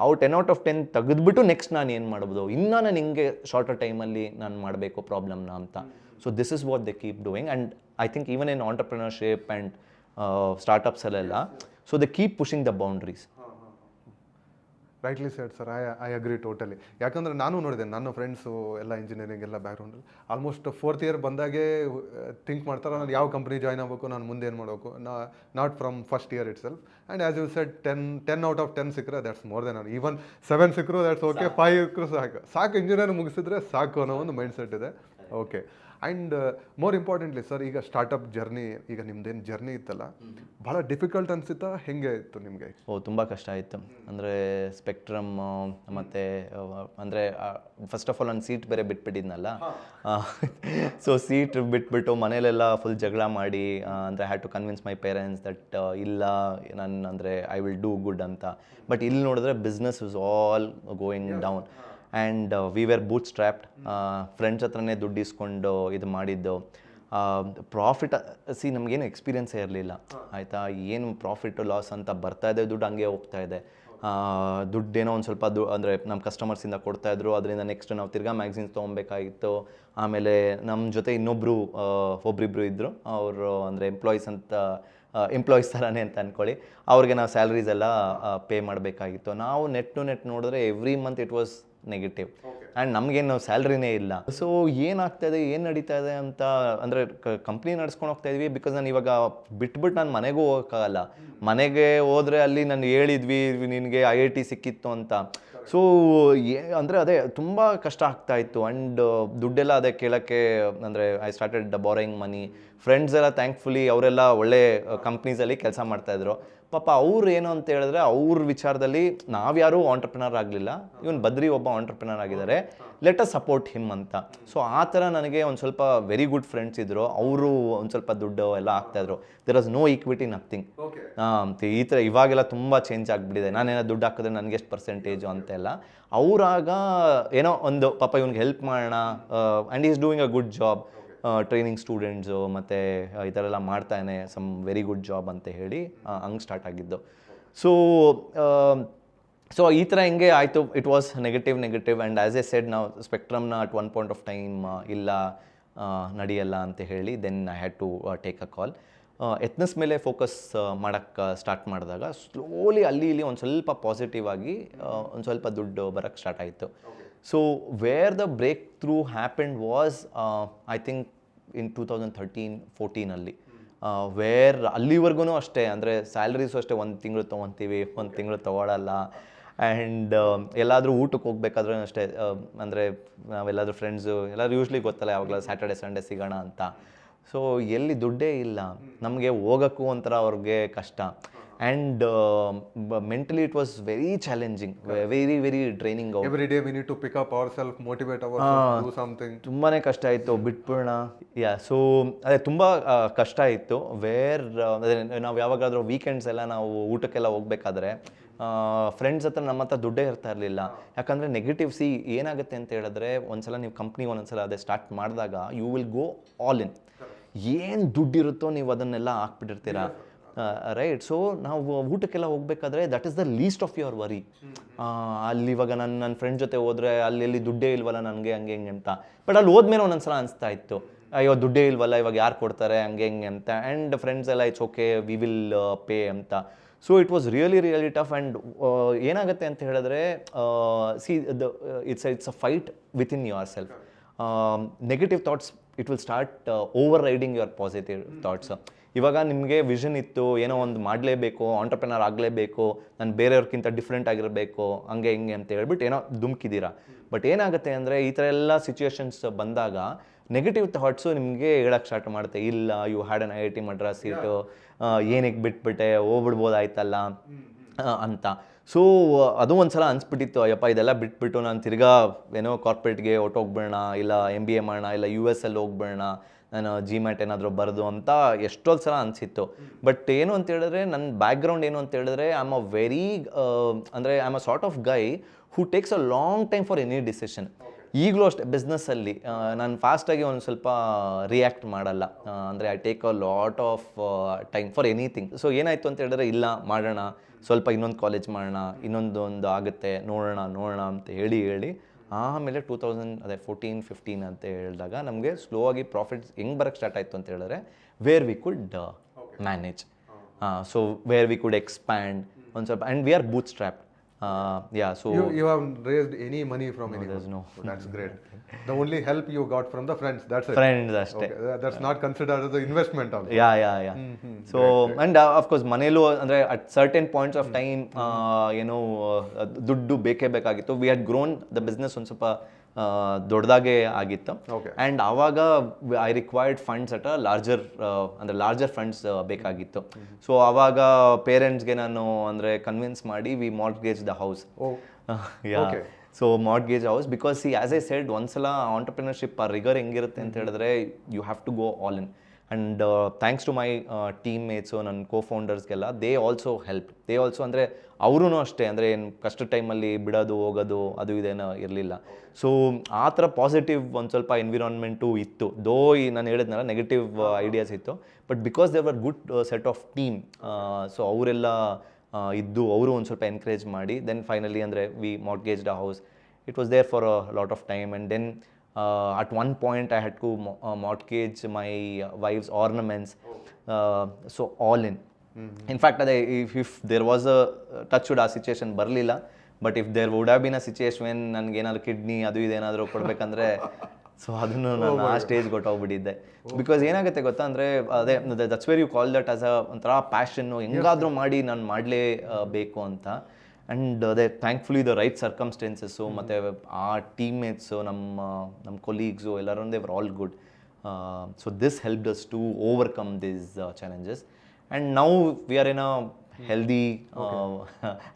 ಅವ್ರು 10 out of 10 ತೆಗೆದ್ಬಿಟ್ಟು ನೆಕ್ಸ್ಟ್ ನಾನು ಏನು ಮಾಡ್ಬೋದು, ಇನ್ನೂ ನಾನು ಹಿಂಗೆ ಶಾರ್ಟರ್ ಟೈಮಲ್ಲಿ ನಾನು ಮಾಡಬೇಕು ಪ್ರಾಬ್ಲಮ್ನ ಅಂತ. So this is what they keep doing. And I think even in entrepreneurship and ಸ್ಟಾರ್ಟಪ್ಸಲ್ಲೆಲ್ಲ, so they keep pushing the boundaries. Rightly said sir, I agree totally. ಯಾಕಂದರೆ ನಾನು ನೋಡಿದೆ ನನ್ನ ಫ್ರೆಂಡ್ಸು ಎಲ್ಲ ಇಂಜಿನಿಯರಿಂಗ್ ಎಲ್ಲ ಬ್ಯಾಕ್ಗ್ರೌಂಡಲ್ಲಿ ಆಲ್ಮೋಸ್ಟ್ 4th ಇಯರ್ ಬಂದಾಗೆ ಥಿಂಕ್ ಮಾಡ್ತಾರೆ, ನಾನು ಯಾವ ಕಂಪ್ನಿ ಜಾಯ್ನ್ ಆಗಬೇಕು, ನಾನು ಮುಂದೆ ಏನು ಮಾಡಬೇಕು, not from first year itself. And as you said 10 out of 10 ಸಿಕ್ಕರೆ ದ್ಯಾಟ್ಸ್ ಮೋರ್ ದೆನ್. ಈವನ್ 7 ಸಿಕ್ಕರು ದ್ಯಾಟ್ಸ್ ಓಕೆ, 5 ಸಿಕ್ಕರು ಸಾಕು ಇಂಜಿನಿಯರ್ ಮುಗಿಸಿದ್ರೆ ಸಾಕು ಅನ್ನೋ ಒಂದು ಮೈಂಡ್ ಸೆಟ್ ಇದೆ. Okay. And more importantly sir, ಈಗ ಸ್ಟಾರ್ಟಪ್ ಜರ್ನಿ, ಈಗ ನಿಮ್ದೇನು ಜರ್ನಿ ಇತ್ತಲ್ಲ, ಭಾಳ ಡಿಫಿಕಲ್ಟ್ ಅನಿಸುತ್ತಾ, ಹೆಂಗೆ ಇತ್ತು ನಿಮಗೆ? ತುಂಬ ಕಷ್ಟ ಆಯಿತು. ಅಂದರೆ ಸ್ಪೆಕ್ಟ್ರಮ್ ಮತ್ತು ಅಂದರೆ ಫಸ್ಟ್ ಆಫ್ ಆಲ್ ನಾನು ಸೀಟ್ ಬೇರೆ ಬಿಟ್ಬಿಟ್ಟಿದ್ನಲ್ಲ, ಸೊ ಸೀಟ್ ಬಿಟ್ಬಿಟ್ಟು ಮನೇಲೆಲ್ಲ ಫುಲ್ ಜಗಳ ಮಾಡಿ, ಅಂದರೆ had to convince my parents that ಇಲ್ಲ ನಾನು ಅಂದರೆ ಐ ವಿಲ್ ಡೂ ಗುಡ್ ಅಂತ. ಬಟ್ ಇಲ್ಲಿ ನೋಡಿದ್ರೆ business is all going down. And we were bootstrapped. Friends ಹತ್ರನೇ ದುಡ್ಡು ಇಸ್ಕೊಂಡು ಇದು ಮಾಡಿದ್ದು. ಪ್ರಾಫಿಟ್ ನಮಗೇನು ಎಕ್ಸ್ಪೀರಿಯನ್ಸೇ ಇರಲಿಲ್ಲ, ಆಯಿತಾ. ಏನು ಪ್ರಾಫಿಟ್ ಲಾಸ್ ಅಂತ ಬರ್ತಾಯಿದೆ, ದುಡ್ಡು ಹಂಗೆ ಹೋಗ್ತಾಯಿದೆ. ದುಡ್ಡೇನೋ ಒಂದು ಸ್ವಲ್ಪ ಅಂದರೆ ನಮ್ಮ ಕಸ್ಟಮರ್ಸಿಂದ ಕೊಡ್ತಾಯಿದ್ರು, ಅದರಿಂದ ನೆಕ್ಸ್ಟ್ ನಾವು ತಿರ್ಗಾ ಮ್ಯಾಗ್ಝಿನ್ಸ್ ತೊಗೊಬೇಕಾಗಿತ್ತು. ಆಮೇಲೆ ನಮ್ಮ ಜೊತೆ ಒಬ್ರಿಬ್ರು ಇದ್ದರು, ಅವರು ಅಂದರೆ ಎಂಪ್ಲಾಯೀಸ್ ಥರನೇ ಅಂತ ಅಂದ್ಕೊಳ್ಳಿ. ಅವ್ರಿಗೆ ನಾವು ಸ್ಯಾಲ್ರೀಸ್ ಎಲ್ಲ ಪೇ ಮಾಡಬೇಕಾಗಿತ್ತು. ನಾವು ನೆಟ್ ಟು ನೆಟ್ ನೋಡಿದ್ರೆ every month it was negative. And ನಮಗೇನು ಸ್ಯಾಲ್ರಿನೇ ಇಲ್ಲ. ಸೊ ಏನಾಗ್ತಾಯಿದೆ, ಏನು ನಡೀತಾ ಇದೆ ಅಂತ ಅಂದರೆ ಕಂಪ್ನಿ ನಡ್ಸ್ಕೊಂಡು ಹೋಗ್ತಾ ಇದ್ವಿ. ಬಿಕಾಸ್ ನಾನು ಇವಾಗ ಬಿಟ್ಬಿಟ್ಟು ನಾನು ಮನೆಗೂ ಹೋಗೋಕ್ಕಾಗಲ್ಲ. ಮನೆಗೆ ಹೋದರೆ ಅಲ್ಲಿ ನಾನು ಹೇಳಿದ್ವಿ ನಿನಗೆ IIT ಸಿಕ್ಕಿತ್ತು ಅಂತ. ಸೊ ಅಂದರೆ ಅದೇ ತುಂಬ ಕಷ್ಟ ಆಗ್ತಾಯಿತ್ತು. ಆ್ಯಂಡ್ ದುಡ್ಡೆಲ್ಲ ಅದೇ ಕೇಳೋಕ್ಕೆ, ಅಂದರೆ I started borrowing money. Friends ಎಲ್ಲ ಥ್ಯಾಂಕ್ಫುಲಿ ಅವರೆಲ್ಲ ಒಳ್ಳೆ ಕಂಪ್ನೀಸಲ್ಲಿ ಕೆಲಸ ಮಾಡ್ತಾಯಿದ್ರು. ಪಾಪ ಅವ್ರು ಏನು ಅಂತ ಹೇಳಿದ್ರೆ, ಅವ್ರ ವಿಚಾರದಲ್ಲಿ ನಾವ್ಯಾರೂ ಆಂಟ್ರಪ್ರಿನರ್ ಆಗಲಿಲ್ಲ. ಇವನ್ ಬದ್ರಿ ಒಬ್ಬ ಆಂಟ್ರಪ್ರಿನರ್ ಆಗಿದ್ದಾರೆ, ಲೆಟ್ ಅಸ್ ಸಪೋರ್ಟ್ ಹಿಮ್ ಅಂತ. ಸೊ ಆ ಥರ ನನಗೆ ಒಂದು ಸ್ವಲ್ಪ ವೆರಿ ಗುಡ್ ಫ್ರೆಂಡ್ಸ್ ಇದ್ದರು. ಅವರು ಒಂದು ಸ್ವಲ್ಪ ದುಡ್ಡು ಎಲ್ಲ ಹಾಕ್ತಾಯಿದ್ರು. There was no equity, nothing. ಈ ಥರ ಇವಾಗೆಲ್ಲ ತುಂಬ ಚೇಂಜ್ ಆಗಿಬಿಟ್ಟಿದೆ. ನಾನೇನೋ ದುಡ್ಡು ಹಾಕಿದ್ರೆ ನನಗೆ ಎಷ್ಟು ಪರ್ಸೆಂಟೇಜು ಅಂತೆಲ್ಲ. ಅವರಾಗ ಏನೋ ಒಂದು ಪಾಪ ಇವ್ನಿಗೆ ಹೆಲ್ಪ್ ಮಾಡೋಣ, and is doing a good job, training students ಮತ್ತು ಈ ಥರ ಎಲ್ಲ ಮಾಡ್ತಾನೆ, ಸಮ್ ವೆರಿ ಗುಡ್ ಜಾಬ್ ಅಂತ ಹೇಳಿ ಹಂಗೆ ಸ್ಟಾರ್ಟ್ ಆಗಿದ್ದು. ಸೊ ಈ ಥರ ಹಿಂಗೆ ಆಯಿತು. It was negative. And as I said, ನಾವು ಸ್ಪೆಕ್ಟ್ರಮ್ನ at one point of time ಇಲ್ಲ ನಡೆಯಲ್ಲ ಅಂತ ಹೇಳಿ, then I had to take a call. ಎತ್ನಸ್ ಮೇಲೆ ಫೋಕಸ್ ಮಾಡೋಕ್ಕೆ ಸ್ಟಾರ್ಟ್ ಮಾಡಿದಾಗ ಸ್ಲೋಲಿ ಅಲ್ಲಿ ಇಲ್ಲಿ ಒಂದು ಸ್ವಲ್ಪ ಪಾಸಿಟಿವ್ ಆಗಿ ಒಂದು ಸ್ವಲ್ಪ ದುಡ್ಡು ಬರೋಕ್ಕೆ ಸ್ಟಾರ್ಟ್ ಆಯಿತು. So where the breakthrough happened was I think in 2013-14 where ಅಲ್ಲಿವರೆಗೂ ಅಷ್ಟೇ, ಅಂದರೆ ಸ್ಯಾಲ್ರೀಸು ಅಷ್ಟೇ, ಒಂದು ತಿಂಗಳು ತೊಗೊತೀವಿ, ಒಂದು ತಿಂಗಳು ತೊಗೊಳಲ್ಲ. ಆ್ಯಂಡ್ ಎಲ್ಲಾದರೂ ಊಟಕ್ಕೆ ಹೋಗ್ಬೇಕಾದ್ರೂ ಅಷ್ಟೇ, ಅಂದರೆ ನಾವೆಲ್ಲಾದರೂ ಫ್ರೆಂಡ್ಸು ಎಲ್ಲರೂ ಯೂಶ್ವಲಿ ಗೊತ್ತಲ್ಲ, ಯಾವಾಗಲೂ ಸ್ಯಾಟರ್ಡೆ ಸಂಡೇ ಸಿಗೋಣ ಅಂತ. ಸೊ ಎಲ್ಲಿ ದುಡ್ಡೇ ಇಲ್ಲ, ನಮಗೆ ಹೋಗೋಕ್ಕೂ ಒಂಥರ ಅವ್ರಿಗೆ ಕಷ್ಟ. And mentally it was very challenging, very draining. Every day we need to pick up our self, motivate our to something. ತುಂಬಾ ಕಷ್ಟ ಆಯಿತು, ಬಿಟ್ಬಿಡೋಣ. ಸೊ ಅದೇ ತುಂಬ ಕಷ್ಟ ಇತ್ತು. ಅದೇ ನಾವು ಯಾವಾಗಾದರೂ ವೀಕೆಂಡ್ಸ್ ಎಲ್ಲ ನಾವು ಊಟಕ್ಕೆಲ್ಲ ಹೋಗ್ಬೇಕಾದ್ರೆ ಫ್ರೆಂಡ್ಸ್ ಹತ್ರ ನಮ್ಮ ಹತ್ರ ದುಡ್ಡೇ ಇರ್ತಾ ಇರಲಿಲ್ಲ. ಯಾಕಂದರೆ ನೆಗೆಟಿವ್ಸಿ ಏನಾಗುತ್ತೆ ಅಂತ ಹೇಳಿದ್ರೆ, ಒಂದ್ಸಲ ನೀವು ಕಂಪ್ನಿ ಒಂದೊಂದ್ಸಲ ಅದೇ ಸ್ಟಾರ್ಟ್ ಮಾಡಿದಾಗ you will go all in. ಏನು ದುಡ್ಡಿರುತ್ತೋ ನೀವು ಅದನ್ನೆಲ್ಲ ಹಾಕ್ಬಿಟ್ಟಿರ್ತೀರ. ರೈಟ್. ಸೊ ನಾವು ಊಟಕ್ಕೆಲ್ಲ ಹೋಗ್ಬೇಕಾದ್ರೆ that is the least of your worry. ಅಲ್ಲಿ ಇವಾಗ ನನ್ನ ಫ್ರೆಂಡ್ ಜೊತೆ ಹೋದರೆ ಅಲ್ಲಿ ದುಡ್ಡೇ ಇಲ್ವಲ್ಲ ನನಗೆ ಹಂಗೆ ಹಿಂಗೆ ಅಂತ. ಬಟ್ ಅಲ್ಲಿ ಹೋದ್ಮೇಲೆ ಒಂದೊಂದ್ಸಲ ಅನಿಸ್ತಾ ಇತ್ತು, ಅಯ್ಯೋ ದುಡ್ಡೇ ಇಲ್ವಲ್ಲ ಇವಾಗ ಯಾರು ಕೊಡ್ತಾರೆ ಹಂಗೆ ಹಿಂಗೆ ಅಂತ. ಆ್ಯಂಡ್ ಫ್ರೆಂಡ್ಸ್ ಎಲ್ಲ it's okay, we will pay ಅಂತ. So it was really tough. And ಏನಾಗುತ್ತೆ ಅಂತ ಹೇಳಿದ್ರೆ, it's a fight within yourself. Negative thoughts it will start overriding your positive thoughts. ಇವಾಗ ನಿಮಗೆ ವಿಷನ್ ಇತ್ತು, ಏನೋ ಒಂದು ಮಾಡಲೇಬೇಕು, ಆಂಟರ್ಪ್ರೆನರ್ ಆಗಲೇಬೇಕು, ನಾನು ಬೇರೆಯವ್ರಿಗಿಂತ ಡಿಫ್ರೆಂಟ್ ಆಗಿರಬೇಕು, ಹಂಗೆ ಹಿಂಗೆ ಅಂತ ಹೇಳ್ಬಿಟ್ಟು ಏನೋ ಧುಮುಕಿದ್ದೀರಾ. ಬಟ್ ಏನಾಗುತ್ತೆ ಅಂದರೆ ಈ ಥರ ಎಲ್ಲ ಸಿಚುವೇಶನ್ಸ್ ಬಂದಾಗ ನೆಗೆಟಿವ್ ಥಾಟ್ಸು ನಿಮಗೆ ಹೇಳಕ್ಕೆ ಸ್ಟಾರ್ಟ್ ಮಾಡುತ್ತೆ. ಇಲ್ಲ, you had an IIT Madras seat, ಏನಕ್ಕೆ ಬಿಟ್ಬಿಟ್ಟೆ, ಹೋಗ್ಬಿಡ್ಬೋದಾಯ್ತಲ್ಲ ಅಂತ. ಸೊ ಅದು ಒಂದು ಸಲ ಅನಿಸ್ಬಿಟ್ಟಿತ್ತು, ಅಯ್ಯಪ್ಪ ಇದೆಲ್ಲ ಬಿಟ್ಬಿಟ್ಟು ನಾನು ತಿರ್ಗಾ ಏನೋ ಕಾರ್ಪೊರೇಟ್ಗೆ ಹೊಟ್ಟೋಗ್ಬಿಡೋಣ, ಇಲ್ಲ MBA ಮಾಡೋಣ, ಇಲ್ಲ US ಅಲ್ಲಿ ಹೋಗ್ಬಿಡೋಣ, ನಾನು GMAT ಏನಾದರೂ ಬರೆದು ಅಂತ ಎಷ್ಟೊಂದು ಸಲ ಅನಿಸಿತ್ತು. ಬಟ್ ಏನು ಅಂತ ಹೇಳಿದ್ರೆ, ನನ್ನ ಬ್ಯಾಕ್ಗ್ರೌಂಡ್ ಏನು ಅಂತ ಹೇಳಿದ್ರೆ, I am a sort of Guy who takes a long time for any decision. ಈಗಲೂ ಅಷ್ಟೇ ಬಿಸ್ನೆಸ್ಸಲ್ಲಿ ನಾನು ಫಾಸ್ಟಾಗಿ ಒಂದು ಸ್ವಲ್ಪ ರಿಯಾಕ್ಟ್ ಮಾಡಲ್ಲ. ಅಂದರೆ I take a lot of time for anything. So ಏನಾಯಿತು ಅಂತ ಹೇಳಿದ್ರೆ, ಇಲ್ಲ ಮಾಡೋಣ, ಸ್ವಲ್ಪ ಇನ್ನೊಂದು ಕಾಲೇಜ್ ಮಾಡೋಣ, ಇನ್ನೊಂದು ಆಗುತ್ತೆ, ನೋಡೋಣ ಅಂತ ಹೇಳಿ ಆಮೇಲೆ 2014-15 ಅಂತ ಹೇಳಿದಾಗ ನಮಗೆ ಸ್ಲೋ ಆಗಿ ಪ್ರಾಫಿಟ್ಸ್ ಹೆಂಗೆ ಬರೋಕ್ಕೆ ಸ್ಟಾರ್ಟ್ ಆಯಿತು ಅಂತ ಹೇಳಿದ್ರೆ, where we could manage. So where we could expand ಒಂದು ಸ್ವಲ್ಪ. And we R boot strap. So you haven't raised any money from anyone? There's no. So that's great. The only help you got from the friends, that's it. Friends ಅಷ್ಟೇ. Okay. That's not considered as an investment also. Yeah. So and of course ಮನೇಲೂ ಅಂದರೆ at certain points of time ದುಡ್ಡು ಬೇಕೇ ಬೇಕಾಗಿತ್ತು. We had grown the business ಒಂದು ಸ್ವಲ್ಪ ದೊಡ್ಡದಾಗೆ ಆಗಿತ್ತು. ಆ್ಯಂಡ್ ಆವಾಗ I required funds at a larger funds ಬೇಕಾಗಿತ್ತು. ಸೊ ಆವಾಗ ಪೇರೆಂಟ್ಸ್ಗೆ ನಾನು ಅಂದರೆ ಕನ್ವಿನ್ಸ್ ಮಾಡಿ we mortgage the house. So mortgage house because as I said, ಒಂದ್ಸಲ ಆಂಟರ್ಪ್ರಿನರ್ಶಿಪ್ ಆ ರಿಗರ್ ಹೆಂಗಿರುತ್ತೆ ಅಂತ ಹೇಳಿದ್ರೆ, you have to go all in. And thanks to my teammates, ನನ್ನ ಕೋ-ಫೌಂಡರ್ಸ್ಗೆಲ್ಲ, they also help. They also ಅಂದರೆ ಅವರೂ ಅಷ್ಟೇ, ಅಂದರೆ ಏನು ಕಷ್ಟ ಟೈಮಲ್ಲಿ ಬಿಡೋದು ಹೋಗೋದು ಅದು ಇದೇನೋ ಇರಲಿಲ್ಲ. ಸೊ ಆ ಥರ ಪಾಸಿಟಿವ್ ಒಂದು ಸ್ವಲ್ಪ ಎನ್ವಿರಾನ್ಮೆಂಟು ಇತ್ತು. ನಾನು ಹೇಳಿದ್ನಲ್ಲ ನೆಗೆಟಿವ್ ಐಡಿಯಾಸ್ ಇತ್ತು, but because they were good set of team. So ಅವರೆಲ್ಲ ಇದ್ದು ಅವರು ಒಂದು ಸ್ವಲ್ಪ ಎನ್ಕರೇಜ್ ಮಾಡಿ, ದೆನ್ ಫೈನಲಿ ಅಂದರೆ we mortgaged a house. It was there for a lot of time. And then at one point I had to mortgage my wife's ornaments. So all in. In fact, if there was a touch wood, ಆ ಸಿಚುವೇಶನ್ ಬರಲಿಲ್ಲ. But if there would have been a situation when ನನಗೇನಾದ್ರು ಕಿಡ್ನಿ ಅದು ಇದೇನಾದರೂ ಕೊಡಬೇಕಂದ್ರೆ, ಸೊ ಅದನ್ನು ನಾನು ಆ ಸ್ಟೇಜ್ ಕೊಟ್ಟೋಗ್ಬಿಟ್ಟಿದ್ದೆ. ಬಿಕಾಸ್ ಏನಾಗುತ್ತೆ ಗೊತ್ತಾ, ಅಂದರೆ ಅದೇ that's where you call that as ಒಂಥರ ಪ್ಯಾಷನ್ನು, ಹೆಂಗಾದರೂ ಮಾಡಿ ನಾನು ಮಾಡಲೇಬೇಕು ಅಂತ. ಆ್ಯಂಡ್ ಅದೇ ಥ್ಯಾಂಕ್ಫುಲಿ ದ ರೈಟ್ ಸರ್ಕಮ್ಸ್ಟೆನ್ಸಸ್ಸು ಮತ್ತು ಆ ಟೀಮ್ಮೇಟ್ಸು, ನಮ್ಮ ಕೊಲೀಗ್ಸು ಎಲ್ಲರೂ they were all good. So this helped us to overcome these challenges. And now we are in a healthy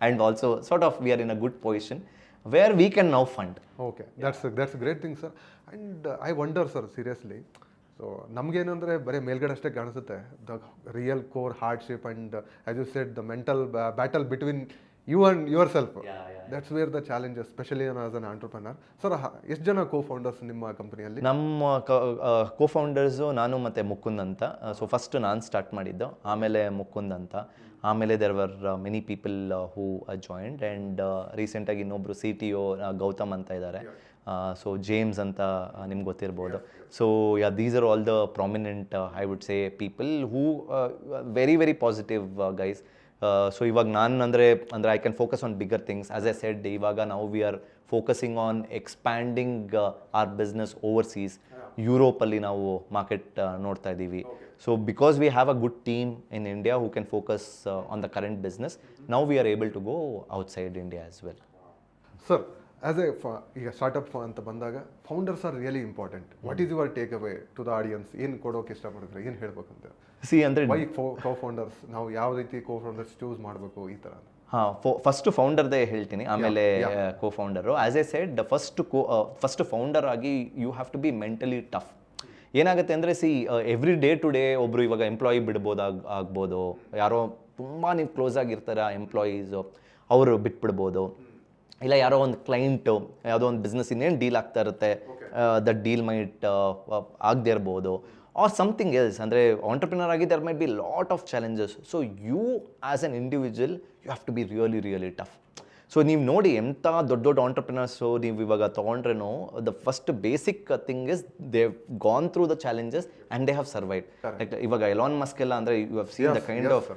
and also sort of we are in a good position where we can now fund. Okay, that's a great thing, sir. And I wonder, sir, seriously, so ನಮಗೇನು ಅಂದರೆ ಬರೀ ಮೇಲ್ಗಡೆ ಅಷ್ಟೇ ಕಾಣಿಸುತ್ತೆ, the real core hardship and as you said the mental battle between you and yourself. That's where the challenge, especially as an entrepreneur. Sir, ಎಷ್ಟು ಜನ ಕೋ-ಫೌಂಡರ್ಸ್ ನಿಮ್ಮ ಕಂಪನಿಯಲ್ಲಿ? ನಮ್ಮ ಕೋ-ಫೌಂಡರ್ಸು ನಾನು ಮತ್ತು ಮುಕುಂದ್ ಅಂತ. ಸೊ ಫಸ್ಟ್ ನಾನು ಸ್ಟಾರ್ಟ್ ಮಾಡಿದ್ದು, ಆಮೇಲೆ ಮುಕುಂದ್ ಅಂತ, ಆಮೇಲೆ there were many people who joined. And ರೀಸೆಂಟಾಗಿ ಇನ್ನೊಬ್ಬರು CTO ಗೌತಮ್ ಅಂತ ಇದ್ದಾರೆ. ಸೊ ಜೇಮ್ಸ್ ಅಂತ ನಿಮ್ಗೆ ಗೊತ್ತಿರ್ಬೋದು. So these are all the prominent I would say people who very positive guys. So ಇವಾಗ ನಾನು ಅಂದರೆ I can focus on bigger things. As I said, ಇವಾಗ ನಾವು we are focusing on expanding our business overseas. ಯುರೋಪಲ್ಲಿ ನಾವು ಮಾರ್ಕೆಟ್ ನೋಡ್ತಾ ಇದ್ದೀವಿ. So because we have a good team in India who can focus on the current business, now we are able to go outside India as well. Sir, as a ಈಗ ಸ್ಟಾರ್ಟಪ್ ಅಂತ ಬಂದಾಗ founders are really important. What is your takeaway to the audience? ಏನು ಕೊಡೋಕೆ ಇಷ್ಟಪಡ್ತಾರೆ, ಏನು ಹೇಳ್ಬೇಕಂತ? ಅಂದರೆ ವೈ ಕೋ-ಫೌಂಡರ್ಸ್, ನಾವು ಯಾವ ರೀತಿ ಕೋ-ಫೌಂಡರ್ಸ್ ಚೂಸ್ ಮಾಡಬೇಕು ಈ ಥರ? ಫಸ್ಟ್ ಫೌಂಡರ್ದೇ ಹೇಳ್ತೀನಿ, ಆಮೇಲೆ co-founder. As I said, first founder ಆಗಿ you have to be mentally tough. ಏನಾಗುತ್ತೆ ಅಂದರೆ ಎವ್ರಿ ಡೇ ಟು ಡೇ ಒಬ್ಬರು ಇವಾಗ ಎಂಪ್ಲಾಯಿ ಆಗ್ಬೋದು, ಯಾರೋ ತುಂಬ ನೀವು ಕ್ಲೋಸ್ ಆಗಿರ್ತಾರೆ ಆ ಎಂಪ್ಲಾಯೀಸು, ಅವರು ಬಿಟ್ಬಿಡ್ಬೋದು. ಇಲ್ಲ ಯಾರೋ ಒಂದು ಕ್ಲೈಂಟು ಯಾವುದೋ ಒಂದು ಬಿಸ್ನೆಸ್ ಇನ್ನೇನು ಡೀಲ್ ಆಗ್ತಾ ಇರುತ್ತೆ, ದಟ್ ಡೀಲ್ ಮೈಟ್ ಆಗದೇ ಇರ್ಬೋದು. Or something else. ಅಂದರೆ ಆಂಟರ್ಪ್ರಿನರ್ ಆಗಿ there might be lot of challenges. So you as an individual you have to be really tough. So ನೀವು ನೋಡಿ ಎಂಥ ದೊಡ್ಡ ದೊಡ್ಡ ಆಂಟರ್ಪ್ರಿನರ್ಸು ನೀವು ಇವಾಗ ತೊಗೊಂಡ್ರೇನೋ the first basic thing is they gone through the challenges and they have survive. Like ಇವಾಗ ಎಲಾನ್ ಮಸ್ಕ್ ಎಲ್ಲ ಅಂದರೆ you have seen the kind of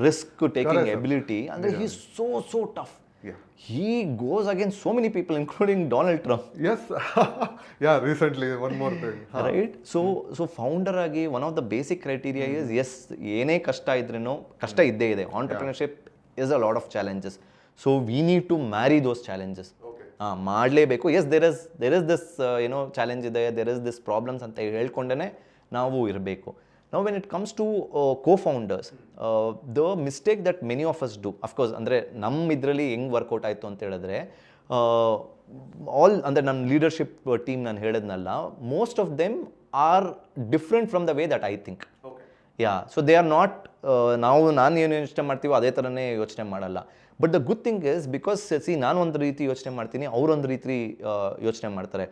risk taking ability. ಅಂದರೆ he is so tough. He goes against so many people, including Donald Trump. Yes. Yeah, recently, one more thing. Right? So founder agi, one of the basic criteria is, yes, ಏನೇ ಕಷ್ಟ ಇದ್ರೇನೋ, ಕಷ್ಟ ಇದ್ದೇ ಇದೆ. Entrepreneurship is a lot of challenges. So we need to marry those challenges. ಮಾಡಲೇಬೇಕು. Yes, there is this, challenge ಇದೆ, there is this problems ಅಂತ ಹೇಳ್ಕೊಂಡೇ ನಾವು ಇರಬೇಕು. Now when it comes to co-founders, the mistake that many of us do, of course, ಅಂದರೆ ನಮ್ಮ ಇದರಲ್ಲಿ ಹೆಂಗೆ ವರ್ಕೌಟ್ ಆಯಿತು ಅಂತ ಹೇಳಿದ್ರೆ, ಅಂದರೆ ನನ್ನ ಲೀಡರ್ಶಿಪ್ ಟೀಮ್ ನಾನು ಹೇಳಿದ್ನಲ್ಲ, most of them are different from the way that I think. So they are not, ನಾನು ಏನು ಯೋಚನೆ ಮಾಡ್ತೀವೋ ಅದೇ ಥರನೇ ಯೋಚನೆ ಮಾಡಲ್ಲ. But the good thing is because ನಾನು ಒಂದು ರೀತಿ ಯೋಚನೆ ಮಾಡ್ತೀನಿ, ಅವರೊಂದು ರೀತಿ ಯೋಚನೆ ಮಾಡ್ತಾರೆ.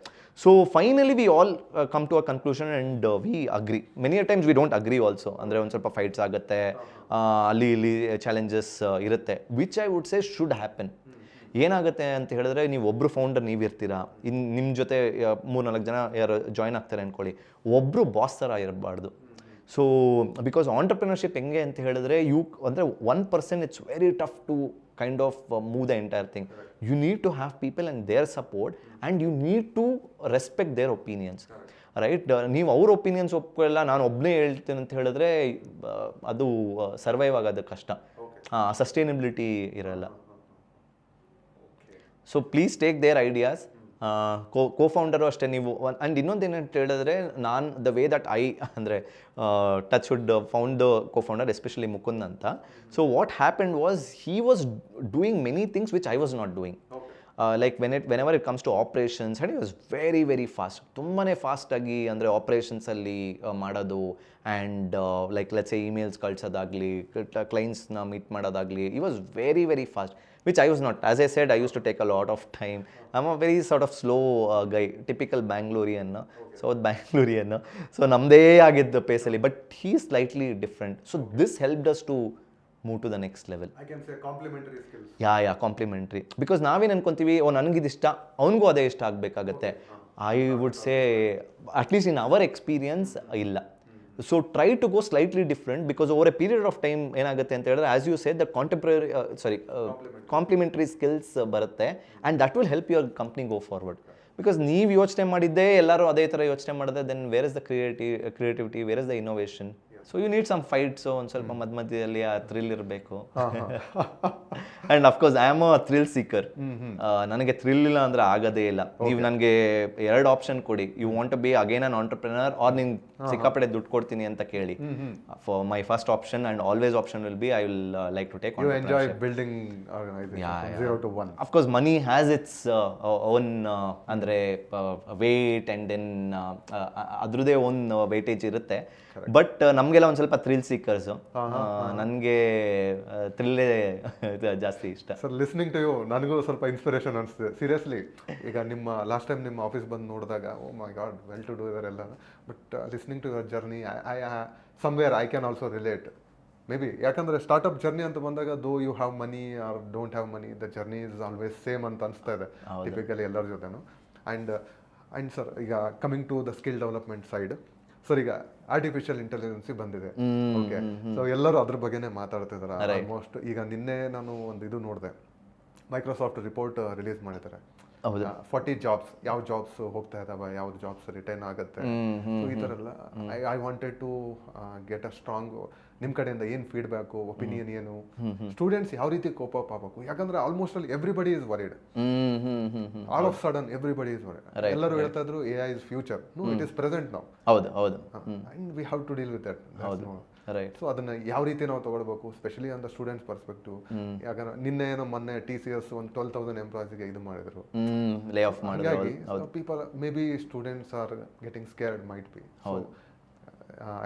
So finally we all come to a conclusion and we agree. Many a times we don't agree also. ಅಂದರೆ ಒಂದು ಸ್ವಲ್ಪ ಫೈಟ್ಸ್ ಆಗುತ್ತೆ, ಅಲ್ಲಿ ಇಲ್ಲಿ ಚಾಲೆಂಜಸ್ ಇರುತ್ತೆ, which I would say should happen. ಏನಾಗುತ್ತೆ ಅಂತ ಹೇಳಿದ್ರೆ, ನೀವು ಒಬ್ಬರು ಫೌಂಡರ್ ನೀವಿರ್ತೀರಾ, ನಿಮ್ಮ ಜೊತೆ 3-4 ಜನ ಯಾರು ಜಾಯ್ನ್ ಆಗ್ತಾರೆ ಅಂದ್ಕೊಳ್ಳಿ, ಒಬ್ಬರು ಬಾಸ್ ಥರ ಇರಬಾರ್ದು. ಸೊ ಬಿಕಾಸ್ ಆಂಟರ್ಪ್ರಿನರ್ಶಿಪ್ ಹೆಂಗೆ ಅಂತ ಹೇಳಿದ್ರೆ, ಅಂದರೆ 1% it's very tough to kind of move the entire thing. You need to have people and their support, and you need to respect their opinions. Right? ನೀವು ಅವ್ರ ಒಪಿನಿಯನ್ಸ್ ಒಪ್ಕೊಳ್ಳಲ್ಲ, ನಾನು ಒಬ್ಬನೇ ಹೇಳ್ತೀನಿ ಅಂತ ಹೇಳಿದ್ರೆ ಅದು ಸರ್ವೈವ್ ಆಗೋದು ಕಷ್ಟ, ಸಸ್ಟೈನಬಿಲಿಟಿ ಇರಲ್ಲ. So please take their ideas. Co-founder ಅಷ್ಟೇ ನೀವು. ಆ್ಯಂಡ್ ಇನ್ನೊಂದು ಏನಂತ ಹೇಳಿದ್ರೆ, ನಾನು ದ ವೇ ದಟ್ ಅಂದರೆ touch wood found the co-founder especially Mukund ಅಂತ. So what happened was, he was doing many things which I was not doing. Like whenever it comes to operations, and it was very fast, ತುಂಬಾ ಫಾಸ್ಟಾಗಿ ಅಂದರೆ ಆಪ್ರೇಷನ್ಸಲ್ಲಿ ಮಾಡೋದು. And like let's say emails ಕಳ್ಸೋದಾಗಲಿ, ಕ್ಲೈಂಟ್ಸ್ನ ಮೀಟ್ ಮಾಡೋದಾಗಲಿ, it was very fast, which I was not. As I said, I used to take a lot of time. I'm a very sort of slow guy, typical Bangalorean, South Bangalorean. So namde agiddu pace-alli, but he's slightly different. So this helped us to move to the next level. I can say complementary skills. Yeah, complementary. Because ನಾವೇನು ಅನ್ಕೊಂತೀವಿ, ನನಗಿದು ಇಷ್ಟ, ಅವನಿಗೂ ಅದೇ ಇಷ್ಟ ಆಗಬೇಕಾಗತ್ತೆ. I would say, at least in our experience, ಇಲ್ಲ. So try to go slightly different, because over a period of time ಏನಾಗುತ್ತೆ ಅಂತ ಹೇಳಿದ್ರೆ, as you said, the complementary skills ಬರುತ್ತೆ, and that will help your company go forward. Because ನೀವು ಯೋಚನೆ ಮಾಡಿದ್ದೇ ಎಲ್ಲರೂ ಅದೇ ಥರ ಯೋಚನೆ ಮಾಡಿದ್ರೆ, then where is the creativity, where is the innovation? So you need some fights, so ಒಂದು ಸ್ವಲ್ಪ ಮಧ್ಯದಲ್ಲಿ ಆ ಥ್ರಿಲ್ ಇರಬೇಕು. And of course I am a thrill seeker. ನನಗೆ ಥ್ರಿಲ್ ಇಲ್ಲ ಅಂದರೆ ಆಗೋದೇ ಇಲ್ಲ. ನೀವು ನನಗೆ 2 ಆಪ್ಷನ್ ಕೊಡಿ, you want to be again an entrepreneur, or ನಿಂಗೆ ಸಿಕ್ಕಾಪಟ್ಟೆ ದುಡ್ಡು ಕೊಡ್ತೀನಿ ಅಂತ ಕೇಳಿ. For my first option and always option will be, I will like to take. You enjoy building organization from 0 to 1. Of course, money has its own ಅಂದರೆ ವೇಟ್, ಆ್ಯಂಡ್ ದೆನ್ ಅದ್ರದ್ದೇ ಓನ್ ವೇಟೇಜ್ ಇರುತ್ತೆ. ಬಟ್ ನಮಗೆಲ್ಲ ಒಂದು ಸ್ವಲ್ಪ ಥ್ರಿಲ್ ಸೀಕರ್ಸು. ನನಗೆ ಥ್ರಿಲ್ಲೇ ಜಾಸ್ತಿ ಇಷ್ಟ. ಸರ್, ಲಿಸ್ನಿಂಗ್ ಟು ಯು ನನಗೂ ಸ್ವಲ್ಪ ಇನ್ಸ್ಪಿರೇಷನ್ ಅನಿಸ್ತಿದೆ, ಸೀರಿಯಸ್ಲಿ. ಈಗ ನಿಮ್ಮ ಲಾಸ್ಟ್ ಟೈಮ್ ನಿಮ್ಮ ಆಫೀಸ್ ಬಂದು ನೋಡಿದಾಗ, oh my god, well to do ಇವರೆಲ್ಲ. But listening to your journey, somewhere I can also relate. Maybe ಯಾಕಂದರೆ ಸ್ಟಾರ್ಟಪ್ ಜರ್ನಿ ಅಂತ ಬಂದಾಗ, though you have money or don't have money, the journey is always same ಅಂತ ಅನಿಸ್ತಾ ಇದೆ ಟಿಪಿಕಲಿ ಎಲ್ಲರ ಜೊತೆನೂ. ಆ್ಯಂಡ್ ಸರ್, ಈಗ coming to the skill development side, sir ಈಗ ಆರ್ಟಿಫಿಷಿಯಲ್ ಇಂಟೆಲಿಜೆನ್ಸಿ ಬಂದಿದೆ. ಓಕೆ, ಸೊ ಎಲ್ಲರೂ ಅದ್ರ ಬಗ್ಗೆನೇ ಮಾತಾಡ್ತಿದ್ದಾರೆ ಆಲ್ಮೋಸ್ಟ್. ಈಗ ನಿನ್ನೆ ನಾನು ಒಂದು ಇದು ನೋಡಿದೆ, ಮೈಕ್ರೋಸಾಫ್ಟ್ ರಿಪೋರ್ಟ್ ರಿಲೀಸ್ ಮಾಡಿದ್ದಾರೆ. 40 ಜಾಬ್ಸ್, ಯಾವ ಜಾಬ್ಸ್ ಹೋಗ್ತಾ ಇದಾವೆ, ಯಾವ್ದು ಜಾಬ್ಸ್ ರಿಟೈನ್ ಆಗುತ್ತೆ, ಸೊ ಈ ಥರ ಎಲ್ಲ. I wanted to get a strong, ನಿಮ್ಮ ಕಡೆಯಿಂದ ಏನು ಫೀಡ್ಬ್ಯಾಕು, ಒಪಿನಿಯನ್ ಏನು, ಸ್ಟೂಡೆಂಟ್ಸ್ ಯಾವ ರೀತಿ ಕೋಪ್ ಅಪ್ ಆಗಬೇಕು. ಯಾಕಂದ್ರೆ ಆಲ್ಮೋಸ್ಟ್ ಅಲ್ಲಿ everybody is worried, all of sudden everybody is worried. ಎಲ್ಲರೂ ಹೇಳ್ತಾ ಇದ್ರು AI is future. No, it is present now. ಹೌದು. And we have to deal with that. So ಅದನ್ನ ಯಾವ ರೀತಿ ನಾವು ತಗೊಳ್ಬೇಕು, especially on the students perspective. ಯಾಕಂದ್ರೆ ನಿನ್ನೆ ಏನೋ ಮೊನ್ನೆ TCS ಒಂದು 12,000 ಎಂಪ್ಲಾಯ್ಸ್ಗೆ ಇದು ಮಾಡಿದ್ರು, ಲೇ ಆಫ್ ಮಾಡಿದ್ರು. People maybe students are getting scared, might be.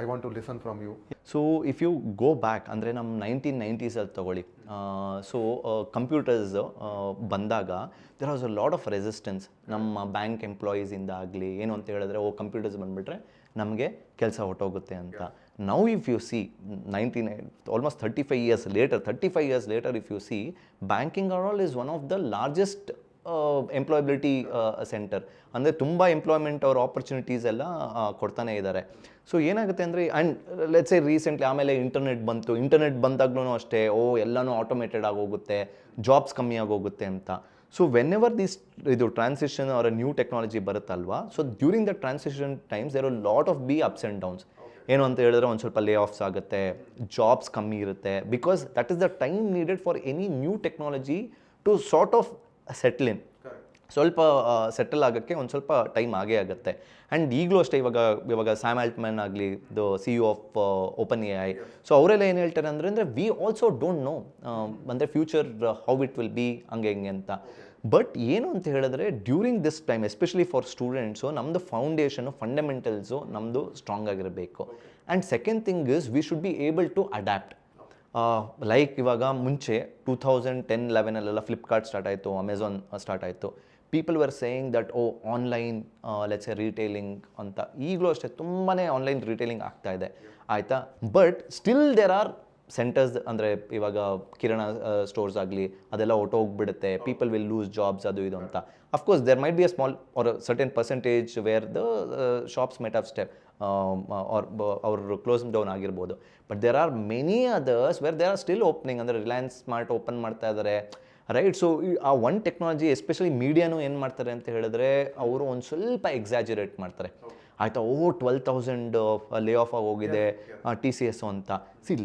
I want to listen from you. So if you go back, ಅಂದರೆ ನಮ್ಮ 1990s ತಗೊಳ್ಳಿ, ಸೊ ಕಂಪ್ಯೂಟರ್ಸ್ ಬಂದಾಗ there was a lot of resistance ನಮ್ಮ ಬ್ಯಾಂಕ್ ಎಂಪ್ಲಾಯೀಸಿಂದ ಆಗಲಿ. ಏನು ಅಂತ ಹೇಳಿದ್ರೆ, ಕಂಪ್ಯೂಟರ್ಸ್ ಬಂದುಬಿಟ್ರೆ ನಮಗೆ ಕೆಲಸ ಹೊಟ್ಟೋಗುತ್ತೆ ಅಂತ. Now if you C almost 35 years later if you see, banking and all is one of the largest employability centre. ಅಂದರೆ ತುಂಬ ಎಂಪ್ಲಾಯ್ಮೆಂಟ್ ಅವ್ರ ಆಪರ್ಚುನಿಟೀಸ್ ಎಲ್ಲ ಕೊಡ್ತಾನೆ ಇದ್ದಾರೆ. ಸೊ ಏನಾಗುತ್ತೆ ಅಂದರೆ, ಆ್ಯಂಡ್ ಲೆಟ್ಸ್ ಸೇ ರೀಸೆಂಟ್ಲಿ ಆಮೇಲೆ ಇಂಟರ್ನೆಟ್ ಬಂದಾಗ್ಲೂ ಅಷ್ಟೇ ಎಲ್ಲನೂ ಆಟೋಮೇಟೆಡ್ ಆಗೋಗುತ್ತೆ, ಜಾಬ್ಸ್ ಕಮ್ಮಿ ಆಗೋಗುತ್ತೆ ಅಂತ. ಸೊ ವೆನ್ ಎವರ್ ಇದು ಟ್ರಾನ್ಸಿಷನ್ ಅವರ ನ್ಯೂ ಟೆಕ್ನಾಲಜಿ ಬರುತ್ತಲ್ವಾ, so during the transition times there are lot of ups and downs. ಏನು ಅಂತ ಹೇಳಿದ್ರೆ ಒಂದು ಸ್ವಲ್ಪ ಲೇ ಆಫ್ಸ್ ಆಗುತ್ತೆ, ಜಾಬ್ಸ್ ಕಮ್ಮಿ ಇರುತ್ತೆ, because that is the time needed for any new technology to sort of settle in. ಸ್ವಲ್ಪ ಸೆಟಲ್ ಆಗೋಕ್ಕೆ ಒಂದು ಸ್ವಲ್ಪ ಟೈಮ್ ಆಗೇ ಆಗುತ್ತೆ. ಆ್ಯಂಡ್ ಈಗಲೂ ಅಷ್ಟೇ, ಇವಾಗ ಸ್ಯಾಮ್ ಆಲ್ಟ್ಮನ್ ಆಗಲಿ, the CEO of open AI, so ಅವರೆಲ್ಲ ಏನು ಹೇಳ್ತಾರೆ ಅಂದರೆ ವಿ ಆಲ್ಸೋ ಡೋಂಟ್ ನೋ ಅಂದರೆ future how it will be ಹಂಗೆ ಅಂತ. ಬಟ್ ಏನು ಅಂತ ಹೇಳಿದ್ರೆ during this time especially for students ನಮ್ಮದು ಫಂಡಮೆಂಟಲ್ಸು ನಮ್ಮದು ಸ್ಟ್ರಾಂಗ್ ಆಗಿರಬೇಕು. And second thing is we should be able to adapt. Like ಇವಾಗ ಮುಂಚೆ 2010-11 ಫ್ಲಿಪ್ಕಾರ್ಟ್ ಸ್ಟಾರ್ಟ್ ಆಯಿತು, ಅಮೆಝಾನ್ ಸ್ಟಾರ್ಟ್ ಆಯಿತು. People were saying that online let's a retailing ಅಂತ. ಈಗಲೂ ಅಷ್ಟೇ ತುಂಬಾ ಆನ್ಲೈನ್ ರೀಟೇಲಿಂಗ್ ಆಗ್ತಾ ಇದೆ, ಆಯಿತಾ. But still there are centres, ಅಂದರೆ ಇವಾಗ ಕಿರಾಣ ಸ್ಟೋರ್ಸ್ ಆಗಲಿ ಅದೆಲ್ಲ ಹೊಟ್ಟೋಗ್ಬಿಡುತ್ತೆ, ಪೀಪಲ್ ವಿಲ್ ಲೂಸ್ ಜಾಬ್ಸ್ ಅದು ಇದು ಅಂತ. Of course there might be a small or certain percentage where the shops might have step ಅವ್ರು ಕ್ಲೋಸ್ ಡೌನ್ ಆಗಿರ್ಬೋದು. But there are many others where there are still opening. ಅಂದರೆ ರಿಲಯನ್ಸ್ ಸ್ಮಾರ್ಟ್ ಓಪನ್ ಮಾಡ್ತಾ ಇದ್ದಾರೆ, ರೈಟ್. ಸೊ ಆ ಒನ್ ಟೆಕ್ನಾಲಜಿ ಎಸ್ಪೆಷಲಿ ಮೀಡಿಯಾನು ಏನು ಮಾಡ್ತಾರೆ ಅಂತ ಹೇಳಿದ್ರೆ ಅವರು ಒಂದು ಸ್ವಲ್ಪ ಎಕ್ಸಾಜುರೇಟ್ ಮಾಡ್ತಾರೆ, ಆಯಿತಾ. 12,000 ಲೇ ಆಫ್ ಆಗೋಗಿದೆ TCS ಅಂತ.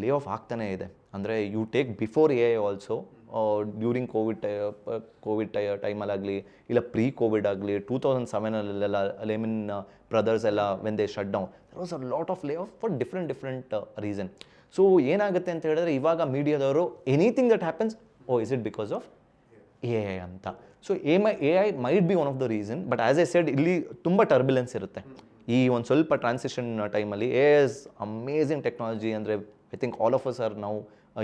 ಲೇ ಆಫ್ ಆಗ್ತಾನೇ ಇದೆ. ಅಂದರೆ you take before AI also, during Covid ಟೈಮಲ್ಲಾಗಲಿ ಇಲ್ಲ ಕೋವಿಡ್ ಆಗಲಿ, 2007 ಲೆಮನ್ ಬ್ರದರ್ಸ್ ಎಲ್ಲ when they shut down, there was a lot of lay off for different reason. So ಏನಾಗುತ್ತೆ ಅಂತ ಹೇಳಿದ್ರೆ ಇವಾಗ ಮೀಡಿಯಾದವರು anything that happens, is it because of AI ಅಂತ. So AI might be one of the reason. But as I said, ಇಲ್ಲಿ ತುಂಬ ಟರ್ಬ್ಯುಲೆನ್ಸ್ ಇರುತ್ತೆ ಈ ಒಂದು ಸ್ವಲ್ಪ ಟ್ರಾನ್ಸಿಷನ್ ಟೈಮಲ್ಲಿ. AI is amazing technology. ಅಂದರೆ I think all of us are now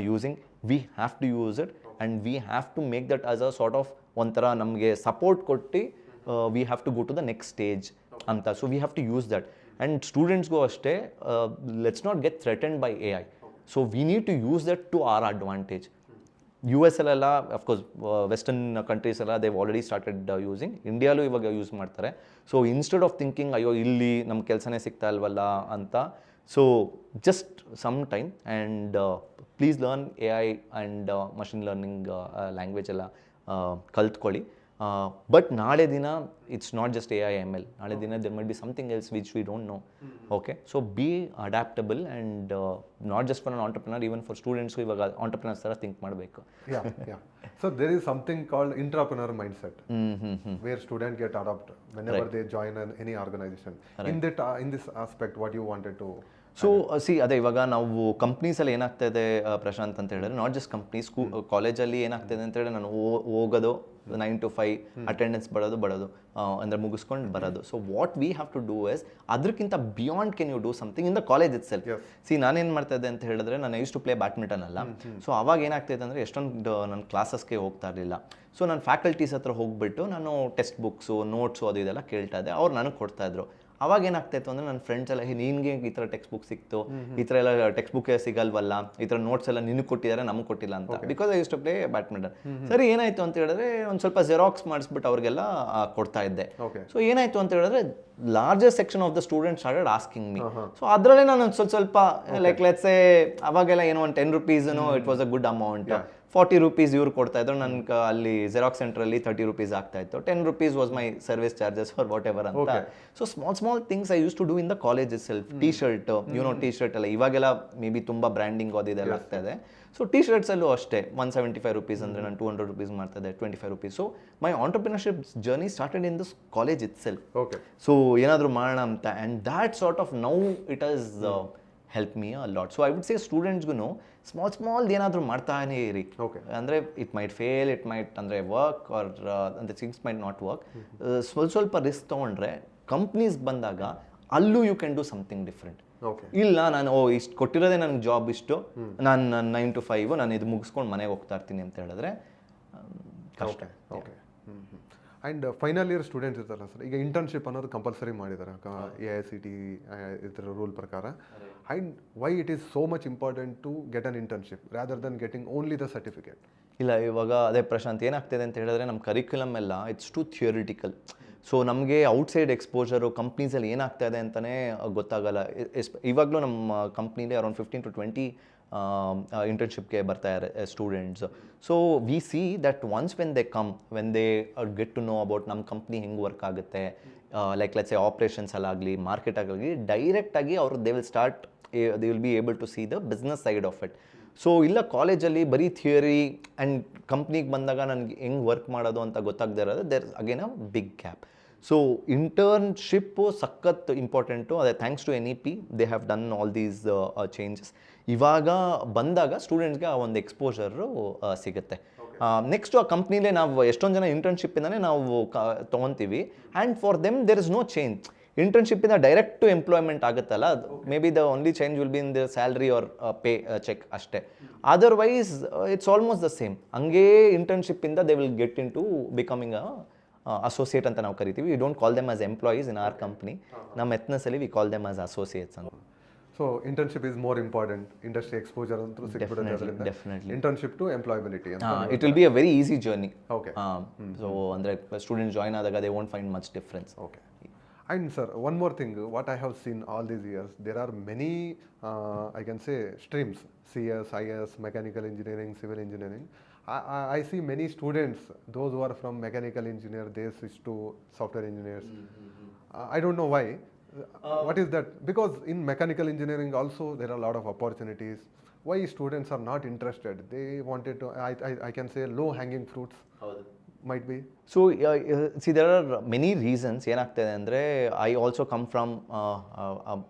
using. We have to use it and we have to make that as a sort of ಒಂಥರ ನಮಗೆ ಸಪೋರ್ಟ್ ಕೊಟ್ಟು we have to go to the next stage ಅಂತ. So we have to use that. And ಸ್ಟೂಡೆಂಟ್ಸ್ಗೂ ಅಷ್ಟೇ, let's not get threatened by AI. So we need to use that to our advantage. US ಅಲ್ಲೆಲ್ಲ ಅಫ್ಕೋರ್ಸ್ ವೆಸ್ಟರ್ನ್ ಕಂಟ್ರೀಸ್ ಎಲ್ಲ ದೇವ್ ಆಲ್ರೆಡಿ ಸ್ಟಾರ್ಟೆಡ್ ಯೂಸಿಂಗ್. ಇಂಡಿಯಾಲೂ ಇವಾಗ ಯೂಸ್ ಮಾಡ್ತಾರೆ. ಸೊ ಇನ್ಸ್ಟೆಡ್ ಆಫ್ ಥಿಂಕಿಂಗ್ ಅಯ್ಯೋ ಇಲ್ಲಿ ನಮ್ಮ ಕೆಲಸನೇ ಸಿಗ್ತಾ ಇಲ್ವಲ್ಲ ಅಂತ, so just some time and please learn AI and machine learning language ಎಲ್ಲ ಕಲ್ತ್ಕೊಳ್ಳಿ. ಬಟ್ ನಾಳೆ ದಿನ it's not just AI ML. ನಾಳೆ ದಿನ there might be something else which we don't know. Okay, so be adaptable and not just for an entrepreneur, even for students ಇವಾಗ ಆಂಟರ್ಪ್ರಿನರ್ಸ್ ಥರ ಥಿಂಕ್ ಮಾಡಬೇಕು. So there is something called entrepreneur mindset, where students get adopt whenever they join any organization. In this aspect, what you wanted to? So ಅದೇ ಇವಾಗ ನಾವು ಕಂಪ್ನೀಸಲ್ಲಿ ಏನಾಗ್ತಾ ಇದೆ ಪ್ರಶಾಂತ್ ಅಂತ ಹೇಳಿದ್ರೆ, ನಾಟ್ ಜಸ್ಟ್ ಕಂಪ್ನೀಸ್, ಕಾಲೇಜಲ್ಲಿ ಏನಾಗ್ತಾಯಿದೆ ಅಂತ ಹೇಳಿದ್ರೆ, ನಾನು ಹೋಗೋದು 9 to 5 ಅಟೆಂಡೆನ್ಸ್ ಬರೋದು ಅಂದರೆ ಮುಗಿಸ್ಕೊಂಡು ಬರೋದು. So what we have to do is, ಅದಕ್ಕಿಂತ beyond can you do something in the college itself. ನಾನೇನು ಮಾಡ್ತಾ ಇದ್ದೆ ಅಂತ ಹೇಳಿದ್ರೆ, ನಾನು ಯೂಸ್ ಟು ಪ್ಲೇ ಬ್ಯಾಡ್ಮಿಂಟನ್ ಅಲ್ಲ. ಸೊ ಅವಾಗ ಏನಾಗ್ತಾಯಿದೆ ಅಂದರೆ ಎಷ್ಟೊಂದು ನನ್ನ ಕ್ಲಾಸಸ್ಗೆ ಹೋಗ್ತಾ ಇರಲಿಲ್ಲ. ಸೊ ನಾನು ಫ್ಯಾಕಲ್ಟೀಸ್ ಹತ್ರ ಹೋಗ್ಬಿಟ್ಟು ನಾನು ಟೆಕ್ಸ್ಟ್ ಬುಕ್ಸು, ನೋಟ್ಸು ಅದು ಇದೆಲ್ಲ ಕೇಳ್ತಾ ಇದ್ದೆ. ಅವ್ರು ನನಗೆ ಕೊಡ್ತಾಯಿದ್ರು. ಅವಾಗ ಏನಾಗ್ತಾಯಿತ್ತು ಅಂದರೆ ನನ್ನ ಫ್ರೆಂಡ್ಸ್ ಎಲ್ಲ, ನಿನಗೆ ಈ ಥರ ಟೆಕ್ಸ್ಟ್ ಬುಕ್ ಸಿಕ್ತು, ಈ ಥರ ಎಲ್ಲ ಟೆಕ್ಸ್ಟ್ ಬುಕ್ ಸಿಗಲ್ವಲ್ಲ, ಈ ಥರ ನೋಟ್ಸ್ ಎಲ್ಲ ನಿನಗೆ ಕೊಟ್ಟಿದ್ದಾರೆ ನಮಗೆ ಕೊಟ್ಟಿಲ್ಲ ಅಂತ, because I use to play badminton. ಸರಿ, ಏನಾಯಿತು ಅಂತ ಹೇಳಿದ್ರೆ ಒಂದು ಸ್ವಲ್ಪ ಜೆರಾಕ್ಸ್ ಮಾಡಿಸ್ಬಿಟ್ಟು ಅವ್ರಿಗೆಲ್ಲ ಕೊಡ್ತಾ ಇದ್ದೆ. ಸೊ ಏನಾಯಿತು ಅಂತ ಹೇಳಿದ್ರೆ largest section of the students started asking me. So ಅದರಲ್ಲೇ ನಾನು ಸ್ವಲ್ಪ ಲೈಕ್ ಲೆಟ್ಸ್ ಸೇ ಅವಾಗೆಲ್ಲ ಏನೋ ಒಂದು 10 rupees it was a good amount. 40 rupees ಇವ್ರು ಕೊಡ್ತಾ ಇದ್ರು, ನನಗೆ ಅಲ್ಲಿ ಜೆರಾಕ್ಸ್ ಸೆಂಟ್ರಲ್ಲಿ 30 rupees ಆಗ್ತಾ ಇತ್ತು. 10 rupees was my service charges for whatever ಅಂತ. So small things I use to do in the college itself. T-shirt ಎಲ್ಲ ಇವಾಗೆಲ್ಲ ಮೇ ಬಿ ತುಂಬ ಬ್ರ್ಯಾಂಡಿಂಗ್ ಅದೆಲ್ಲ ಆಗ್ತಾ ಇದೆ. ಸೊ ಟಿ ಶರ್ಟ್ಸಲ್ಲೂ ಅಷ್ಟೇ 175 rupees ಅಂದರೆ ನಾನು 200 rupees ಮಾಡ್ತಾ ಇದ್ದೆ, 25 rupees. So my entrepreneurship journey started in this college itself. So ಏನಾದರೂ ಮಾಡೋಣ ಅಂತ, and that sort of now it is help me a lot. So I would say ಸ್ಟೂಡೆಂಟ್ಸ್ಗೂ ಸ್ಮಾಲ್ ಏನಾದರೂ ಮಾಡ್ತಾನೇ ಇರಿ. ಅಂದರೆ it might fail, it might ಅಂದರೆ ವರ್ಕ್ ಆರ್ ಅಂದರೆ ಥಿಂಗ್ಸ್ ಮೈಟ್ ನಾಟ್ ವರ್ಕ್. ಸ್ವಲ್ಪ ರಿಸ್ಕ್ ತೊಗೊಂಡ್ರೆ ಕಂಪ್ನೀಸ್ ಬಂದಾಗ ಅಲ್ಲೂ you can do something different. ಇಲ್ಲ ನಾನು ಇಷ್ಟು ಕೊಟ್ಟಿರೋದೇ ನನಗೆ ಜಾಬ್ ಇಷ್ಟು, ನಾನು 9 to 5 ನಾನು ಇದು ಮುಗಿಸ್ಕೊಂಡು ಮನೆಗೆ ಹೋಗ್ತಾ ಇರ್ತೀನಿ ಅಂತ ಹೇಳಿದ್ರೆ ಕಷ್ಟ. ಆ್ಯಂಡ್ ಫೈನಲ್ ಇಯರ್ ಸ್ಟೂಡೆಂಟ್ಸ್ ಇರ್ತಾರಲ್ಲ ಸರ್, ಈಗ ಇಂಟರ್ನ್ಶಿಪ್ ಅನ್ನೋದು ಕಂಪಲ್ಸರಿ ಮಾಡಿದ್ದಾರೆ AICT ಇದರ ರೂಲ್ ಪ್ರಕಾರ. And why it is so much important to get an internship rather than getting only the certificate? ಇಲ್ಲ, ಇವಾಗ ಅದೇ ಪ್ರಶಾಂತ್, ಏನಾಗ್ತಿದೆ ಅಂತ ಹೇಳಿದ್ರೆ ನಮ್ಮ ಕರಿಕ್ಯುಲಮ್ ಎಲ್ಲ ಇಟ್ಸ್ ಟು ಥಿಯರಿಟಿಕಲ್. ಸೊ ನಮಗೆ ಔಟ್ಸೈಡ್ ಎಕ್ಸ್ಪೋಜರು ಕಂಪ್ನೀಸಲ್ಲಿ ಏನಾಗ್ತಾ ಇದೆ ಅಂತಲೇ ಗೊತ್ತಾಗಲ್ಲ. ಇವಾಗಲೂ ನಮ್ಮ ಕಂಪ್ನೀಲಿ ಅರೌಂಡ್ 15 to 20 ಇಂಟರ್ನ್ಶಿಪ್ಗೆ ಬರ್ತಾ ಇದ್ದಾರೆ students. So we see that once when they get to know about ನಮ್ಮ ಕಂಪ್ನಿ ಹೆಂಗೆ ವರ್ಕ್ ಆಗುತ್ತೆ, ಲೈಕ್ ಲೆಟ್ಸ್ ಎ ಆಪ್ರೇಷನ್ಸಲ್ಲಾಗಲಿ ಮಾರ್ಕೆಟಾಗಲಿ, ಡೈರೆಕ್ಟಾಗಿ ಅವರು they will be able to see the business side of it. So ಇಲ್ಲ ಕಾಲೇಜಲ್ಲಿ ಬರೀ ಥಿಯರಿ ಆ್ಯಂಡ್ ಕಂಪ್ನಿಗೆ ಬಂದಾಗ ನನಗೆ ಹೆಂಗೆ ವರ್ಕ್ ಮಾಡೋದು ಅಂತ ಗೊತ್ತಾಗದೇ ಇರೋದು, there again a big gap. So internship ಸಖತ್ ಇಂಪಾರ್ಟೆಂಟು. ಅದೇ thanks to NEP they have done all these changes. ಇವಾಗ ಬಂದಾಗ ಸ್ಟೂಡೆಂಟ್ಸ್ಗೆ ಆ ಒಂದು ಎಕ್ಸ್ಪೋಜರು ಸಿಗುತ್ತೆ. ನೆಕ್ಸ್ಟು ಆ ಕಂಪ್ನಿಲೇ ನಾವು ಎಷ್ಟೊಂದು ಜನ ಇಂಟರ್ನ್ಶಿಪ್ಪಿಂದನೇ ನಾವು ತೊಗೊತೀವಿ, and for them there is no change. ಇಂಟರ್ನ್ಶಿಪ್ಪಿಂದ ಡೈರೆಕ್ಟ್ ಟು ಎಂಪ್ಲಾಯ್ಮೆಂಟ್ ಆಗುತ್ತಲ್ಲ, maybe the only change will be in the salary or paycheck ಅಷ್ಟೇ. Otherwise it's almost the same. ಹಂಗೇ ಇಂಟರ್ನ್ಶಿಪ್ಪಿಂದ they will get into becoming associate ಅಂತ ನಾವು ಕರಿತೀವಿ. We don't call them as employees in our company. ನಮ್ಮ ಎತ್ನಸಲ್ಲಿ we call them as associates ಅಂತ. So internship is more important. Industry exposure ಅಂತೂ ಸಿಕ್ಬಿಡುತ್ತೆ. Internship to employability it will be a very easy journey. Okay. So ಅಂದರೆ ಸ್ಟೂಡೆಂಟ್ ಜಾಯ್ನ್ ಆದಾಗ they won't find much difference. Okay. And sir, one more thing, what I have seen all these years, there are many, I can say, streams, CS, IS, mechanical engineering, civil engineering. I see many students, those who are from mechanical engineer, they switch to software engineers. I don't know why. What is that? Because in mechanical engineering also, there are a lot of opportunities. Why students are not interested? They wanted to, I can say, low-hanging fruits. Might be. So see, there are many reasons. ಏನಾಗ್ತದೆ ಅಂದರೆ ಐ ಆಲ್ಸೋ ಕಮ್ ಫ್ರಮ್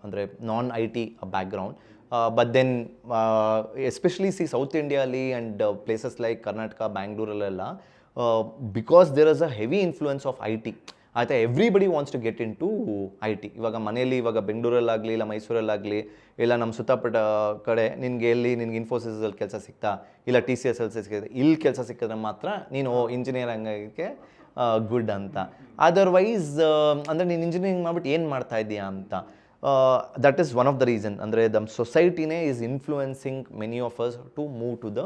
ಅಂದರೆ non-IT background, but then especially south ಇಂಡಿಯಾಲಿ ಆ್ಯಂಡ್ ಪ್ಲೇಸಸ್ ಲೈಕ್ ಕರ್ನಾಟಕ, ಬ್ಯಾಂಗ್ಳೂರಲ್ಲೆಲ್ಲ, because there is a heavy influence of IT. ಆಯಿತಾ, everybody wants to get into IT. ಇವಾಗ ಮನೆಯಲ್ಲಿ ಇವಾಗ ಬೆಂಗಳೂರಲ್ಲಾಗಲಿ ಇಲ್ಲ ಮೈಸೂರಲ್ಲಾಗಲಿ ಇಲ್ಲ ನಮ್ಮ ಸುತ್ತಪಟ್ಟ ಕಡೆ ನಿನಗೆ ಇನ್ಫೋಸಿಸಲ್ಲಿ ಕೆಲಸ ಸಿಗ್ತಾ, ಇಲ್ಲ TCS ಸಿಕ್ಕಿದೆ, ಇಲ್ಲಿ ಕೆಲಸ ಸಿಕ್ಕಿದ್ರೆ ಮಾತ್ರ ನೀನು ಇಂಜಿನಿಯರ್ ಹಂಗೆ ಗುಡ್ ಅಂತ. ಅದರ್ವೈಸ್ ಅಂದರೆ ನೀನು ಇಂಜಿನಿಯರಿಂಗ್ ಮಾಡ್ಬಿಟ್ಟು ಏನು ಮಾಡ್ತಾ ಇದೀಯಾ ಅಂತ. That is one of the reason. ಅಂದರೆ ನಮ್ಮ ಸೊಸೈಟಿನೇ is influencing many of us to move to the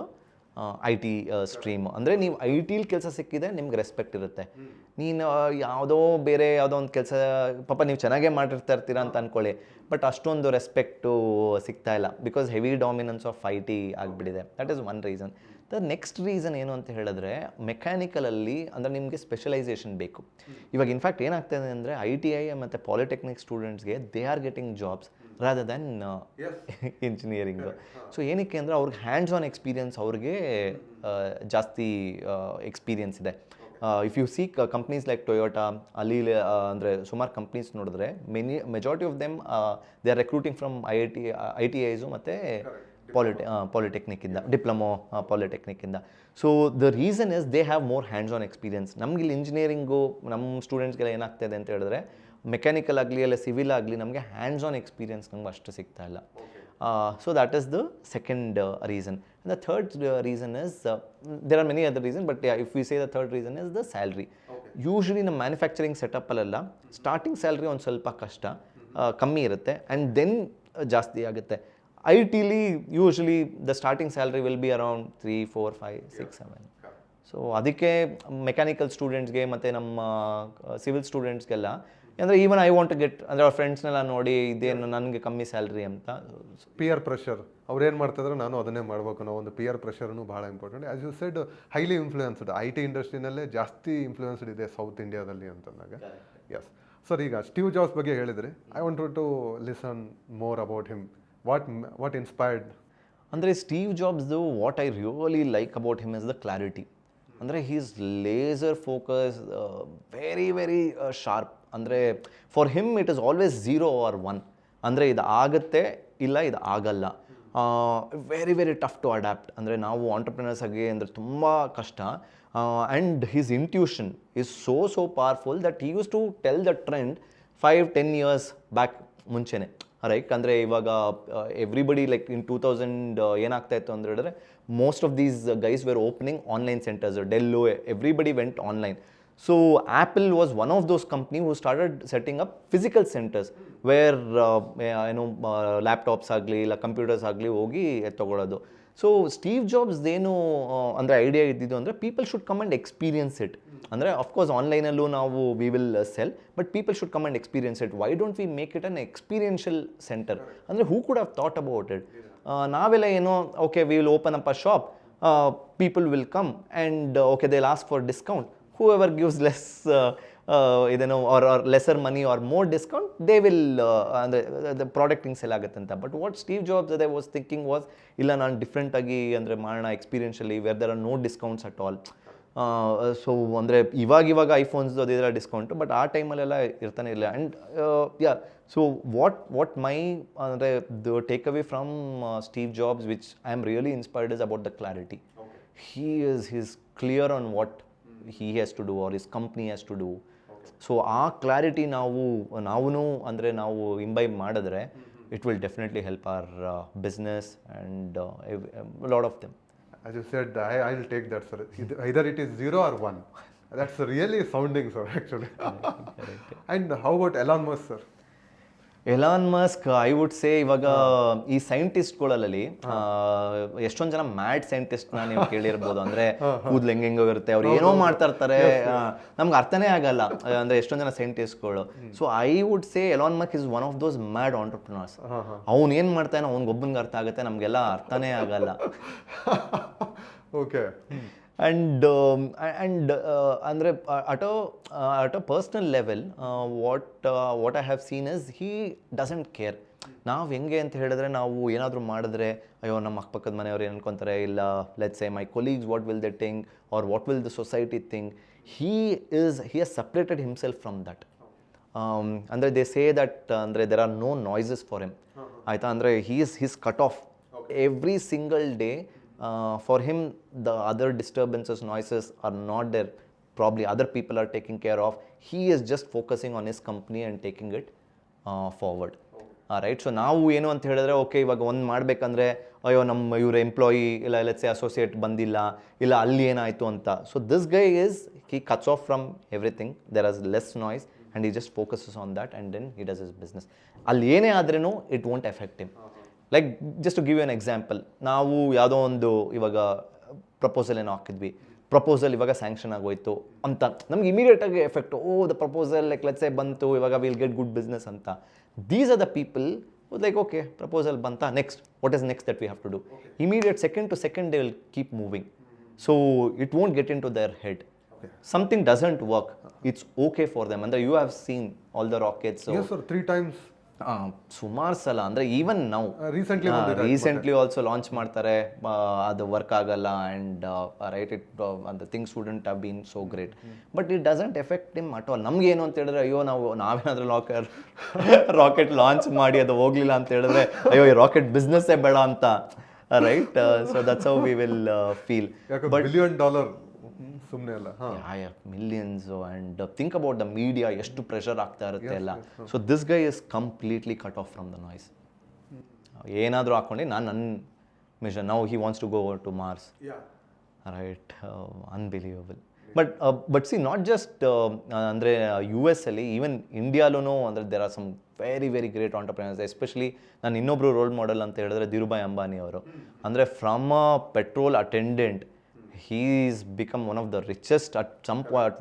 IT stream. ಅಂದರೆ ನೀವು IT ಕೆಲಸ ಸಿಕ್ಕಿದೆ, ನಿಮ್ಗೆ ರೆಸ್ಪೆಕ್ಟ್ ಇರುತ್ತೆ. ನೀನು ಯಾವುದೋ ಒಂದು ಕೆಲಸ ಪಾಪ ನೀವು ಚೆನ್ನಾಗೇ ಇರ್ತೀರಾ ಅಂತ ಅಂದ್ಕೊಳ್ಳಿ, ಬಟ್ ಅಷ್ಟೊಂದು ರೆಸ್ಪೆಕ್ಟು ಸಿಗ್ತಾ ಇಲ್ಲ, because heavy dominance of IT ಆಗಿಬಿಟ್ಟಿದೆ. That is one reason. The next reason ಏನು ಅಂತ ಹೇಳಿದ್ರೆ, ಮೆಕ್ಯಾನಿಕಲಲ್ಲಿ ಅಂದರೆ ನಿಮಗೆ ಸ್ಪೆಷಲೈಸೇಷನ್ ಬೇಕು. ಇವಾಗ ಇನ್ಫ್ಯಾಕ್ಟ್ ಏನಾಗ್ತದೆ ಅಂದರೆ ITI ಮತ್ತು ಪಾಲಿಟೆಕ್ನಿಕ್ ಸ್ಟೂಡೆಂಟ್ಸ್ಗೆ they are getting jobs rather then engineering. So ಏನಕ್ಕೆ ಅಂದರೆ ಅವ್ರಿಗೆ ಹ್ಯಾಂಡ್ಸ್ ಆನ್ ಎಕ್ಸ್ಪೀರಿಯನ್ಸ್ ಅವ್ರಿಗೆ ಜಾಸ್ತಿ ಎಕ್ಸ್ಪೀರಿಯನ್ಸ್ ಇದೆ. If you see companies like Toyota, ಅಲ್ಲಿ ಅಂದರೆ ಸುಮಾರು ಕಂಪ್ನೀಸ್ ನೋಡಿದ್ರೆ majority of them they are recruiting from ITIಸು ಮತ್ತು ಪಾಲಿಟೆಕ್ನಿಕ್ಕಿಂದ, ಡಿಪ್ಲೊಮೊ ಪಾಲಿಟೆಕ್ನಿಕ್ಕಿಂದ. So the reason is they have more hands on experience. ನಮಗಿಲ್ಲಿ ಇಂಜಿನಿಯರಿಂಗು ನಮ್ಮ ಸ್ಟೂಡೆಂಟ್ಸ್ಗೆಲ್ಲ ಏನಾಗ್ತಾಯಿದೆ ಅಂತ ಹೇಳಿದ್ರೆ, ಮೆಕ್ಯಾನಿಕಲ್ ಆಗಲಿ ಅಲ್ಲ ಸಿವಿಲ್ ಆಗಲಿ ನಮಗೆ ಹ್ಯಾಂಡ್ಸ್ ಆನ್ ಎಕ್ಸ್ಪೀರಿಯನ್ಸ್ ನಮ್ಗೆ ಅಷ್ಟು ಸಿಗ್ತಾ ಇಲ್ಲ. So that is the second reason. The third reason is, there are many other reason, but if we say the third reason is the salary. Usually ನಮ್ಮ ಮ್ಯಾನುಫ್ಯಾಕ್ಚರಿಂಗ್ ಸೆಟಪ್ಪಲ್ಲೆಲ್ಲ ಸ್ಟಾರ್ಟಿಂಗ್ ಸ್ಯಾಲ್ರಿ ಒಂದು ಸ್ವಲ್ಪ ಕಮ್ಮಿ ಇರುತ್ತೆ, ಆ್ಯಂಡ್ ದೆನ್ ಜಾಸ್ತಿ ಆಗುತ್ತೆ. IT usually the starting salary will be around 3, 4, 5, 6, 7. So ಅದಕ್ಕೆ ಮೆಕ್ಯಾನಿಕಲ್ ಸ್ಟೂಡೆಂಟ್ಸ್ಗೆ ಮತ್ತು ನಮ್ಮ ಸಿವಿಲ್ ಸ್ಟೂಡೆಂಟ್ಸ್ಗೆಲ್ಲ ಅಂದರೆ even I want to get ಅಂದರೆ ಅವ್ರ ಫ್ರೆಂಡ್ಸ್ನೆಲ್ಲ ನೋಡಿ ಇದೇನು ನನಗೆ ಕಮ್ಮಿ ಸ್ಯಾಲ್ರಿ ಅಂತ. ಪಿಯರ್ ಪ್ರೆಷರ್, ಅವ್ರೇನು ಮಾಡ್ತಿದ್ರೆ ನಾನು ಅದನ್ನೇ ಮಾಡಬೇಕು ಅನ್ನೋ ಒಂದು ಪಿಯರ್ ಪ್ರೆಷರ್ನು ಭಾಳ important. As you said, highly influenced IT ಇಂಡಸ್ಟ್ರಿನಲ್ಲೇ ಜಾಸ್ತಿ ಇನ್ಫ್ಲೂಯೆನ್ಸ್ಡ್ ಇದೆ ಸೌತ್ ಇಂಡಿಯಾದಲ್ಲಿ ಅಂತಂದಾಗ. ಎಸ್ ಸರ್, ಈಗ ಸ್ಟೀವ್ ಜಾಬ್ಸ್ ಬಗ್ಗೆ ಹೇಳಿದರೆ, I want to listen more about him. What inspired? ಅಂದರೆ ಸ್ಟೀವ್ ಜಾಬ್ಸ್ದು what I really like about him is the clarity. ಅಂದರೆ he is laser focus, very very sharp. ಅಂದರೆ for him it is always 0 or 1. ಅಂದರೆ ಇದು ಆಗುತ್ತೆ, ಇಲ್ಲ ಇದು ಆಗಲ್ಲ. Very very tough to adapt. ಅಂದರೆ ನಾವು ಆಂಟರ್ಪ್ರಿನರ್ಸ್ ಆಗಿ ಅಂದರೆ ತುಂಬ ಕಷ್ಟ. And his intuition is so powerful that he use to tell the trend 5-10 years back ಮುಂಚೆನೆ. ರೈಟ್, ಅಂದರೆ ಇವಾಗ ಎವ್ರಿಬಡಿ ಲೈಕ್ ಇನ್ 2000 ಏನಾಗ್ತಾ ಇತ್ತು ಅಂದರೆ, most of these guys were opening online centres, Dell, everybody went online. So Apple was one of those company who started setting up physical centers where laptops ಆಗಲಿ ಇಲ್ಲ ಕಂಪ್ಯೂಟರ್ಸ್ ಆಗಲಿ ಹೋಗಿ ತಗೊಳ್ಳೋದು. ಸೊ ಸ್ಟೀವ್ ಜಾಬ್ಸ್ ಏನು ಅಂದರೆ ಐಡಿಯಾ ಇದ್ದಿದ್ದು ಅಂದರೆ people should come and experience it. ಅಂದರೆ ಅಫ್ಕೋರ್ಸ್ ಆನ್ಲೈನಲ್ಲೂ ನಾವು we will sell, but people should come and experience it. Why don't we make it an experiential centre? ಅಂದರೆ who could have thought about it? ನಾವೆಲ್ಲ ಏನೋ okay we will open up a shop, people will come and okay they will ask for discount. whoever gives less or lesser money or more discount, they will the product ಹಿಂಗೆ ಸೆಲ್ ಆಗುತ್ತೆ ಅಂತ. ಬಟ್ ವಾಟ್ ಸ್ಟೀವ್ ಜಾಬ್ಸ್ ಅದೇ ವಾಸ್ ಥಿಂಕಿಂಗ್ ವಾಸ್, ಇಲ್ಲ ನಾನು ಡಿಫ್ರೆಂಟ್ ಆಗಿ ಅಂದರೆ ಮಾಡೋಣ experientially where there are no discounts at all. So ಅಂದರೆ ಇವಾಗ ಐಫೋನ್ಸ್ದು ಅದೆಲ್ಲ ಡಿಸ್ಕೌಂಟು, ಬಟ್ ಆ ಟೈಮಲ್ಲೆಲ್ಲ ಇರ್ತಾನೆ ಇಲ್ಲ. ಆ್ಯಂಡ್ ಸೊ ವಾಟ್ ಮೈ ಅಂದರೆ the take away from Steve jobs which I am really inspired is about the clarity. He's clear on what he has to do or his company has to do. So ಆ ಕ್ಲಾರಿಟಿ ನಾವು ಅಂದರೆ ನಾವು ಇಂಬೈಬ್ ಮಾಡಿದ್ರೆ it will definitely help our business and lot of them. As you said, I will take that, sir. Either it is 0 or 1. That's really sounding, sir, actually. And how about Elon Musk, sir? Elon Musk, I would ಸೇ ಇವಾಗ ಈ ಸೈಂಟಿಸ್ಟ್ಗಳಲ್ಲಿ ಎಷ್ಟೊಂದು ಜನ ಮ್ಯಾಡ್ ಸೈಂಟಿಸ್ಟ್ನ ನೀವು ಕೇಳಿರ್ಬೋದು. ಅಂದರೆ ಕೂದಲು ಹೆಂಗೆಂಗೋ ಇರುತ್ತೆ, ಅವ್ರು ಏನೋ ಮಾಡ್ತಾ ಇರ್ತಾರೆ, ನಮ್ಗೆ ಅರ್ಥನೇ ಆಗಲ್ಲ. ಅಂದರೆ ಎಷ್ಟೊಂದು ಜನ ಸೈಂಟಿಸ್ಟ್ಗಳು. So I would say Elon Musk is one of those mad entrepreneurs. ಅವ್ನು ಏನು ಮಾಡ್ತಾನೆ ಅವ್ನಿಗೊಬ್ಬನಿಗೆ ಅರ್ಥ ಆಗುತ್ತೆ, ನಮಗೆಲ್ಲ ಅರ್ಥನೇ ಆಗಲ್ಲ. ಓಕೆ. And ಅಂದರೆ at a personal level, what I have seen is he doesn't care. ನಾವು ಹೆಂಗೆ ಅಂತ ಹೇಳಿದ್ರೆ, ನಾವು ಏನಾದರೂ ಮಾಡಿದ್ರೆ ಅಯ್ಯೋ ನಮ್ಮ ಅಕ್ಕಪಕ್ಕದ ಮನೆಯವ್ರು ಏನು ಅನ್ಕೊತಾರೆ, ಇಲ್ಲ let's say my colleagues what will they think or what will the society think. he has separated himself from that. ಅಂದರೆ ದೇ ಸೇ ದಟ್ ಅಂದರೆ there are no noises for him. ಆಯಿತಾ, ಅಂದರೆ he's cut off every single day. For him, the other disturbances, noises are not there. Probably other people are taking care of. He is just focusing on his company and taking it forward. Right? So ನಾವು ಏನು ಅಂತ ಹೇಳಿದ್ರೆ, ಓಕೆ ಇವಾಗ ಒಂದು ಮಾಡಬೇಕಂದ್ರೆ ಅಯ್ಯೋ ನಮ್ಮ ಇವ್ರ ಎಂಪ್ಲಾಯಿ ಇಲ್ಲ ಲೆಟ್ಸ್ ಸೇ ಅಸೋಸಿಯೇಟ್ ಬಂದಿಲ್ಲ, ಇಲ್ಲ ಅಲ್ಲಿ ಏನಾಯಿತು ಅಂತ. So this Guy he cuts off from everything. There is less noise and he just focuses on that and then he does his business. ಅಲ್ಲಿ ಏನೇ ಆದ್ರೂ it won't affect him. Like just to give you an example, ನಾವು ಯಾವುದೋ ಒಂದು ಇವಾಗ ಪ್ರಪೋಸಲ್ ಏನೋ ಹಾಕಿದ್ವಿ, ಪ್ರಪೋಸಲ್ ಇವಾಗ ಸ್ಯಾಂಕ್ಷನ್ ಆಗೋಯ್ತು ಅಂತ ನಮ್ಗೆ ಇಮಿಡಿಯೇಟಾಗಿ effect, the proposal like let's say ಬಂತು, ಇವಾಗ ವಿಲ್ ಗೆಟ್ ಗುಡ್ ಬಿಸ್ನೆಸ್ ಅಂತ. These are the people like okay proposal ಬಂತಾ, next what is next that we have to do. Immediate second to second they will keep moving. So it won't get into their head. Something doesn't work, it's okay for them. ಅಂದರೆ you have seen all the rockets. Yes, sir, 3 times. ಸುಮಾರು ಸಲ, ಅಂದರೆ ಈವನ್ ನಾವು ರೀಸೆಂಟ್ಲಿ ಆಲ್ಸೋ ಲಾಂಚ್ ಮಾಡ್ತಾರೆ, ಅದು ವರ್ಕ್ ಆಗಲ್ಲ and right it the things wouldn't have been so great, but it doesn't effect him at all. ನಮಗೇನು ಅಂತ ಹೇಳಿದ್ರೆ, ಅಯ್ಯೋ ನಾವೇನಾದ್ರೂ ರಾಕೆಟ್ ಲಾಂಚ್ ಮಾಡಿ ಅದು ಹೋಗ್ಲಿಲ್ಲ ಅಂತ ಹೇಳಿದ್ರೆ ಅಯ್ಯೋ ಈ ರಾಕೆಟ್ ಬಿಸ್ನೆಸ್ಸೇ ಬೇಡ ಅಂತ, right? So that's how we will feel. But $1 billion ಸುಮ್ಮನೆ ಅಲ್ಲ. Millions and think about the media, ಎಷ್ಟು ಪ್ರೆಷರ್ ಆಗ್ತಾ ಇರುತ್ತೆ ಎಲ್ಲ. So this guy is completely cut off from the noise. ಏನಾದರೂ ಹಾಕ್ಕೊಂಡು ನನ್ನ mission, now he wants to go over to Mars, right? Unbelievable. But see not just ಅಂದರೆ US ಅಲ್ಲಿ, ಈವನ್ ಇಂಡಿಯಾಲೂ ಅಂದರೆ there are some very very great entrepreneurs. Especially ನಾನು ಇನ್ನೊಬ್ರು ರೋಲ್ ಮಾಡೆಲ್ ಅಂತ ಹೇಳಿದ್ರೆ ಧೀರುಭಾಯ್ ಅಂಬಾನಿ ಅವರು. ಅಂದರೆ from a petrol attendant, he's become one of the richest at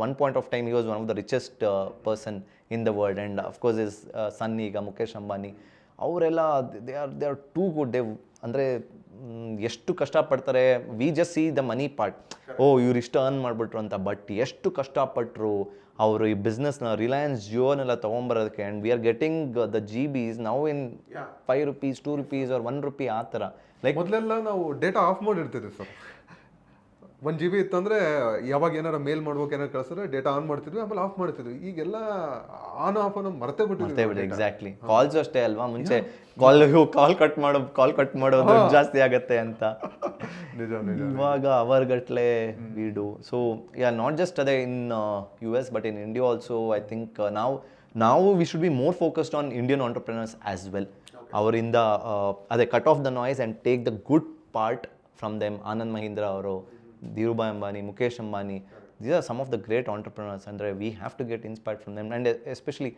one point of time. He was one of the richest person in the world, and of course his son ಈಗ ಮುಖೇಶ್ ಅಂಬಾನಿ ಅವರೆಲ್ಲ they are too good. they ಅಂದರೆ ಎಷ್ಟು ಕಷ್ಟಪಡ್ತಾರೆ. We just see the money part, ಇವ್ರು ಇಷ್ಟು ಅರ್ನ್ ಮಾಡಿಬಿಟ್ರು ಅಂತ, ಬಟ್ ಎಷ್ಟು ಕಷ್ಟಪಟ್ಟರು ಅವರು ಈ ಬಿಸ್ನೆಸ್ನ ರಿಲಯನ್ಸ್ ಜಿಯೋನೆಲ್ಲ ತೊಗೊಂಬರೋದಕ್ಕೆ. And we are getting the GBs now in ₹5, ₹2 or ₹1 ಆ ಥರ. ಲೈಕ್ ಮೊದಲೆಲ್ಲ ನಾವು ಡೇಟಾ ಆಫ್ ಮಾಡಿರ್ತಿದ್ವಿ ಸರ್. 1 GB ಇತ್ತಂದ್ರೆ ಯಾವಾಗ ಏನಾರ ಮೇಲ್ ಮಾಡ್ಬೇಕು, ಏನಾರು ಕಳಿಸಿದ್ರೆ ಡೇಟಾ ಆನ್ ಮಾಡ್ತಿದ್ವಿ, ಆಮೇಲೆ ಆಫ್ ಮಾಡ್ತಿದ್ವಿ. ಈಗೆಲ್ಲ ಆನ್ ಆಫ್ ಅನ್ನೋ ಮರ್ತೇ ಬಿಟ್ಟಿದ್ವಿ. ಎಕ್ಸಾಕ್ಟ್ಲಿ. ಕಾಲ್ಸ್ ಅಷ್ಟೇ ಅಲ್ವಾ, ಮುಂಚೆ ಕಾಲ್ ಕಟ್ ಮಾಡೋದು ಜಾಸ್ತಿ ಆಗತ್ತೆ ಅಂತ. ಇವಾಗ ಅವರ್ಗಟ್ಲೆ ವೀಡು. ಸೊ ನಾಟ್ ಜಸ್ಟ್ ಅದೇ in US but in India also. I think ನಾವು we should be more focused on Indian entrepreneurs as well. ಅವರಿಂದ ಅದೇ cut off the noise and take the good part from them. Anand Mahindra ಅವರು, Dhirubhai Ambani, Mukesh Ambani, these are some of the great entrepreneurs, ಅಂದರೆ we have to get inspired from them. And especially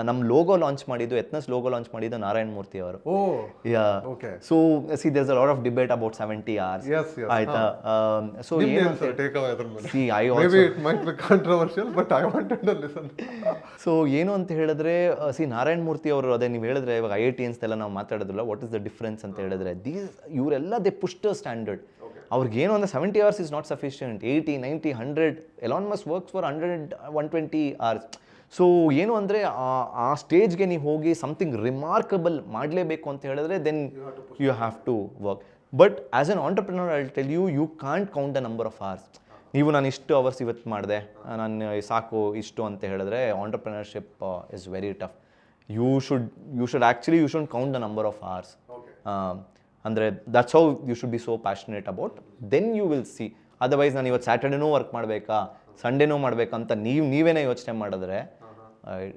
ನಮ್ಮ ಲೋಗೋ ಲಾಂಚ್ ಮಾಡಿದ್ದು, ಎತ್ನಸ್ ಲೋಗೋ ಲಾಂಚ್ ಮಾಡಿದ್ದು ನಾರಾಯಣ ಮೂರ್ತಿ ಅವರು. Oh, yeah, okay. So see there's a lot of debate about 70 hours. Yes, yes. ಆಯ್ತಾ. ಸೊ ನಿಮ್ದು ಏನು ಏನು sir take away ಅದ್ರ ಮೇಲೆ? See I Maybe it might be controversial, but I wanted to listen. So ಏನು ಅಂತ ಹೇಳಿದ್ರೆ, ನಾರಾಯಣ ಮೂರ್ತಿ ಅವರು, ಅದೇ ನೀವು ಹೇಳಿದ್ರೆ ಇವಾಗ IITians ಎಲ್ಲ ನಾವು ಮಾತಾಡೋದಿಲ್ಲ, ವಾಟ್ ಇಸ್ ದ ಡಿಫ್ರೆನ್ಸ್ ಅಂತ ಹೇಳಿದ್ರೆ, ಇವರೆಲ್ಲ ದೇ ಪುಷ್ ದ ಸ್ಟ್ಯಾಂಡರ್ಡ್. ಅವ್ರಿಗೇನು ಅಂದರೆ 70 hours is not sufficient. 80, 90, 100, Elon Musk works for 100, 120 hours. So ಏನು ಅಂದರೆ ಆ ಸ್ಟೇಜ್ಗೆ ನೀವು ಹೋಗಿ ಸಮಥಿಂಗ್ ರಿಮಾರ್ಕಬಲ್ ಮಾಡಲೇಬೇಕು ಅಂತ ಹೇಳಿದ್ರೆ then you have to work. But as an entrepreneur I tell you can't count the number of hours. ನೀವು ನಾನು ಇಷ್ಟು ಅವರ್ಸ್ ಇವತ್ತು ಮಾಡಿದೆ, ನಾನು ಸಾಕು ಇಷ್ಟು ಅಂತ ಹೇಳಿದ್ರೆ entrepreneurship is very tough. You should actually you should count the number of hours. ಅಂದರೆ that's how you should be so passionate about, then you will see. ಅದರ್ವೈಸ್ ನಾನು ಇವತ್ತು ಸ್ಯಾಟರ್ಡೇನೂ ವರ್ಕ್ ಮಾಡಬೇಕಾ, ಸಂಡೇನೂ ಮಾಡಬೇಕಂತ ನೀವೇನೇ ಯೋಚನೆ ಮಾಡಿದ್ರೆ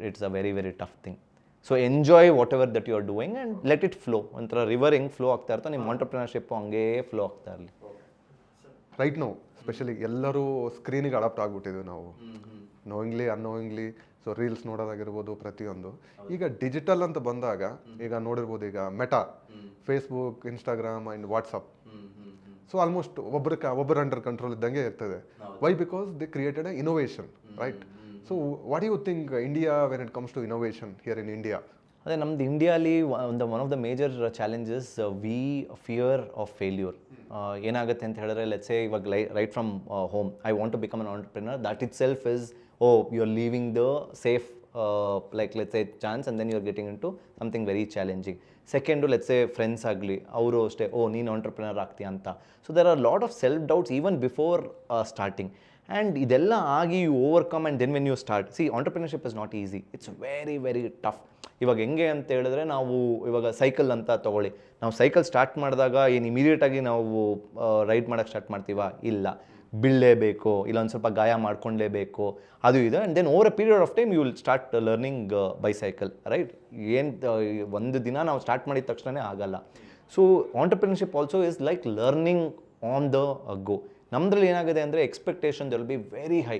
it's a very very tough thing. So enjoy whatever that you are doing and let it flow. ಒಂಥರ ರಿವರ್ ಹೆಂಗೆ ಫ್ಲೋ ಆಗ್ತಾ ಇರ್ತೋ, ನಿಮ್ಮ ಆಂಟರ್ಪ್ರಿನರ್ಶಿಪ್ ಹಂಗೇ ಫ್ಲೋ ಆಗ್ತಾ ಇರಲಿ. ರೈಟ್ ನೌ ಸ್ಪೆಷಲಿ ಎಲ್ಲರೂ ಸ್ಕ್ರೀನಿಗೆ ಅಡಾಪ್ಟ್ ಆಗಿಬಿಟ್ಟಿದ್ವಿ ನಾವು, ನೋಯಿಂಗ್ಲಿ ಅನ್ನೋಯಿಂಗ್ಲಿ. ಸೊ ರೀಲ್ಸ್ ನೋಡೋದಾಗಿರ್ಬೋದು, ಪ್ರತಿಯೊಂದು. ಈಗ ಡಿಜಿಟಲ್ ಅಂತ ಬಂದಾಗ ಈಗ ನೋಡಿರ್ಬೋದು, ಈಗ Meta, Facebook, Instagram and WhatsApp. So almost ಒಬ್ಬರ ಅಂಡರ್ ಕಂಟ್ರೋಲ್ ಇದ್ದಂಗೆ ಇರ್ತದೆ. Why? Because they created a innovation, right? So what you think India when it comes to innovation here in India? ಅದೇ ನಮ್ದು ಇಂಡಿಯಾಲಿ one of the major challenges, we fear of failure. ಏನಾಗುತ್ತೆ ಅಂತ ಹೇಳಿದ್ರೆ, ಲೆಟ್ಸ್ ಸೇ ಇವಾಗ right from home I want to become an entrepreneur. That itself is, you are leaving the safe let's say chance, and then you are getting into something very challenging. Second, let's say friends ಆಗಲಿ, ಅವರು ಅಷ್ಟೇ, ನೀನು ಆಂಟರ್ಪ್ರಿನರ್ ಆಗ್ತೀಯ ಅಂತ. So there are lot of self doubts even before starting. And ಇದೆಲ್ಲ ಆಗಿ you overcome, and then when you start. See, entrepreneurship is not easy, it's very very tough. ಇವಾಗ ಹೆಂಗೆ ಅಂತ ಹೇಳಿದ್ರೆ, ನಾವು ಇವಾಗ ಸೈಕಲ್ ಅಂತ ತೊಗೊಳ್ಳಿ. ನಾವು ಸೈಕಲ್ ಸ್ಟಾರ್ಟ್ ಮಾಡಿದಾಗ ಏನು ಇಮಿಡಿಯೇಟಾಗಿ ನಾವು ರೈಡ್ ಮಾಡೋಕ್ಕೆ ಸ್ಟಾರ್ಟ್ ಮಾಡ್ತೀವಾ? ಇಲ್ಲ, ಬೀಳಲೇಬೇಕು, ಇಲ್ಲ ಒಂದು ಸ್ವಲ್ಪ ಗಾಯ ಮಾಡ್ಕೊಳ್ಳೇಬೇಕು, ಅದು ಇದು. And then over a period of time you will start learning bicycle, right? ಏನು ಒಂದು ದಿನ ನಾವು ಸ್ಟಾರ್ಟ್ ಮಾಡಿದ ತಕ್ಷಣ ಆಗಲ್ಲ. ಸೊ entrepreneurship also is like learning on the go. ನಮ್ಮದ್ರಲ್ಲಿ ಏನಾಗಿದೆ ಅಂದರೆ, expectation will be very high.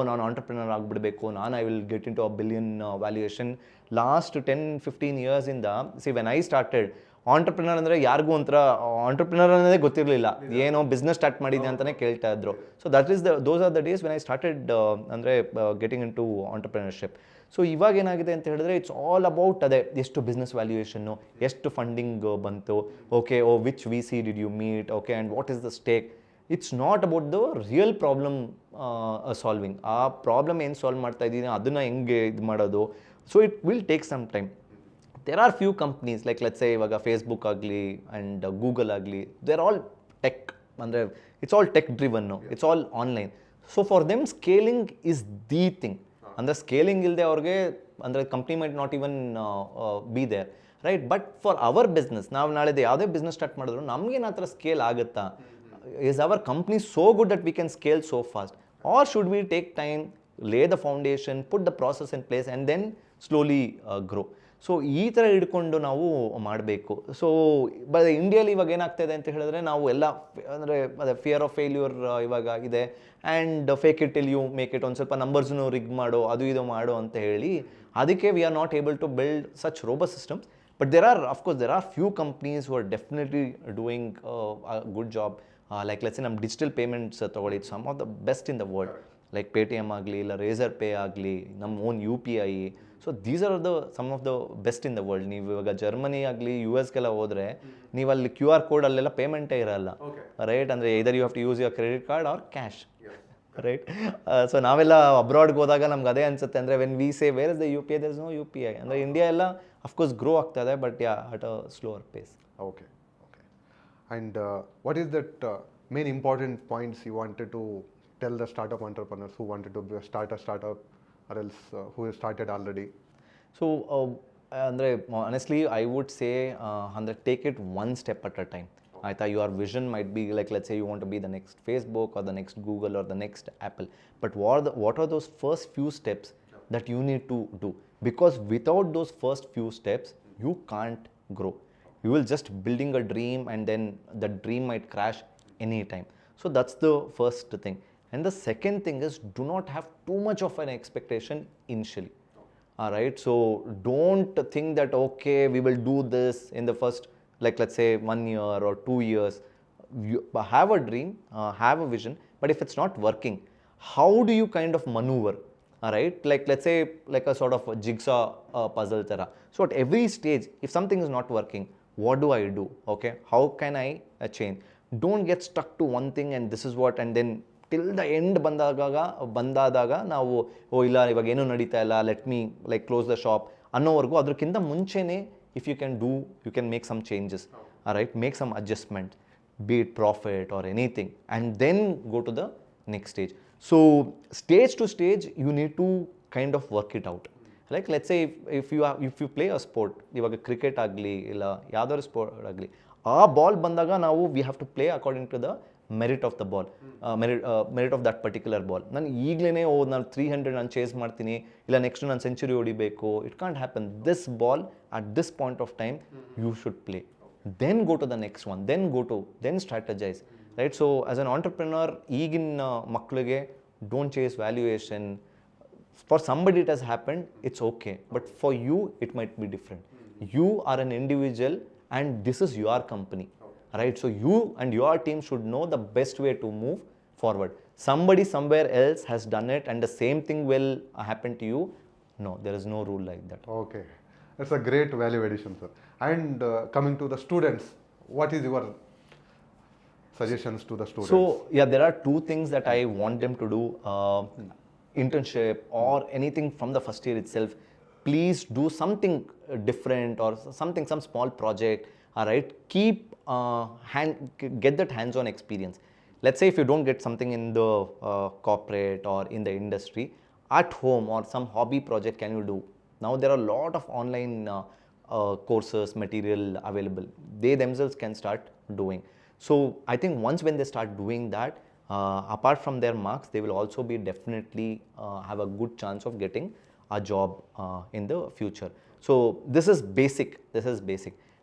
ನಾನು ಆಂಟರ್ಪ್ರಿನರ್ ಆಗಿಬಿಡಬೇಕು, I will get into a billion valuation. Last 10-15 ಇಯರ್ಸಿಂದ, see when I started, entrepreneur ಅಂದರೆ ಯಾರಿಗೂ ಒಂಥರ ಆಂಟರ್ಪ್ರಿನರ್ ಅನ್ನೋದೇ ಗೊತ್ತಿರಲಿಲ್ಲ. ಏನೋ ಬಿಸ್ನೆಸ್ ಸ್ಟಾರ್ಟ್ ಮಾಡಿದ್ದೆ ಅಂತಲೇ ಕೇಳ್ತಾ ಇದ್ರು. So that is those are the days when I started ಅಂದರೆ getting into entrepreneurship. So ಇವಾಗ ಏನಾಗಿದೆ ಅಂತ ಹೇಳಿದ್ರೆ, ಇಟ್ಸ್ ಆಲ್ ಅಬೌಟ್ ಅದೇ, ಎಷ್ಟು ಬಿಸ್ನೆಸ್ ವ್ಯಾಲ್ಯೂಯೇಷನ್ನು, ಎಷ್ಟು ಫಂಡಿಂಗ್ ಬಂತು, okay, which VC did you meet, okay, and what is the stake. It's not about the real problem solving. ಆ ಪ್ರಾಬ್ಲಮ್ ಏನು ಸಾಲ್ವ್ ಮಾಡ್ತಾ ಇದ್ದೀನಿ, ಅದನ್ನು ಹೆಂಗೆ ಇದು ಮಾಡೋದು. So it will take some time. There are few companies like let's say ಇವಾಗ ಫೇಸ್ಬುಕ್ ಆಗಲಿ ಆ್ಯಂಡ್ ಗೂಗಲ್ ಆಗಲಿ, ದೇರ್ ಆಲ್ ಟೆಕ್, ಅಂದರೆ it's all tech driven, it's all online. So for them scaling is the thing. ಅಂದರೆ ಸ್ಕೇಲಿಂಗ್ ಇಲ್ಲದೆ ಅವ್ರಿಗೆ, ಅಂದರೆ company might not even be there, right? But for our business, ನಾವು ನಾಳೆ ಯಾವುದೇ ಬಿಸ್ನೆಸ್ ಸ್ಟಾರ್ಟ್ ಮಾಡಿದ್ರು ನಮಗೇನು ಆ ಥರ ಸ್ಕೇಲ್ ಆಗುತ್ತಾ? Is our company so good that we can scale so fast? Or should we take time, lay the foundation, put the process in place and then slowly grow? So ಈ ಥರ ಹಿಡ್ಕೊಂಡು ನಾವು ಮಾಡಬೇಕು. ಸೊ ಬಟ್ ಇಂಡಿಯಲ್ಲಿ ಇವಾಗ ಏನಾಗ್ತಾಯಿದೆ ಅಂತ ಹೇಳಿದ್ರೆ, ನಾವು ಎಲ್ಲ ಅಂದರೆ ಅದೇ ಫಿಯರ್ ಆಫ್ ಫೇಲ್ಯೂರ್ ಇವಾಗ ಇದೆ. And fake it till you make it, ಒಂದು ಸ್ವಲ್ಪ ನಂಬರ್ಸ್ನು ರಿಗ್ ಮಾಡೋ, ಅದು ಇದು ಮಾಡೋ ಅಂತ ಹೇಳಿ, ಅದಕ್ಕೆ we are not able to build such robust systems. But there are few companies who are definitely doing a good job. Like let's say ನಮ್ಮ ಡಿಜಿಟಲ್ ಪೇಮೆಂಟ್ಸ್ ತೊಗೊಳ್ಳಿ, some of the best in the world. Like Paytm ಆಗಲಿ, ಇಲ್ಲ ರೇಸರ್ ಪೇ ಆಗಲಿ, ನಮ್ಮ own UPI. So these are some of the best in the world. ನೀವು ಇವಾಗ ಜರ್ಮನಿ ಆಗಲಿ, US ಹೋದರೆ, ನೀವು ಅಲ್ಲಿ QR ಕೋಡ್ ಅಲ್ಲೆಲ್ಲ ಪೇಮೆಂಟೇ ಇರಲ್ಲ, ರೈಟ್? ಅಂದರೆ either you have to use your credit card or cash, right? So ನಾವೆಲ್ಲ ಅಬ್ರಾಡ್ಗೆ ಹೋದಾಗ ನಮ್ಗೆ ಅದೇ ಅನ್ಸುತ್ತೆ. ಅಂದರೆ when we say where is the UPI, there is no UPI. ಅಂದರೆ ಇಂಡಿಯಾ ಎಲ್ಲ ಅಫ್ಕೋರ್ಸ್ ಗ್ರೋ ಆಗ್ತದೆ, but at a slower pace. Okay. And what is that main important points you wanted to tell the startup entrepreneurs who wanted to start a startup, or else who has started already? So ಅಂದರೆ ಆನೆಸ್ಟ್ಲಿ ಐ ವುಡ್ ಸೇ, ಅಂದರೆ take it one step at a time. ಆಯಿತಾ? Your vision might be like let's say you want to be the next Facebook or the next Google or the next Apple. But what are those first few steps that you need to do, because without those first few steps you can't grow. You will just building a dream and then the dream might crash anytime. So that's the first thing. And the second thing is, do not have too much of an expectation initially. All right, so don't think that, okay, we will do this in the first, like let's say 1 year or 2 years. You have a dream, have a vision, but if it's not working, how do you kind of maneuver? All right, like let's say like a sort of a jigsaw puzzle tara. So at every stage, if something is not working, what do I do? Okay, how can I change? Don't get stuck to one thing and this is what, and then till the end ಬಂದಾದಾಗ ನಾವು ಇಲ್ಲ ಇವಾಗ ಏನೂ ನಡೀತಾ ಇಲ್ಲ, let me like close the shop ಅನ್ನೋವರೆಗೂ, ಅದಕ್ಕಿಂತ ಮುಂಚೆನೇ if you can make some changes, right, make some adjustment, be it profit or anything, and then go to the next stage. So stage to stage you need to kind of work it out. Like let's say if you play a sport, ಇವಾಗ ಕ್ರಿಕೆಟ್ ಆಗಲಿ ಇಲ್ಲ ಯಾವ್ದಾದ್ರು ಸ್ಪೋರ್ಟ್ ಆಗಲಿ, ಆ ಬಾಲ್ ಬಂದಾಗ ನಾವು we have to play according to the merit of the ball, merit of that particular ball. ನಾನು ಈಗಲೇ ನಾನು 300 ನಾನು ಚೇಸ್ ಮಾಡ್ತೀನಿ, ಇಲ್ಲ ನೆಕ್ಸ್ಟ್ ನಾನು ಸೆಂಚುರಿ ಹೊಡಿಬೇಕು, it can't happen. This ball at this point of time you should play, then go to the next one, then strategize, right? So as an entrepreneur, ಈಗಿನ ಮಕ್ಕಳಿಗೆ don't chase valuation. For somebody it has happened, it's okay, but for you it might be different. You are an individual and this is your company, right? So you and your team should know the best way to move forward. Somebody somewhere else has done it and the same thing will happen to you. No, there is no rule like that. Okay, that's a great value addition, sir. And coming to the students, what is your suggestions to the students? So yeah, there are two things that I want them to do. Internship or anything from the first year itself. Please do something different or some small project. All right, get that hands-on experience. Let's say if you don't get something in the corporate or in the industry, at home or some hobby project can you do? Now there are a lot of online courses, material available. They themselves can start doing. So I think once when they start doing that, apart from their marks, they will also be definitely have a good chance of getting a job in the future. So this is basic.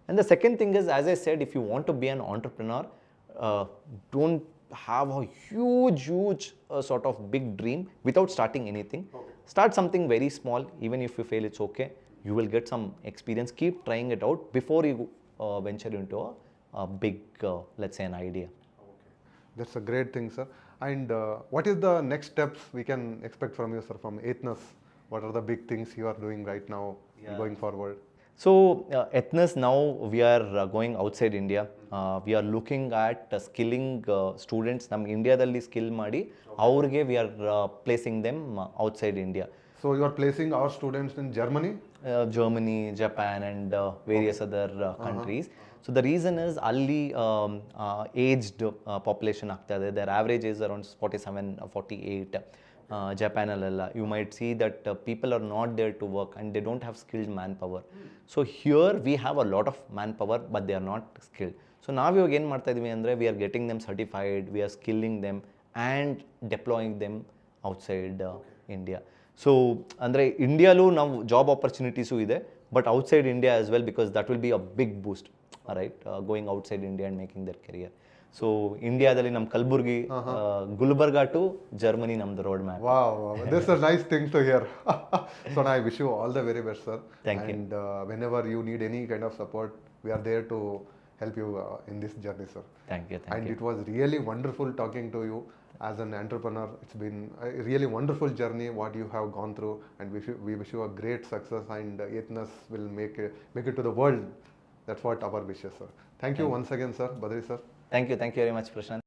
And the second thing is, as I said, if you want to be an entrepreneur, don't have a huge sort of big dream without starting anything. Okay. Start something very small. Even if you fail, it's okay. You will get some experience. Keep trying it out before you venture into a big, let's say, an idea. Okay. That's a great thing, sir. And what is the next steps we can expect from you, sir, from Athnos? What are the big things you are doing right now going forward? So Athnos, now we are going outside India. We are looking at skilling students. Nam India dalli skill ಮಾಡಿ ಅವ್ರಿಗೆ we are placing them outside India. So you are placing our students in Germany? Germany, Japan and various other countries. So the reason is ಅಲ್ಲಿ aged population ಆಗ್ತಾ ಇದೆ. Their average is around 47, 48. Japanalella, you might see that people are not there to work and they don't have skilled manpower. So here we have a lot of manpower, but they are not skilled. So ನಾವು ಇವಾಗ ಏನು ಮಾಡ್ತಾ ಇದೀವಿ ಅಂದರೆ, we are getting them certified, we are skilling them and deploying them outside India. So ಅಂದರೆ ಇಂಡಿಯಾಲೂ ನಾವು ಜಾಬ್ ಆಪರ್ಚುನಿಟೀಸು ಇದೆ, but outside India as well, because that will be a big boost, right, going outside India and making their career. So ಇಂಡಿಯಾದಲ್ಲಿ ನಮ್ಮ ಕಲಬುರ್ಗಿ, ಗುಲ್ಬರ್ಗಾ ಟು ಜರ್ಮನಿ ನಮ್ದು road map. Wow, this is a nice thing to hear. So I wish you all the very best, sir. Thank you. And whenever you need any kind of support, we are there to help you in this journey, sir. Thank you. And it was really wonderful talking to you as an entrepreneur. It's been a really wonderful journey what you have gone through, and we wish you a great success, and Athnos will make it to the world. That's what our wishes, sir. Thank you once again, sir. Badri sir. Thank you very much, Prashant.